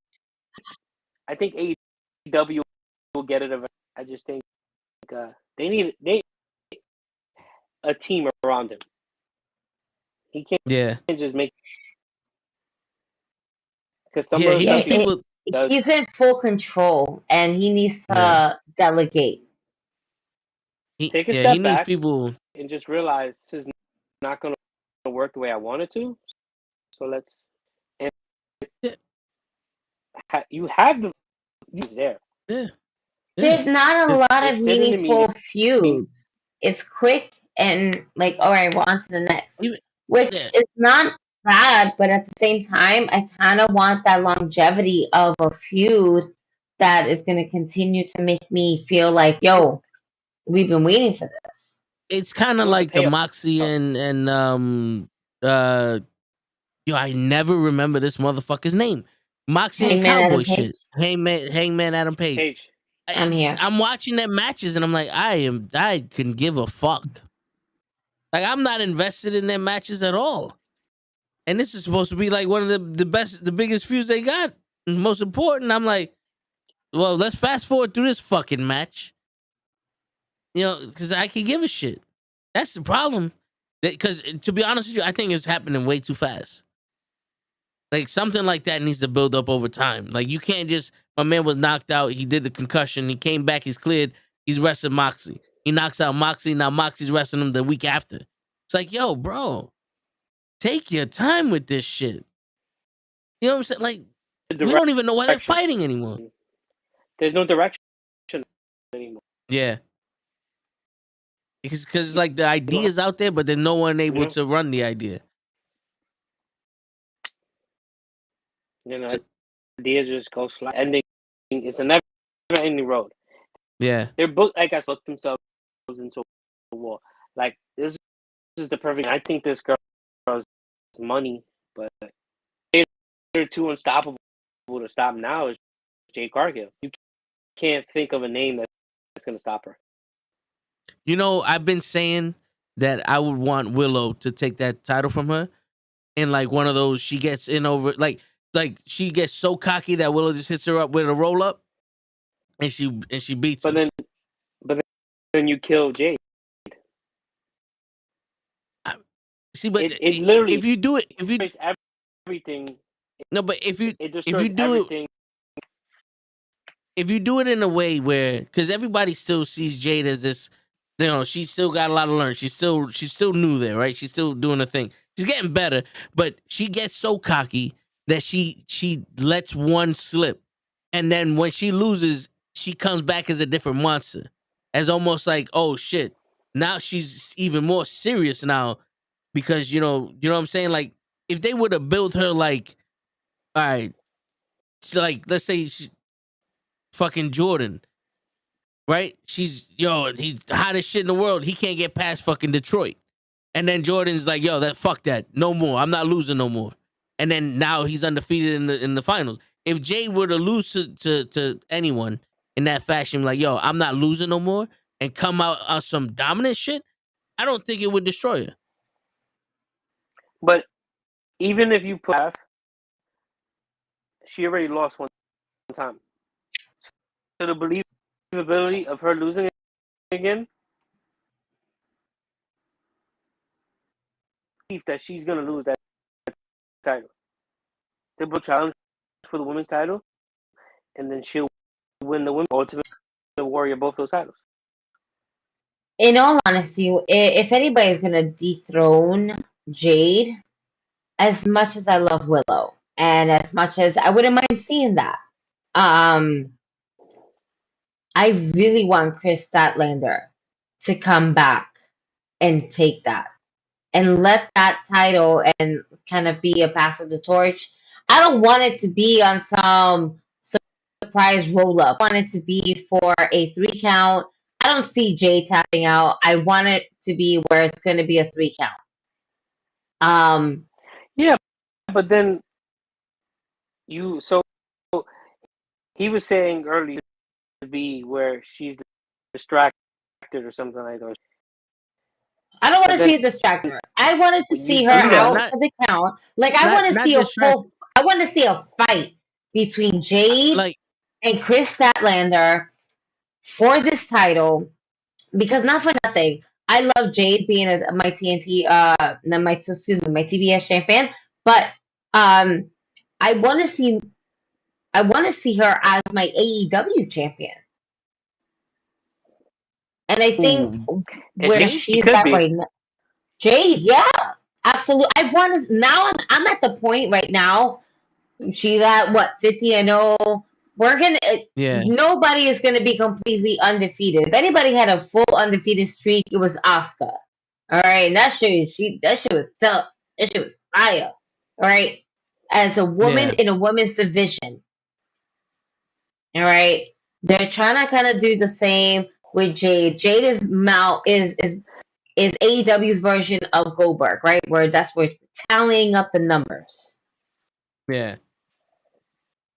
AEW will get it. I just think they need a team around him. He can't just make. Because some of the people he's in full control, and he needs to delegate. Take a step back and just realize this is not going to work the way I want it to. So let's. And you have the views there. Yeah. There's not a lot of meaningful feuds. It's quick and like, all right, we're on to the next. Which is not bad, but at the same time, I kind of want that longevity of a feud that is going to continue to make me feel like, yo, we've been waiting for this. It's kind of like the Moxie and I never remember this motherfucker's name. Moxie and Cowboy shit. Hangman Adam Page. I'm here. I'm watching their matches and I'm like, I can give a fuck. Like, I'm not invested in their matches at all. And this is supposed to be like one of the biggest feuds they got. Most important. I'm like, well, let's fast forward through this fucking match. You know, because I can give a shit. That's the problem. Because to be honest with you, I think it's happening way too fast. Like, something like that needs to build up over time. Like, you can't just, my man was knocked out, he did the concussion, he came back, he's cleared, he's wrestling Moxie. He knocks out Moxie, now Moxie's wrestling him the week after. It's like, yo, bro, take your time with this shit. You know what I'm saying? Like, we don't even know why they're fighting anymore. There's no direction anymore. Yeah. Because it's like the idea is out there, but there's no one able to run the idea. You know, ideas just go slow. Ending is a never-ending road. Yeah. They're both, like I said, themselves into a wall. Like, this is the perfect. I think this girl has money, but they're too unstoppable to stop now. Is Jade Cargill. You can't think of a name that's going to stop her. You know, I've been saying that I would want Willow to take that title from her, and like one of those, she gets in over like she gets so cocky that Willow just hits her up with a roll up, and she beats her. But then you kill Jade. See, but it literally, if you do it, everything. No, but if you do everything. If you do it in a way where, because everybody still sees Jade as this, you know, she's still got a lot to learn. She's still new there, right? She's still doing her thing. She's getting better, but she gets so cocky that she lets one slip, and then when she loses, she comes back as a different monster, as almost like, oh shit, now she's even more serious now, because you know what I'm saying. Like, if they would have built her like, all right, like let's say she, fucking Jordan, right? She's he's the hottest shit in the world. He can't get past fucking Detroit. And then Jordan's like, fuck that. No more. I'm not losing no more. And then now he's undefeated in the finals. If Jade were to lose to anyone in that fashion, like, I'm not losing no more, and come out on some dominant shit, I don't think it would destroy her. But even if you put half, she already lost one time. So the believability of her losing it again, that she's gonna lose that title. They will challenge for the women's title, and then she'll win the women's Ultimate War story of both those titles. In all honesty, if anybody's gonna dethrone Jade, as much as I love Willow, and as much as I wouldn't mind seeing that, I really want Chris Statlander to come back and take that and let that title and kind of be a pass of the torch. I don't want it to be on some surprise roll up. I want it to be for a 3 count. I don't see Jay tapping out. I want it to be where it's going to be a 3 count. Yeah, but then so he was saying earlier to be where she's distracted or something like that. I don't want to see a distractor. I wanted to see her out for the count. Like I want to see a full. I want to see a fight between Jade and Chris Statlander for this title, because not for nothing, I love Jade being my TNT, my TBS champion, but I want to see her as my AEW champion, and I think where she's at right now, Jade, yeah, absolutely. I want to now. I'm at the point right now. She's at what 50-0. We're gonna. Nobody is gonna be completely undefeated. If anybody had a full undefeated streak, it was Asuka. All right, that shit was tough. That shit was fire. All right, as a woman in a women's division. All right, they're trying to kind of do the same with Jade. Jade is AEW's version of Goldberg, right? Where we're tallying up the numbers. Yeah.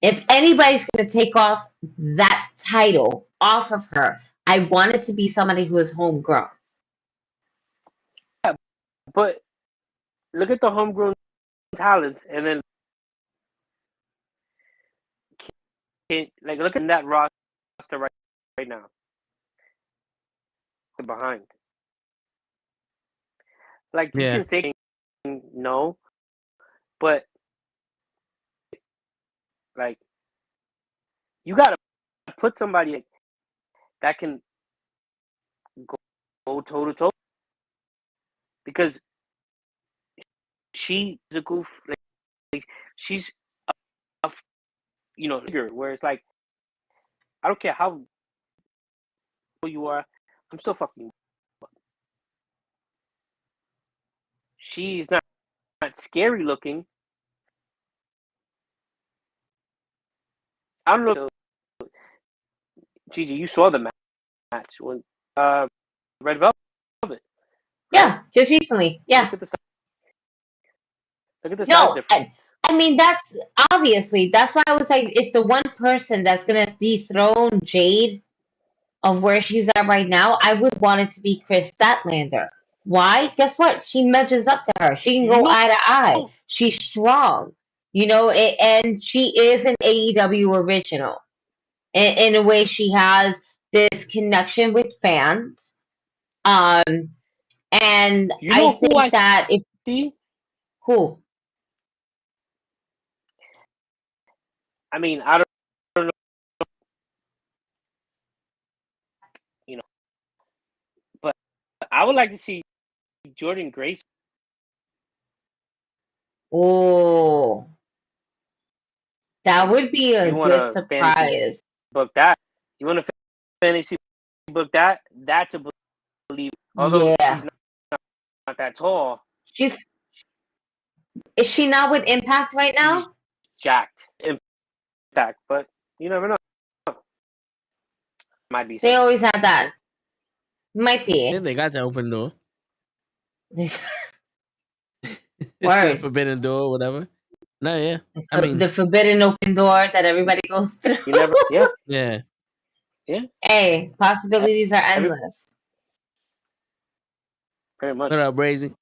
If anybody's going to take off that title off of her, I want it to be somebody who is homegrown. Yeah, but look at the homegrown talents, and then look at that roster right now. They're behind. Like you can say no, but like you gotta put somebody that can go toe to toe, because she's a goof. Like she's a figure where it's like I don't care how you are, I'm still fucking. She's not scary looking. I don't know. Gigi, you saw the match when Red Velvet. Yeah, just recently. Yeah. Look at the size difference. I mean, that's why I was like, if the one person that's gonna dethrone Jade of where she's at right now, I would want it to be Chris Statlander. Why? Guess what? She measures up to her. She can go eye to eye. She's strong, and she is an AEW original. In a way, she has this connection with fans. And I think that if who? I mean, I don't know, but I would like to see Jordan Grace. Oh, that would be a good surprise. Book that. You want to fantasy book that? That's a believe. Although she's not that tall. Is she not with Impact right now? She's jacked. Impact, but you never know. Might be. They always have that. Might be. Yeah, they got the open door. Word. The forbidden door, whatever. No, yeah. The forbidden open door that everybody goes through. You never. Yeah. Yeah. Yeah. Hey, possibilities are endless. Very much. What up, Brazy?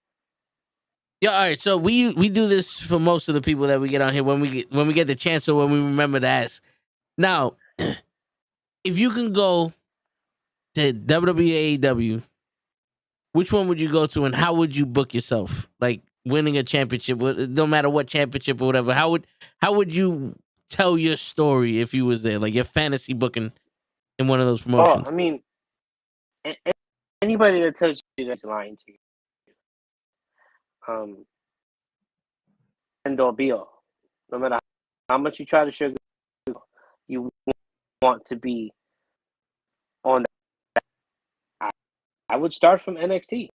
Yeah, all right. So we do this for most of the people that we get on here when we get the chance, or when we remember to ask. Now, if you can go to WWE AEW, which one would you go to, and how would you book yourself? Like winning a championship, no matter what championship or whatever. How would you tell your story if you was there, like your fantasy booking in one of those Oh, promotions. I mean, anybody that tells you that's lying to you. End all be all. No matter how much you try to sugar, you want to be on that. I would start from NXT.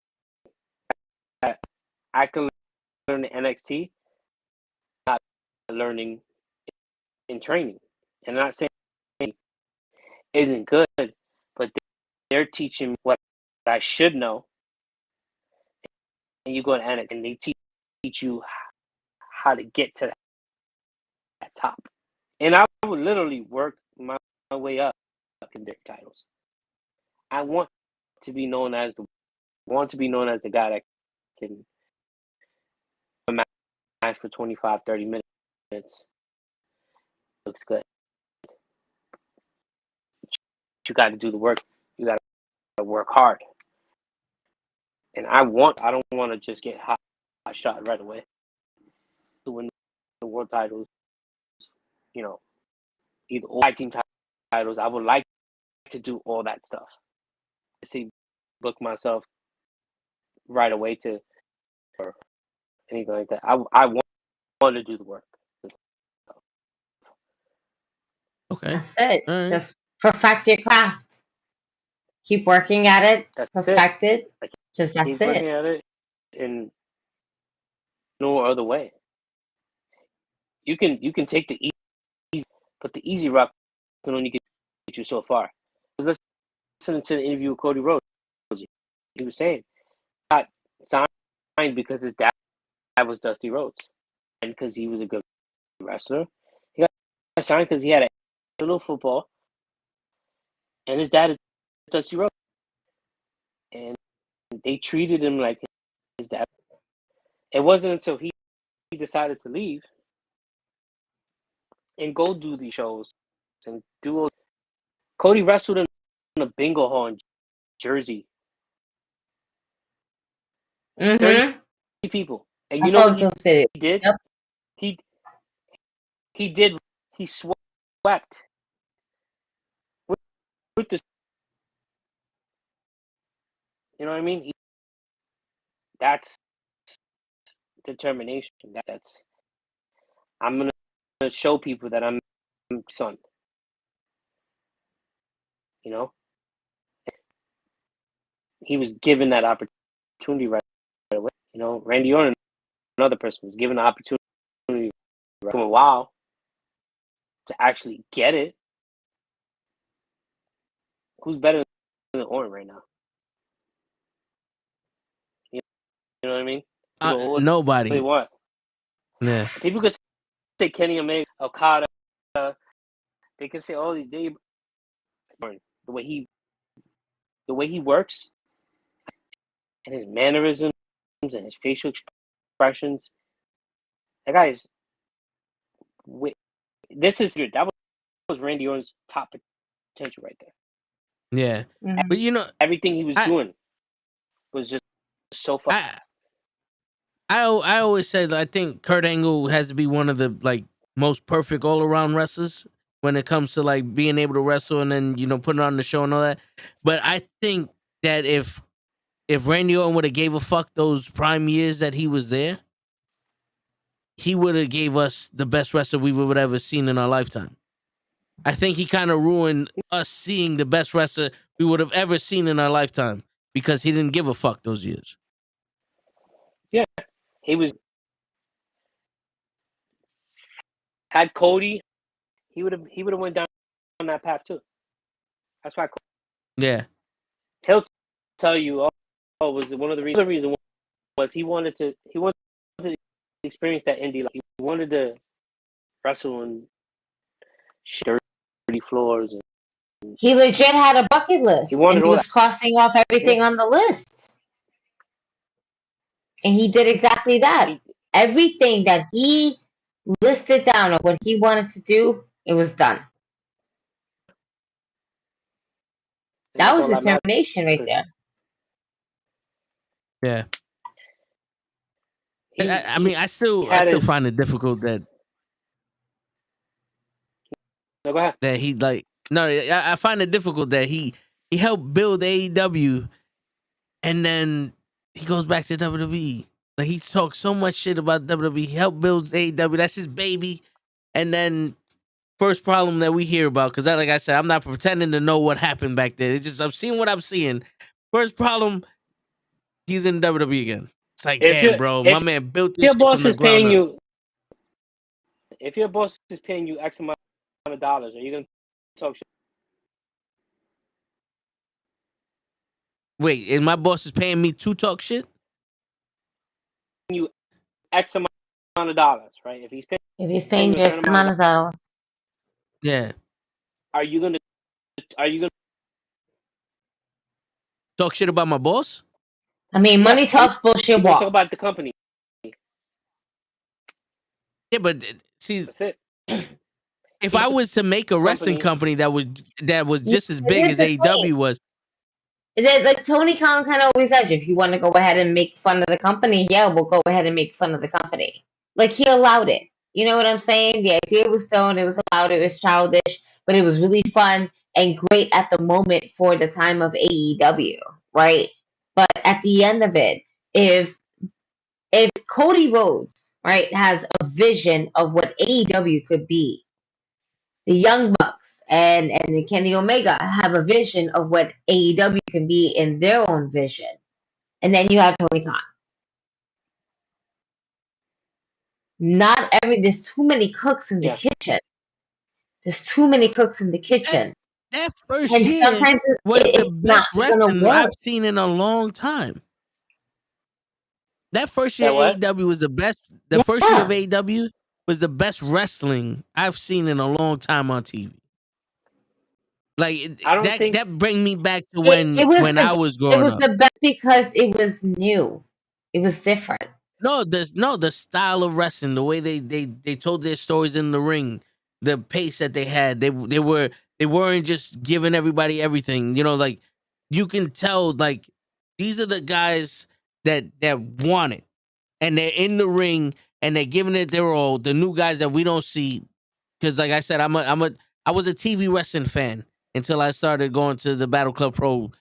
I can learn the NXT, not learning in training. And I'm not saying it isn't good, but they're teaching me what I should know. And you go to NXT and they teach you how to get to that top. And I would literally work my way up in their titles. I want to be known as the guy that can match for 25, 30 minutes. Looks good. You got to do the work. You got to work hard. And I don't want to just get hot shot right away. To win the world titles, either all team titles. I would like to do all that stuff. I see, book myself right away to or anything like that. I want to do the work. Okay, that's it. right. Just perfect your craft. Keep working at it. That's perfect it. Like, Just that's keep it. working at it in no other way. You can take the easy, but the easy route can only get you so far. I was listening to the interview with Cody Rhodes. He was saying he got signed because his dad was Dusty Rhodes, and because he was a good wrestler. He got signed because he had a little football, and his dad is Dusty Rhodes, and they treated him like his dad. It wasn't until he decided to leave and go do these shows and do. Cody wrestled in a bingo hall in Jersey. 30 people, and you know what he did? Yep. He did. He swept with the. You know what I mean? That's determination. That's. I'm gonna show people that I'm son. You know. He was given that opportunity right away. You know, Randy Orton, another person, was given the opportunity for a while to actually get it. Who's better than Orton right now? You know what I mean? Nobody. Wait, what? Yeah. People could say Kenny Omega, Okada. They could say all these. The way he works, and his mannerisms and his facial expressions. That guy is. This is good. That was Randy Orton's top potential right there. Yeah, but everything he was doing was just so fun. I always said I think Kurt Angle has to be one of the most perfect all around wrestlers when it comes to being able to wrestle and then putting on the show and all that. But I think that if Randy Orton would have gave a fuck those prime years that he was there, he would have gave us the best wrestler we would have ever seen in our lifetime. I think he kind of ruined us seeing the best wrestler we would have ever seen in our lifetime because he didn't give a fuck those years. Yeah, he was. Had Cody, he would have went down that path too. That's why. Yeah, he'll tell you. Oh, was one of the reasons was he wanted to experience that indie life. He wanted to wrestle in dirty floors. He legit had a bucket list. He was crossing off everything on the list. And he did exactly that. Everything that he listed down of what he wanted to do, it was done. That was determination right there. Yeah. I still find it difficult that no, go ahead. that he No, I find it difficult that he helped build AEW, and then he goes back to WWE. Like he talks so much shit about WWE. He helped build AEW. That's his baby. And then first problem that we hear about, because like I said, I'm not pretending to know what happened back there. It's just I'm seeing what I'm seeing. First problem, he's in WWE again. It's like, damn, bro, my man built this shit from the ground up. If your boss is paying you X amount of dollars, are you gonna talk shit? Wait, and my boss is paying me to talk shit? You X amount of dollars, right? If he's paying you X amount of dollars, yeah. Are you gonna talk shit about my boss? I mean, money talks, bullshit walks. Talk about the company. Yeah, but see, that's it. If I was to make a wrestling company that was just as big as AEW was, like Tony Khan kind of always said, if you want to go ahead and make fun of the company, yeah, we'll go ahead and make fun of the company. Like he allowed it. You know what I'm saying? The idea was stoned, it was allowed, it was childish, but it was really fun and great at the moment for the time of AEW, right? But at the end of it, if Cody Rhodes, right, has a vision of what AEW could be, the Young Bucks and Kenny Omega have a vision of what AEW can be in their own vision. And then you have Tony Khan. There's too many cooks in the kitchen. There's too many cooks in the kitchen. That first and year sometimes was the best wrestling work. I've seen in a long time. That first year AEW was the best. The first year of AEW was the best wrestling I've seen in a long time on TV. Like that bring me back to when I was growing up. It was the best because it was new. It was different. The style of wrestling, the way they told their stories in the ring, the pace that they had, they weren't just giving everybody everything. You know, like you can tell, like these are the guys that want it, and they're in the ring and they're giving it their all. The new guys that we don't see, because like I said, I was a TV wrestling fan until I started going to the Battle Club Pro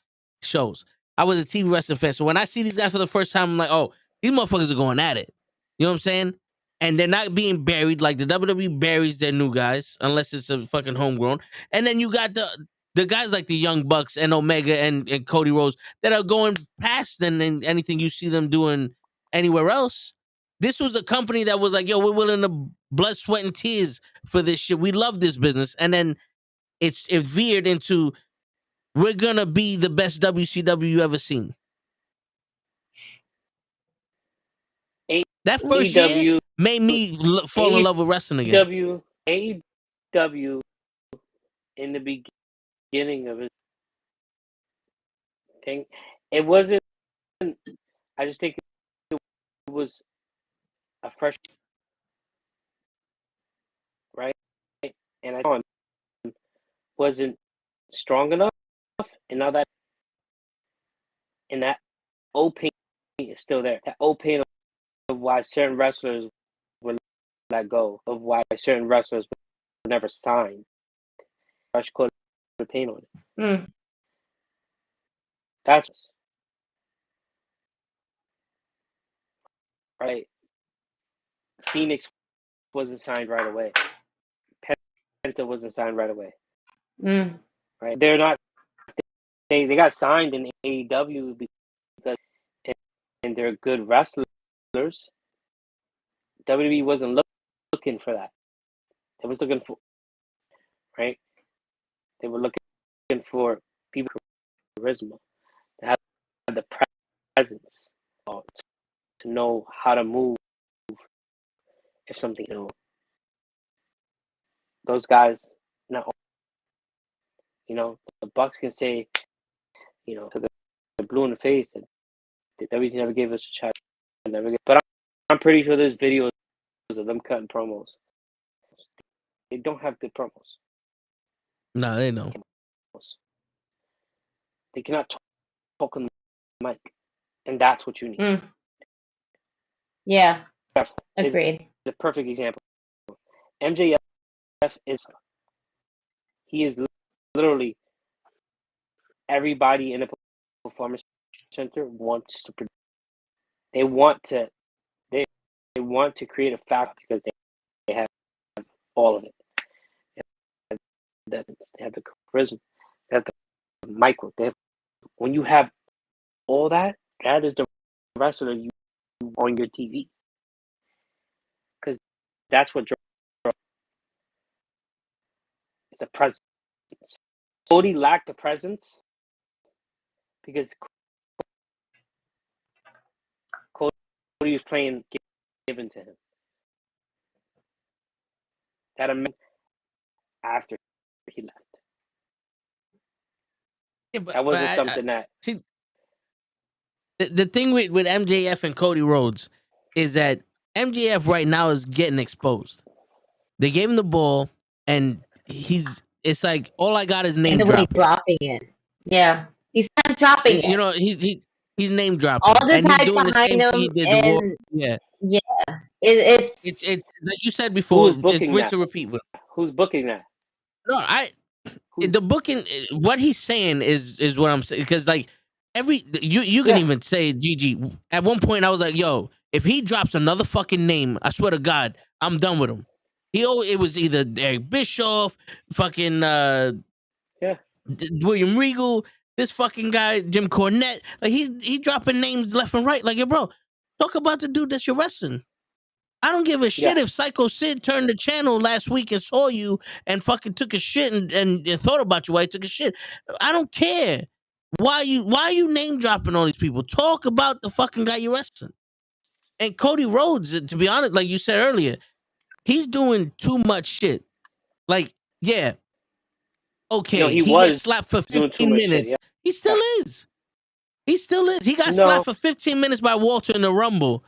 shows. I was a TV wrestling fan, so when I see these guys for the first time, I'm like, oh, these motherfuckers are going at it. You know what I'm saying? And they're not being buried like the WWE buries their new guys, unless it's a fucking homegrown. And then you got the guys like the Young Bucks and Omega and Cody Rhodes that are going past than anything you see them doing anywhere else. This was a company that was like, yo, we're willing to blood, sweat, and tears for this shit. We love this business. And then it veered into, we're going to be the best WCW you ever seen. That first year made me fall in love with wrestling again. AEW in the beginning of it, it wasn't. I just think it was a fresh, right? And I thought it wasn't strong enough, and now that old pain is still there. That old pain of why certain wrestlers were let go, of why certain wrestlers were never signed. Fresh coat of paint on it. That's right. Phoenix wasn't signed right away. Penta wasn't signed right away. Right? They're not. They got signed in AEW because and they're good wrestlers. WWE wasn't looking for that. They was looking for, right? They were looking for people with charisma, to have the presence, to know how to move. If something, those guys, not, the Bucks can say, to the blue in the face that WWE never gave us a chance. But I'm pretty sure there's videos of them cutting promos. They don't have good promos. No, they don't. They cannot talk on the mic, and that's what you need. Yeah, agreed. The perfect example. MJF is literally everybody in a performance center wants to. They want to. They want to create a fact because they have all of it. They have the charisma. They have the micro. When you have all that, that is the wrestler you on your TV. Because that's what the presence. Cody lacked the presence because Cody was playing given to him. That after he left. Yeah, but, that wasn't something that. See, the thing with MJF and Cody Rhodes is that MJF right now is getting exposed. They gave him the ball, and it's like all I got is name dropping it. Yeah, he's not dropping it. You know, he's name dropping. All the and time he's doing behind the same him, thing he did and the War. Yeah, it's like you said before. Who's booking it's rich that? to repeat. Who's booking that? No, the booking. What he's saying is what I'm saying, because like you can even say GG. At one point, I was like, yo, if he drops another fucking name, I swear to God, I'm done with him. It was either Eric Bischoff, fucking William Regal, this fucking guy Jim Cornette. Like he dropping names left and right. Like, yo, bro, talk about the dude that's your wrestling. I don't give a shit if Psycho Sid turned the channel last week and saw you and fucking took a shit and thought about you while he took a shit. I don't care. Why are you name dropping all these people? Talk about the fucking guy you're wrestling. And Cody Rhodes, to be honest, like you said earlier, he's doing too much shit. Like, yeah. Okay, he gets slapped for 15 minutes. Shit, He still is. He still is. He got slapped for 15 minutes by Walter in the Rumble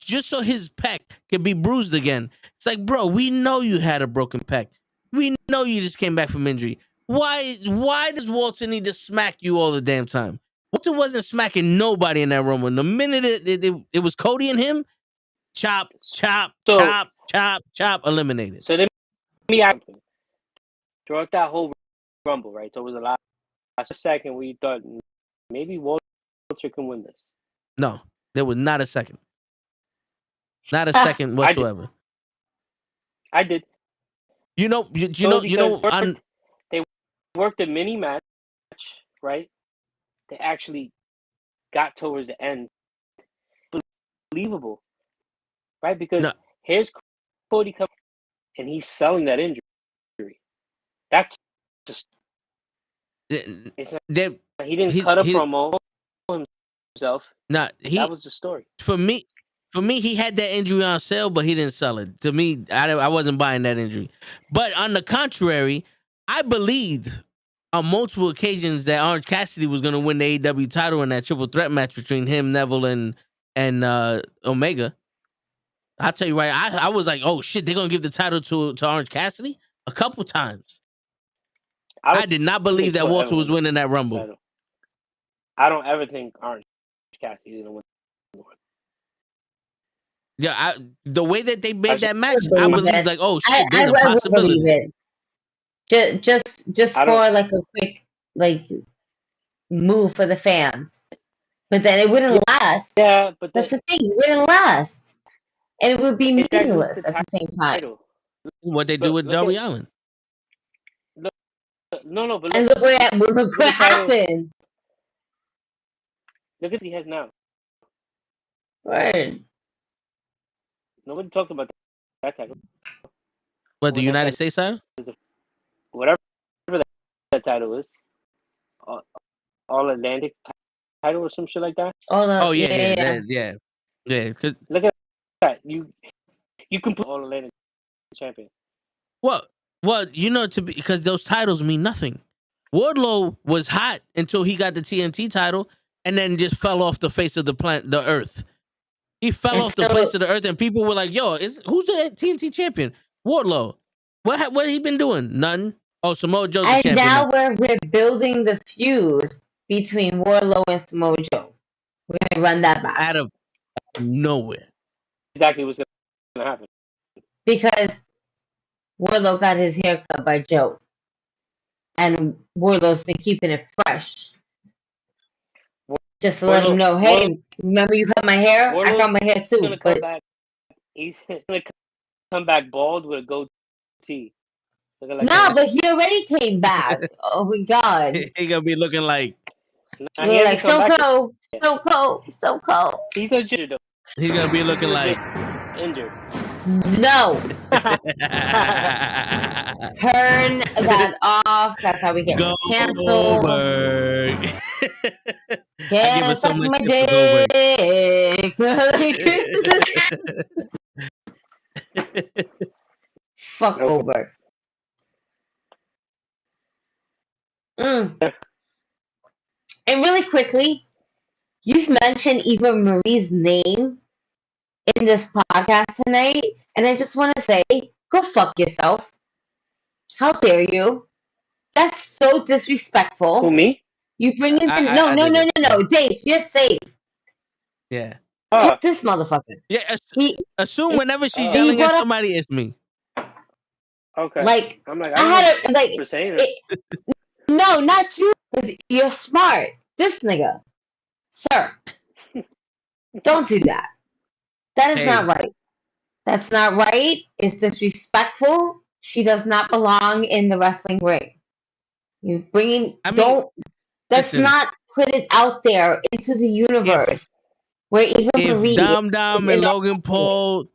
just so his pec could be bruised again. It's like, bro, we know you had a broken pec. We know you just came back from injury. Why does Walter need to smack you all the damn time? Walter wasn't smacking nobody in that Rumble. The minute it was Cody and him, chop, eliminated. So let me ask you, throughout that whole Rumble, right? So it was a last second where you thought maybe Walter can win this. No, there was not a second. Not a second whatsoever. I did. You know. They worked a mini match, right? They actually got towards the end. Believable, right? Because here's Cody coming, and he's selling that injury. That's just. It's not, he didn't cut a promo himself. That was the story. For me, he had that injury on sale, but he didn't sell it. To me, I wasn't buying that injury. But on the contrary, I believed on multiple occasions that Orange Cassidy was going to win the AEW title in that triple threat match between him, Neville, and Omega. I'll tell you right, I was like, oh shit, they're going to give the title to Orange Cassidy a couple times. I did not believe that Walter was winning that Rumble. I don't ever think Orange Cassidy is going to win. Yeah, the way that they made that match, I believe like, oh shit, there's a possibility. Believe it. Just for like a quick move for the fans, but then it wouldn't last. Yeah, but that's the thing; it wouldn't last, and it would be meaningless at the same time. What they do with Darby Allin? No, but and look what happened. Look at what he has now. Word. Nobody talked about that title. What, the United States title? Whatever that title is. All Atlantic title or some shit like that. Yeah. Cause look at that. You can put All Atlantic champion. Well, because those titles mean nothing. Wardlow was hot until he got the TNT title and then just fell off the face of the earth. He fell off the face of the earth, and people were like, "Yo, who's the TNT champion? Wardlow. What have he been doing? Nothing. Oh, Samoa Joe's the champion." And now we're building the feud between Wardlow and Samoa Joe. We're gonna run that back out of nowhere. Exactly what's gonna happen. Because Wardlow got his hair cut by Joe, and Wardlow's been keeping it fresh. Just to let him know, hey, remember you cut my hair? I cut my hair too. He's gonna come back bald with a goatee. But he already came back. Oh my god. He gonna be looking like so cold. He's a ginger though. He's gonna be looking like injured. No. Turn that off. That's how we get canceled. Can't suck my dick. Fuck Goldberg. And really quickly, you've mentioned Eva Marie's name in this podcast tonight, and I just want to say, go fuck yourself. How dare you? That's so disrespectful. Who, me? You bring in no, Dave, you're safe. Yeah. Get this motherfucker. Yeah. Assume whenever she's yelling at somebody, it's me. Okay. Like, I'm like, I had a for saying it. No, not you, because you're smart. This nigga, sir, don't do that. That is not right. That's not right. It's disrespectful. She does not belong in the wrestling ring. You bringing let's not put it out there into the universe where Eva Marie. If Dom and Logan Paul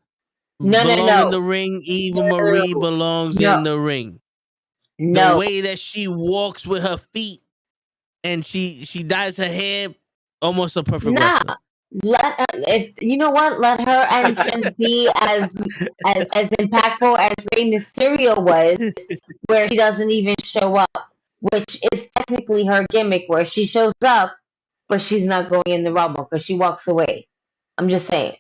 belong in the ring, Eva Marie belongs in the ring. The way that she walks with her feet and she dyes her hair, almost a perfect wrestler. Let her entrance be as impactful as Rey Mysterio was, where she doesn't even show up, which is technically her gimmick, where she shows up, but she's not going in the Rumble because she walks away. I'm just saying.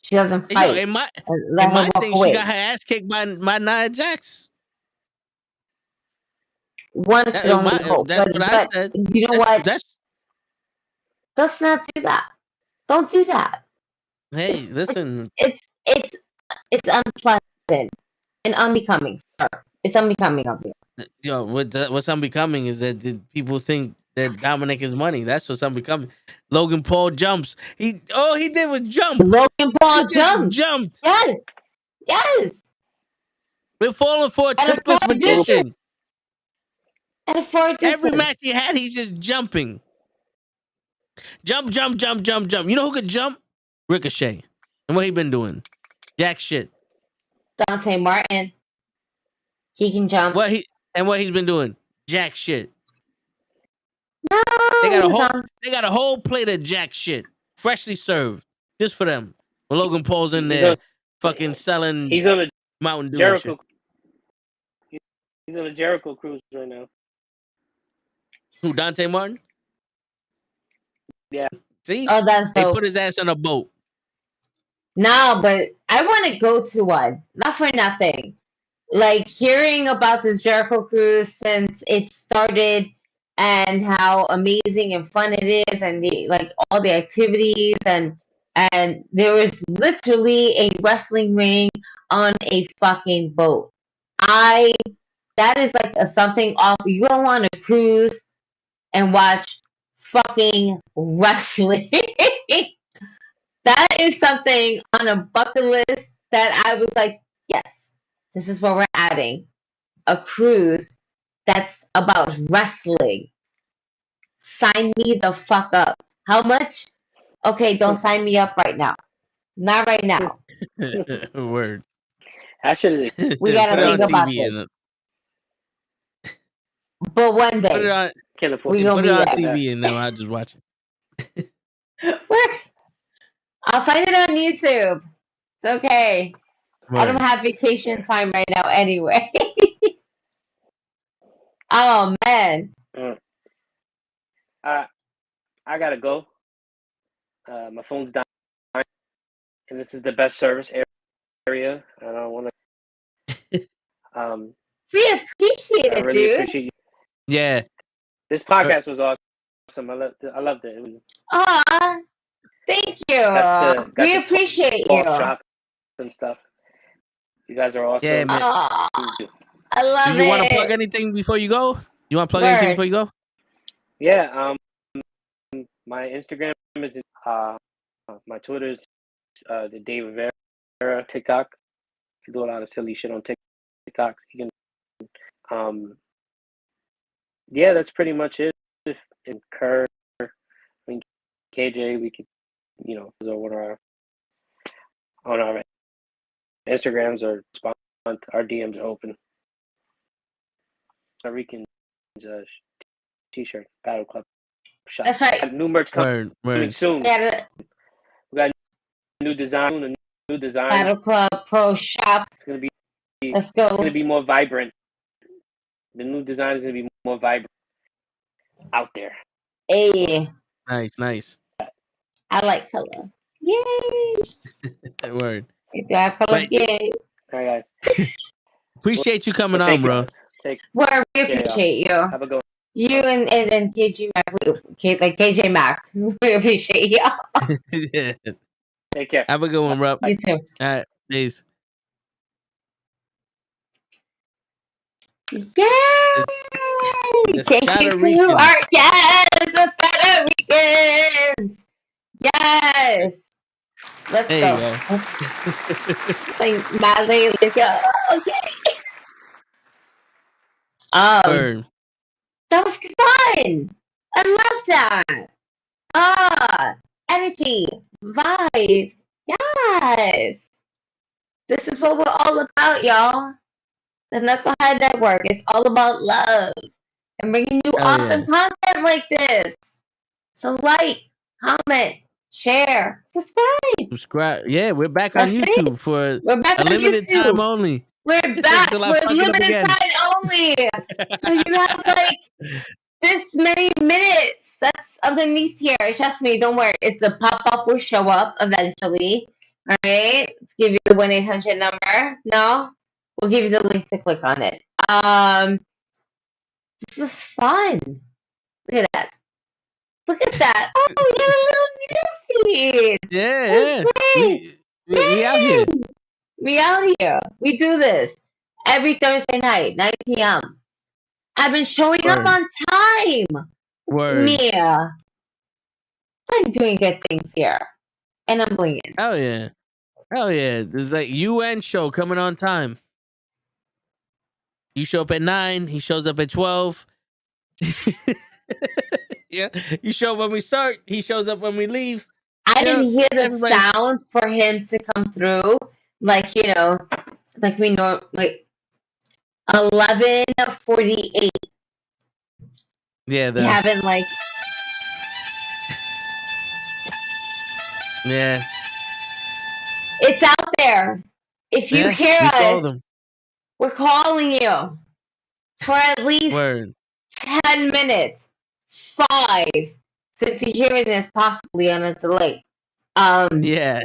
She doesn't fight. In my thing, away. She got her ass kicked by Nia Jax. One could only hope. That's what I said. You know what? Let's not do that. Don't do that. Hey, listen. It's unpleasant and unbecoming, sir. It's unbecoming of you. Yo, what's unbecoming is that people think that Dominic is money. That's what's unbecoming. Logan Paul jumps. All he did was jump. Logan Paul jumped. Yes. We're falling for a trickless magician. At a far distance. Every match he had, he's just jumping. Jump. You know who could jump? Ricochet. And what he been doing? Jack shit. Dante Martin. He can jump. What he's been doing? Jack shit. No. They got a whole plate of jack shit, freshly served, just for them. When Logan Paul's in there, fucking selling. He's on a Mountain Dew. Jericho. He's on a Jericho cruise right now. Who, Dante Martin? Yeah. See? Oh, that's they put his ass on a boat. No, but I want to go to one. Not for nothing. Like, hearing about this Jericho cruise since it started and how amazing and fun it is, and all the activities, and there was literally a wrestling ring on a fucking boat. That is like something off. You don't want to cruise and watch fucking wrestling. That is something on a bucket list that I was like, yes, this is what we're adding. A cruise that's about wrestling. Sign me the fuck up. How much? Okay, don't sign me up right now. Not right now. Word. That shit is. We gotta think about this. But one day, put it on TV and then I'll just watch it. Where? I'll find it on YouTube. It's okay. Word. I don't have vacation time right now anyway. Oh man. I gotta go. My phone's dying, and this is the best service area. I don't want to. We appreciate it, dude. Appreciate you. Yeah. This podcast was awesome. I loved it. It was. Thank you. We appreciate you. Shop and stuff. You guys are awesome. Yeah, man. I love Do you want to it. plug anything before you go? You want to plug Word. anything before you go? Yeah. My Instagram is my Twitter's the Dave Rivera. TikTok. I do a lot of silly shit on TikTok. You can. Yeah, that's pretty much it. And Kerr, I mean KJ, we could, on our Instagrams or respond. Our DMs are open. ScotaRicans t-shirt Battle Club shop. That's right. New merch coming soon. Yeah, We got a new design. Battle Club Pro Shop. It's gonna be. Let's go. It's gonna be more vibrant. The new design is gonna be more vibrant out there. Hey. Nice. I like color. Yay. Word. Do I have color? Yay. All right, guys. Appreciate you coming on, bro. Well, we appreciate you. Have a good one. You and KJ Mac, like KJ Mac. We appreciate you. Yeah. Take care. Have a good one, bro. You too. All right, peace. Yay! Thank you to our the ScotaRicans. Yes. Let's there go. Like Miley, let's go. Okay. That was fun. I love that. Energy, vibe. Yes. This is what we're all about, y'all. The NuKKle Head Network is all about love and bringing you awesome content like this. So like, comment, share, subscribe. Yeah, we're back on YouTube for a limited time only. We're back. We're limited time only. So you have like this many minutes. That's underneath here. Trust me, don't worry. The pop-up will show up eventually. All right. Let's give you the 1-800 number. No? We'll give you the link to click on it. This was fun. Look at that. Look at that. Oh, we got a little newsfeed. Yeah. We out here. We out here. We do this every Thursday night, 9 p.m. I've been showing up on time. Word. Yeah. I'm doing good things here. And I'm blinging. Hell yeah. There's like UN show coming on time. You show up at 9, he shows up at 12. Yeah. You show up when we start, he shows up when we leave. I didn't hear the sounds for him to come through. Like, like we know, like 11:48. Yeah, we haven't like. Yeah. It's out there. If you hear us, we're calling you for at least 10 minutes. 5, since you're hearing this possibly on a delay. Yeah.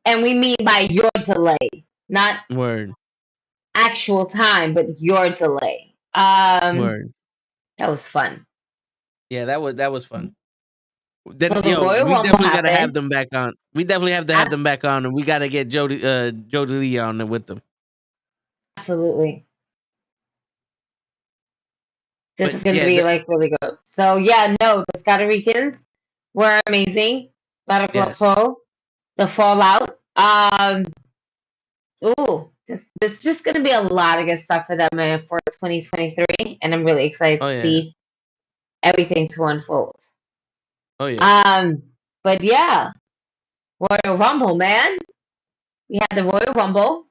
And we mean by your delay, not actual time, but your delay. That was fun. Yeah, that was fun. So we definitely gotta have them back on. We definitely have to have them back on, and we gotta get Jody Lee on with them. Absolutely. This is gonna be like really good. So yeah, no, the ScotaRicans were amazing. Battle Club Pro, the Fallout. This is just gonna be a lot of good stuff for them for 2023, and I'm really excited to see everything to unfold. Oh yeah. But yeah, Royal Rumble, man. We had the Royal Rumble.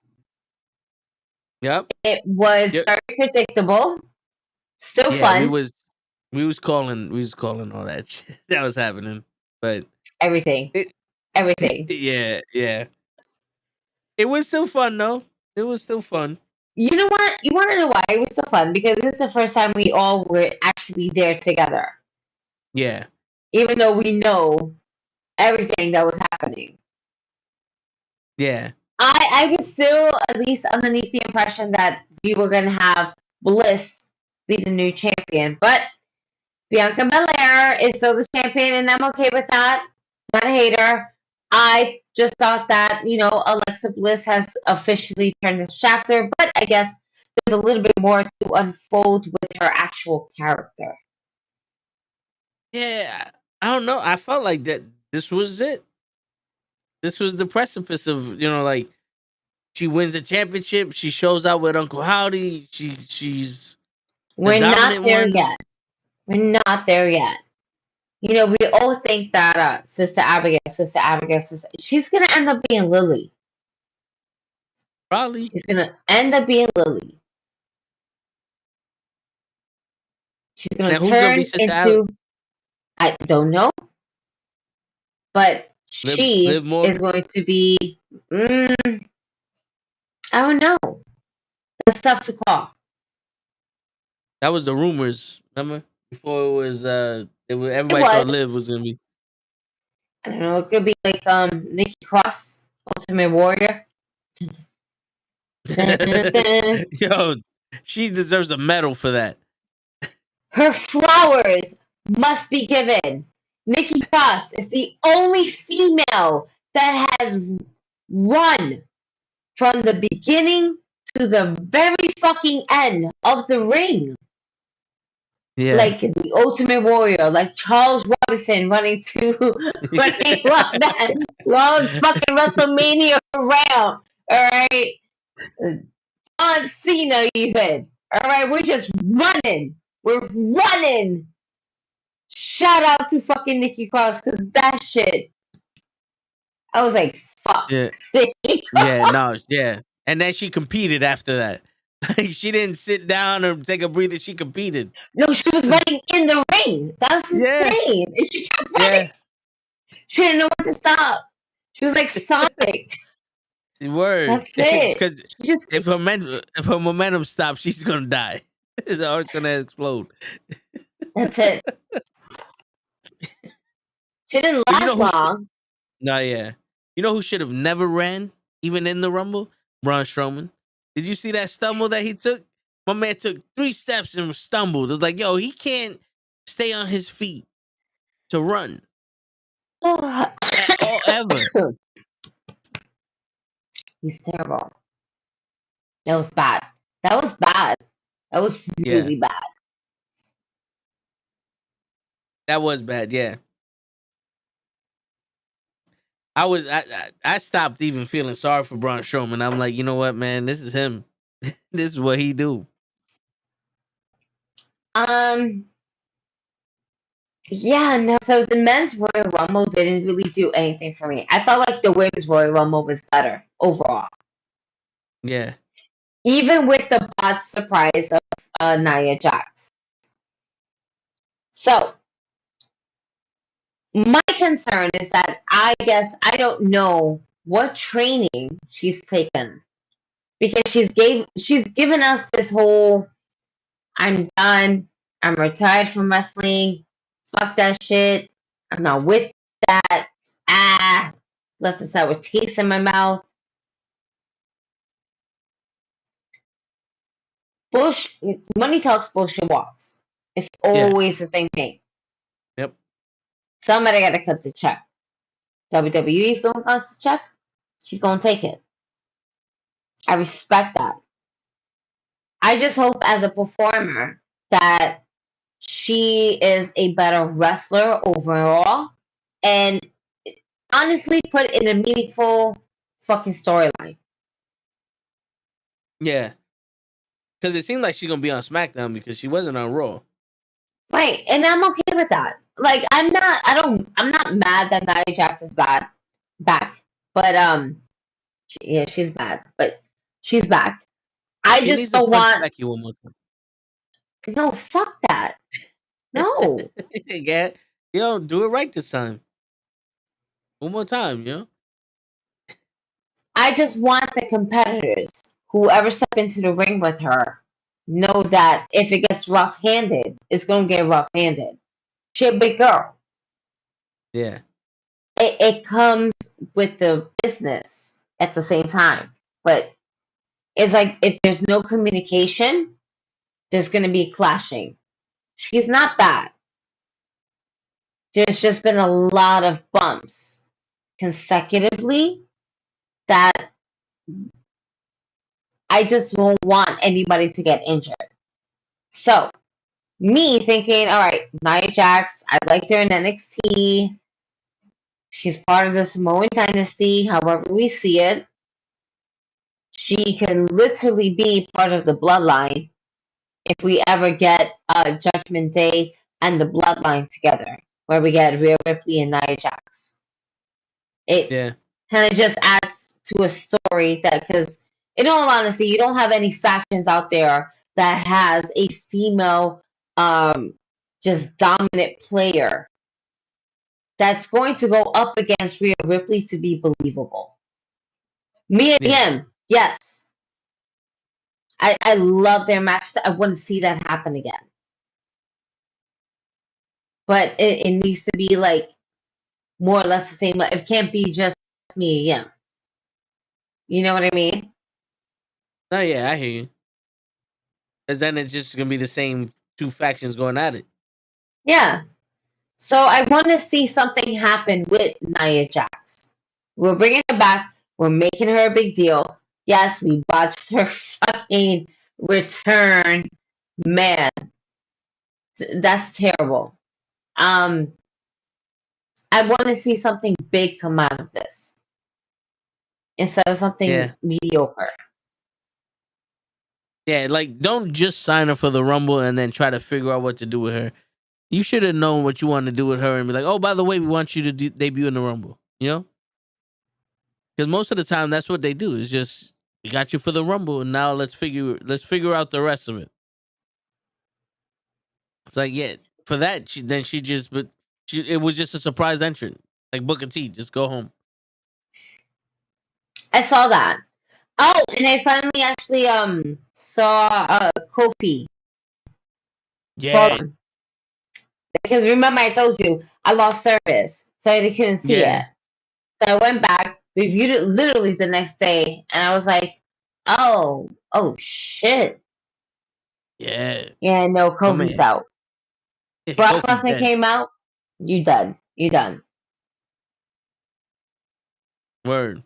Yep. It was very predictable. Still fun. We was calling all that shit that was happening, but everything. Yeah. It was still fun though. It was still fun. You know what? You want to know why it was so fun? Because this is the first time we all were actually there together. Yeah. Even though we know everything that was happening. Yeah. I was still at least underneath the impression that we were going to have Bliss be the new champion. But Bianca Belair is still the champion, and I'm okay with that. Not a hater. I just thought that, Alexa Bliss has officially turned this chapter, but I guess there's a little bit more to unfold with her actual character. Yeah, I don't know. I felt like that this was it. This was the precipice of, like she wins the championship. She shows out with Uncle Howdy. She's the We're dominant not there one. yet. We're not there yet. We all think that Sister Abigail, she's going to end up being Lily. Probably. She's going to end up being Lily. She's going to turn into, I don't know, but she Liv Morgan? is going to be, I don't know. That's tough to call. That was the rumors, remember? Before everybody thought Liv was gonna be. I don't know. It could be like Nikki Cross, Ultimate Warrior. Yo, she deserves a medal for that. Her flowers must be given. Nikki Cross is the only female that has run from the beginning to the very fucking end of the ring. Yeah. Like the Ultimate Warrior, like Charles Robinson running that long fucking WrestleMania around. Alright? John Cena even. Alright, we're just running. We're running. Shout out to fucking Nikki Cross, because that shit, I was like, fuck. Yeah. Yeah. And then she competed after that. She didn't sit down or take a breather. She competed. No, she was running in the ring. That's insane. And she kept running. She didn't know when to stop. She was like Sonic. Word. That's it. Because if her momentum stops, she's gonna die. Her heart's gonna explode. That's it. She didn't last long. Yeah. You know who should have never ran, even in the Rumble? Braun Strowman. Did you see that stumble that he took? My man took 3 steps and stumbled. It was like, yo, he can't stay on his feet to run. Ever. He's terrible. That was bad. That was really bad. That was bad, yeah. I stopped even feeling sorry for Braun Strowman. I'm like, you know what, man? This is him. This is what he do. Yeah, no. So the men's Royal Rumble didn't really do anything for me. I felt like the women's Royal Rumble was better overall. Yeah. Even with the botched surprise of Nia Jax. So my concern is that I guess I don't know what training she's taken, because she's given us this whole I'm done, I'm retired from wrestling, fuck that shit, I'm not with that, left a sour taste in my mouth. Money talks, bullshit walks. It's always the same thing. Yep. Somebody got to cut the check. WWE's going to cut the check. She's going to take it. I respect that. I just hope as a performer that she is a better wrestler overall, and honestly put in a meaningful fucking storyline. Yeah. Because it seemed like she's going to be on SmackDown because she wasn't on Raw. Right, and I'm okay with that. Like, I'm not mad that Nia Jax is back. But she's bad, but she's back. I just don't want Becky one more time. No, fuck that. No. Yeah, do it right this time. One more time, I just want the competitors, whoever step into the ring with her, know that if it gets rough-handed, it's gonna get rough-handed. She a big girl. Yeah. It comes with the business at the same time. But it's like if there's no communication, there's gonna be clashing. She's not bad. There's just been a lot of bumps. consecutively that I just won't want anybody to get injured. So, me thinking, all right, Nia Jax, I liked her in NXT. She's part of the Samoan dynasty, however we see it. She can literally be part of the bloodline if we ever get Judgment Day and the bloodline together, where we get Rhea Ripley and Nia Jax. It kind of just adds to a story that, because in all honesty, you don't have any factions out there that has a female just dominant player that's going to go up against Rhea Ripley to be believable. Mia Yim, yes. I love their match. I want to see that happen again. But it needs to be like more or less the same. Like, it can't be just Mia Yim. You know what I mean? Oh yeah, I hear you. Because then it's just gonna be the same two factions going at it. Yeah. So I want to see something happen with Nia Jax. We're bringing her back. We're making her a big deal. Yes, we botched her fucking return. Man, that's terrible. I want to see something big come out of this instead of something mediocre. Yeah, like don't just sign her for the Rumble and then try to figure out what to do with her. You should have known what you want to do with her and be like, oh, by the way, we want you to debut in the Rumble. You know? Because most of the time, that's what they do. Is just we got you for the Rumble, and now let's figure out the rest of it. It's like, yeah, for that, it was just a surprise entrant, like Booker T. Just go home. I saw that. Oh, and I finally actually saw Kofi. Yeah. Because remember I told you I lost service, so I couldn't see it. So I went back, reviewed it literally the next day, and I was like, oh shit. Yeah. Yeah, no, Kofi's out. Brock Kofi's Lesnar dead. came out. You done. You done. Word.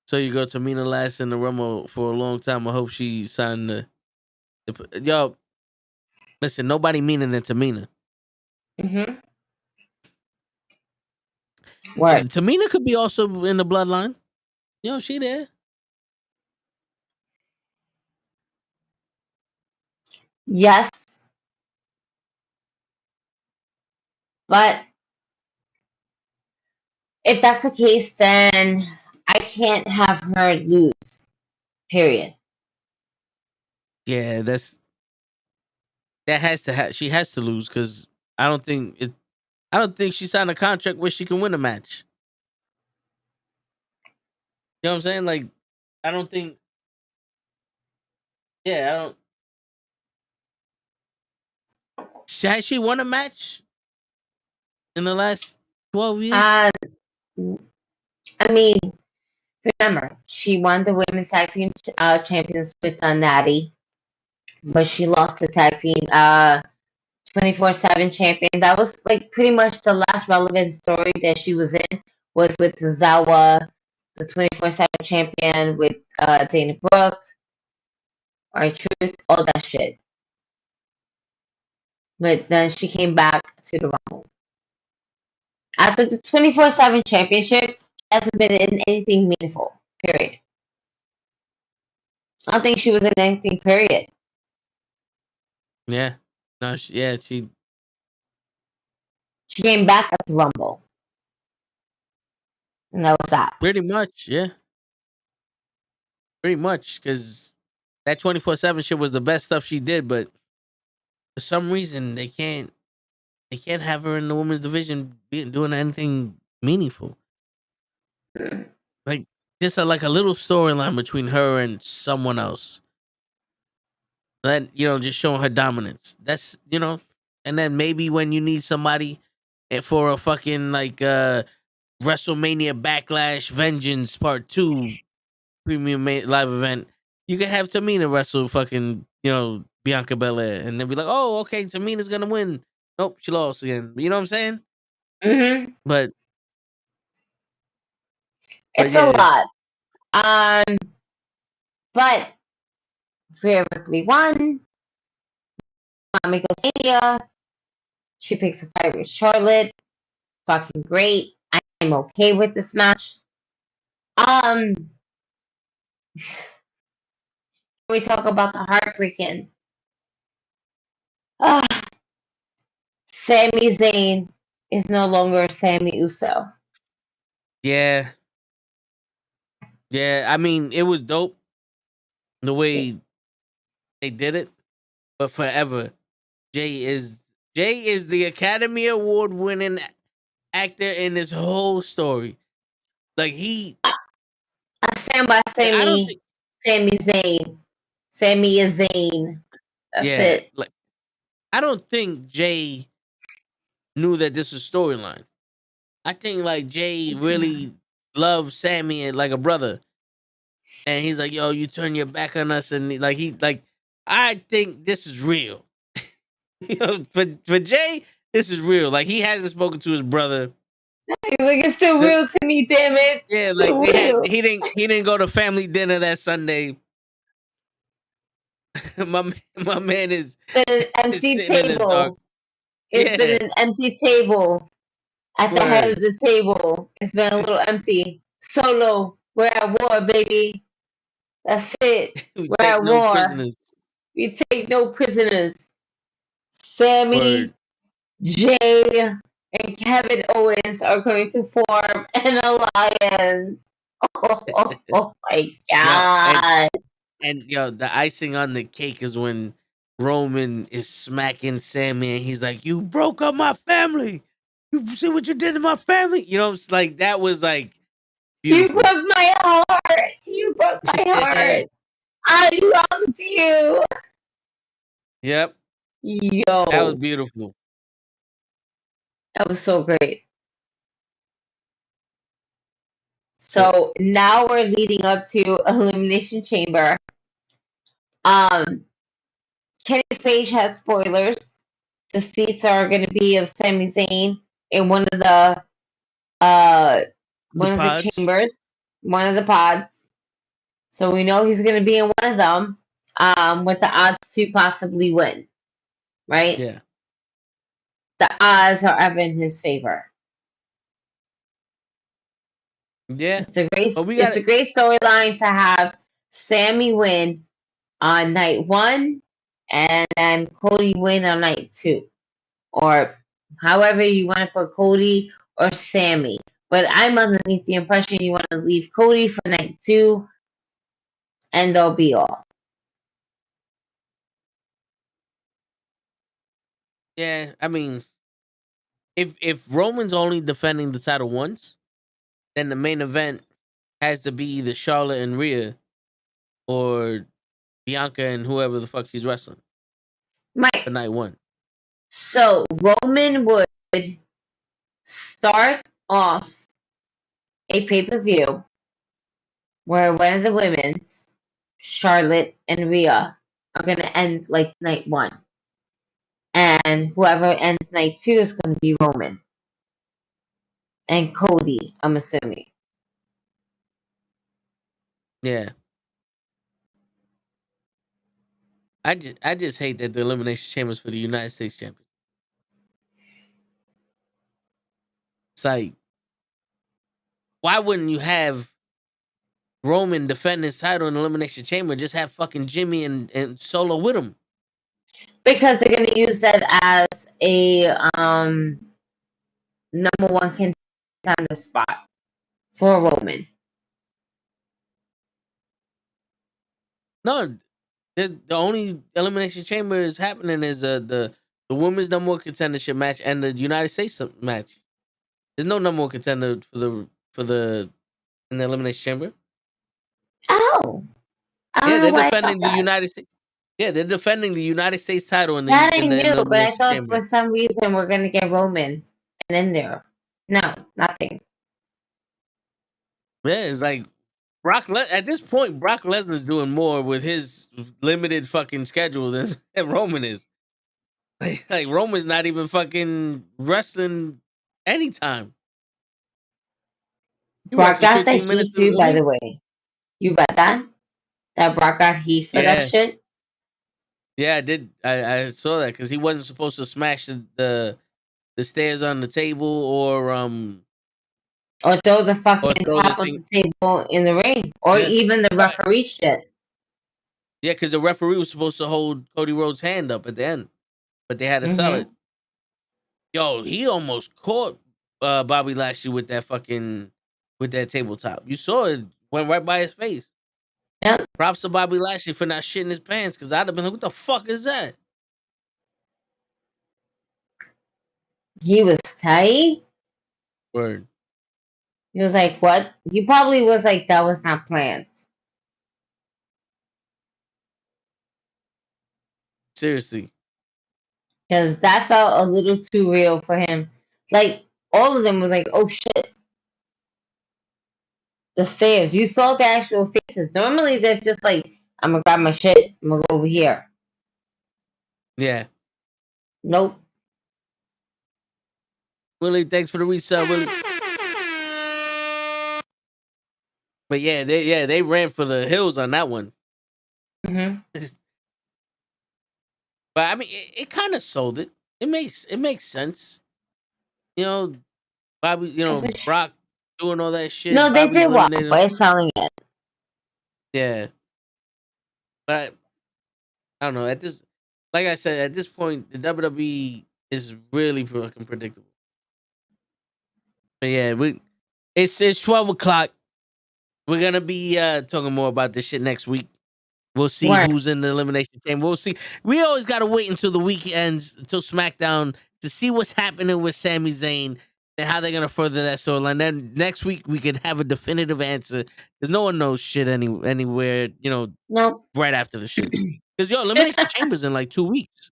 So you go to Mina last in the Rumble for a long time. I hope she signed the yo. Listen, nobody meaning it to Tamina. Mm-hmm. Word. Tamina could be also in the bloodline. Yo, she there. Yes. But if that's the case, then I can't have her lose. Period. Yeah, that has to she has to lose because I don't think she signed a contract where she can win a match. You know what I'm saying? Like, I don't think. Yeah, I don't. Has she won a match in the last 12 years? I mean, remember, she won the women's tag team champions with Natty, but she lost the tag team 24/7 champion. That was like pretty much the last relevant story that she was in, was with Zawa, the 24/7 champion, with Dana Brooke, R-Truth, all that shit. But then she came back to the Rumble. After the 24/7 championship, she hasn't been in anything meaningful. Period. I don't think she was in anything. Period. Yeah. No. She came back at the Rumble, and that was that. Pretty much, yeah. Pretty much, because that 24/7 shit was the best stuff she did, but for some reason they can't have her in the women's division doing anything meaningful. Like just like a little storyline between her and someone else. That, just showing her dominance. That's, and then maybe when you need somebody for a fucking like WrestleMania Backlash Vengeance Part 2 premium live event, you can have Tamina wrestle fucking, Bianca Belair, and then be like, oh, okay, Tamina's gonna win. Nope, she lost again. You know what I'm saying? Mm-hmm. But It's a lot. But Rhea Ripley won. Mommy goes Mania. She picks a fight with Charlotte. Fucking great. I'm okay with this match. Can we talk about the heartbreaking? Sami Zayn is no longer Sami Uso. Yeah. Yeah, I mean, it was dope the way they did it, but forever, Jay is the Academy Award winning actor in this whole story. Like I stand by Sami Zayn. Sami is Zayn. That's it. Like I don't think Jay knew that this was storyline. I think like Jay really loved Sammy and like a brother. And he's like, yo, you turn your back on us, and I think this is real. You know, for Jay, this is real. Like he hasn't spoken to his brother. He's like, it's still real to me, damn it. Yeah, It's like real. he didn't go to family dinner that Sunday. my man is been an empty table. It's been an empty table at the head of the table. It's been a little empty. Solo, we're at war, baby. That's it. We're at war. Prisoners. We take no prisoners. Sammy, Jay, and Kevin Owens are going to form an alliance. Oh my god. And the icing on the cake is when Roman is smacking Sammy and he's like, you broke up my family. You see what you did to my family? You know, it's like that was like beautiful. You broke my heart. You broke my heart. I loved you. Yep. Yo. That was beautiful. That was so great. So now we're leading up to Elimination Chamber. Kenny's page has spoilers. The seats are going to be of Sami Zayn in one of the chambers, one of the pods. So we know he's going to be in one of them, with the odds to possibly win. Right? Yeah. The odds are ever in his favor. Yeah. It's a great storyline to have Sammy win on night 1 and then Cody win on night 2. Or however you want to put Cody or Sammy. But I'm underneath the impression you want to leave Cody for night 2 and they'll be all. Yeah, I mean, if Roman's only defending the title once, then the main event has to be either Charlotte and Rhea or Bianca and whoever the fuck she's wrestling. Right. For night 1. So Roman would start off a pay-per-view where one of the women's, Charlotte and Rhea, are going to end like night 1. And whoever ends night 2 is going to be Roman. And Cody, I'm assuming. Yeah. I just hate that the Elimination Chamber is for the United States Champion. It's like, why wouldn't you have Roman defend his title in the Elimination Chamber? Just have fucking Jimmy and Solo with him. Because they're going to use that as a number 1 contender spot for Roman. No, the only Elimination Chamber is happening is the women's number 1 contendership match and the United States match. There's no number 1 contender in the Elimination Chamber. Oh, yeah, they're defending the United States. Yeah, they're defending the United States title in the that in I the knew, but I thought chamber. for some reason we're gonna get Roman and in there. No, nothing. Yeah, it's like at this point, Brock Lesnar's doing more with his limited fucking schedule than Roman is. Like Roman's not even fucking wrestling anytime. Brock got the heat too, by the way. You read that? That Brock got heat for that shit? Yeah, I did. I saw that because he wasn't supposed to smash the stairs on the table or throw the fucking top of the table in the ring, or even the referee shit. Yeah, because the referee was supposed to hold Cody Rhodes' hand up at the end, but they had to sell it. Yo, he almost caught Bobby Lashley with that tabletop. You saw it went right by his face. Yeah. Props to Bobby Lashley for not shitting his pants, because I'd have been like, what the fuck is that? He was tight. Word. He was like, what? He probably was like, that was not planned. Seriously. Because that felt a little too real for him. Like, all of them was like, oh shit. The stairs. You saw the actual faces. Normally they're just like, I'm gonna grab my shit. I'm gonna go over here. Yeah. Nope. Willie, thanks for the resell, Willie. But yeah, they ran for the hills on that one. Mm-hmm. But I mean, it kind of sold it. It makes sense. You know, Bobby. You know, Brock doing all that shit. No, they Bobby did well eliminated him. by selling it. Yeah, but I don't know. Like I said, at this point, the WWE is really fucking predictable. But yeah, it's 12 o'clock. We're gonna be talking more about this shit next week. We'll see who's in the Elimination Chamber. We'll see. We always gotta wait until the weekends, until SmackDown, to see what's happening with Sami Zayn and how they're gonna further that storyline. Then next week we can have a definitive answer, because no one knows shit anywhere. You know, right after the shit. Because Elimination Chamber's in like 2 weeks.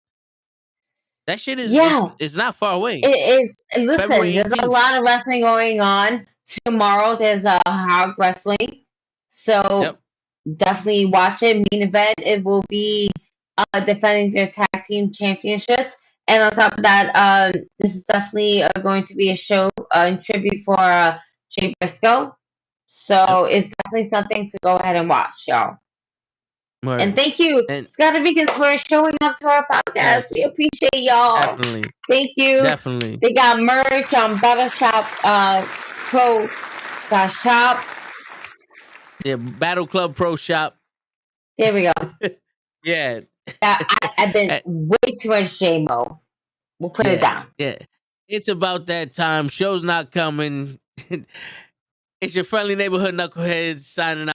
That shit is not far away. It is. Listen, February there's a 18th. lot of wrestling going on. Tomorrow there's a hog wrestling. So definitely watch it. Main event, it will be defending their tag team championships. And on top of that, this is definitely going to be a show in tribute for Jay Briscoe. So it's definitely something to go ahead and watch, y'all. Word. And thank you, ScotaRicans, for showing up to our podcast. Yes. We appreciate y'all. Definitely. Thank you. Definitely. They got merch on Battle Shop Pro Shop. Yeah, Battle Club Pro Shop. There we go. Yeah. I've been way too much J-Mo. We'll put it down. Yeah. It's about that time. Show's not coming. It's your friendly neighborhood knuckleheads signing out.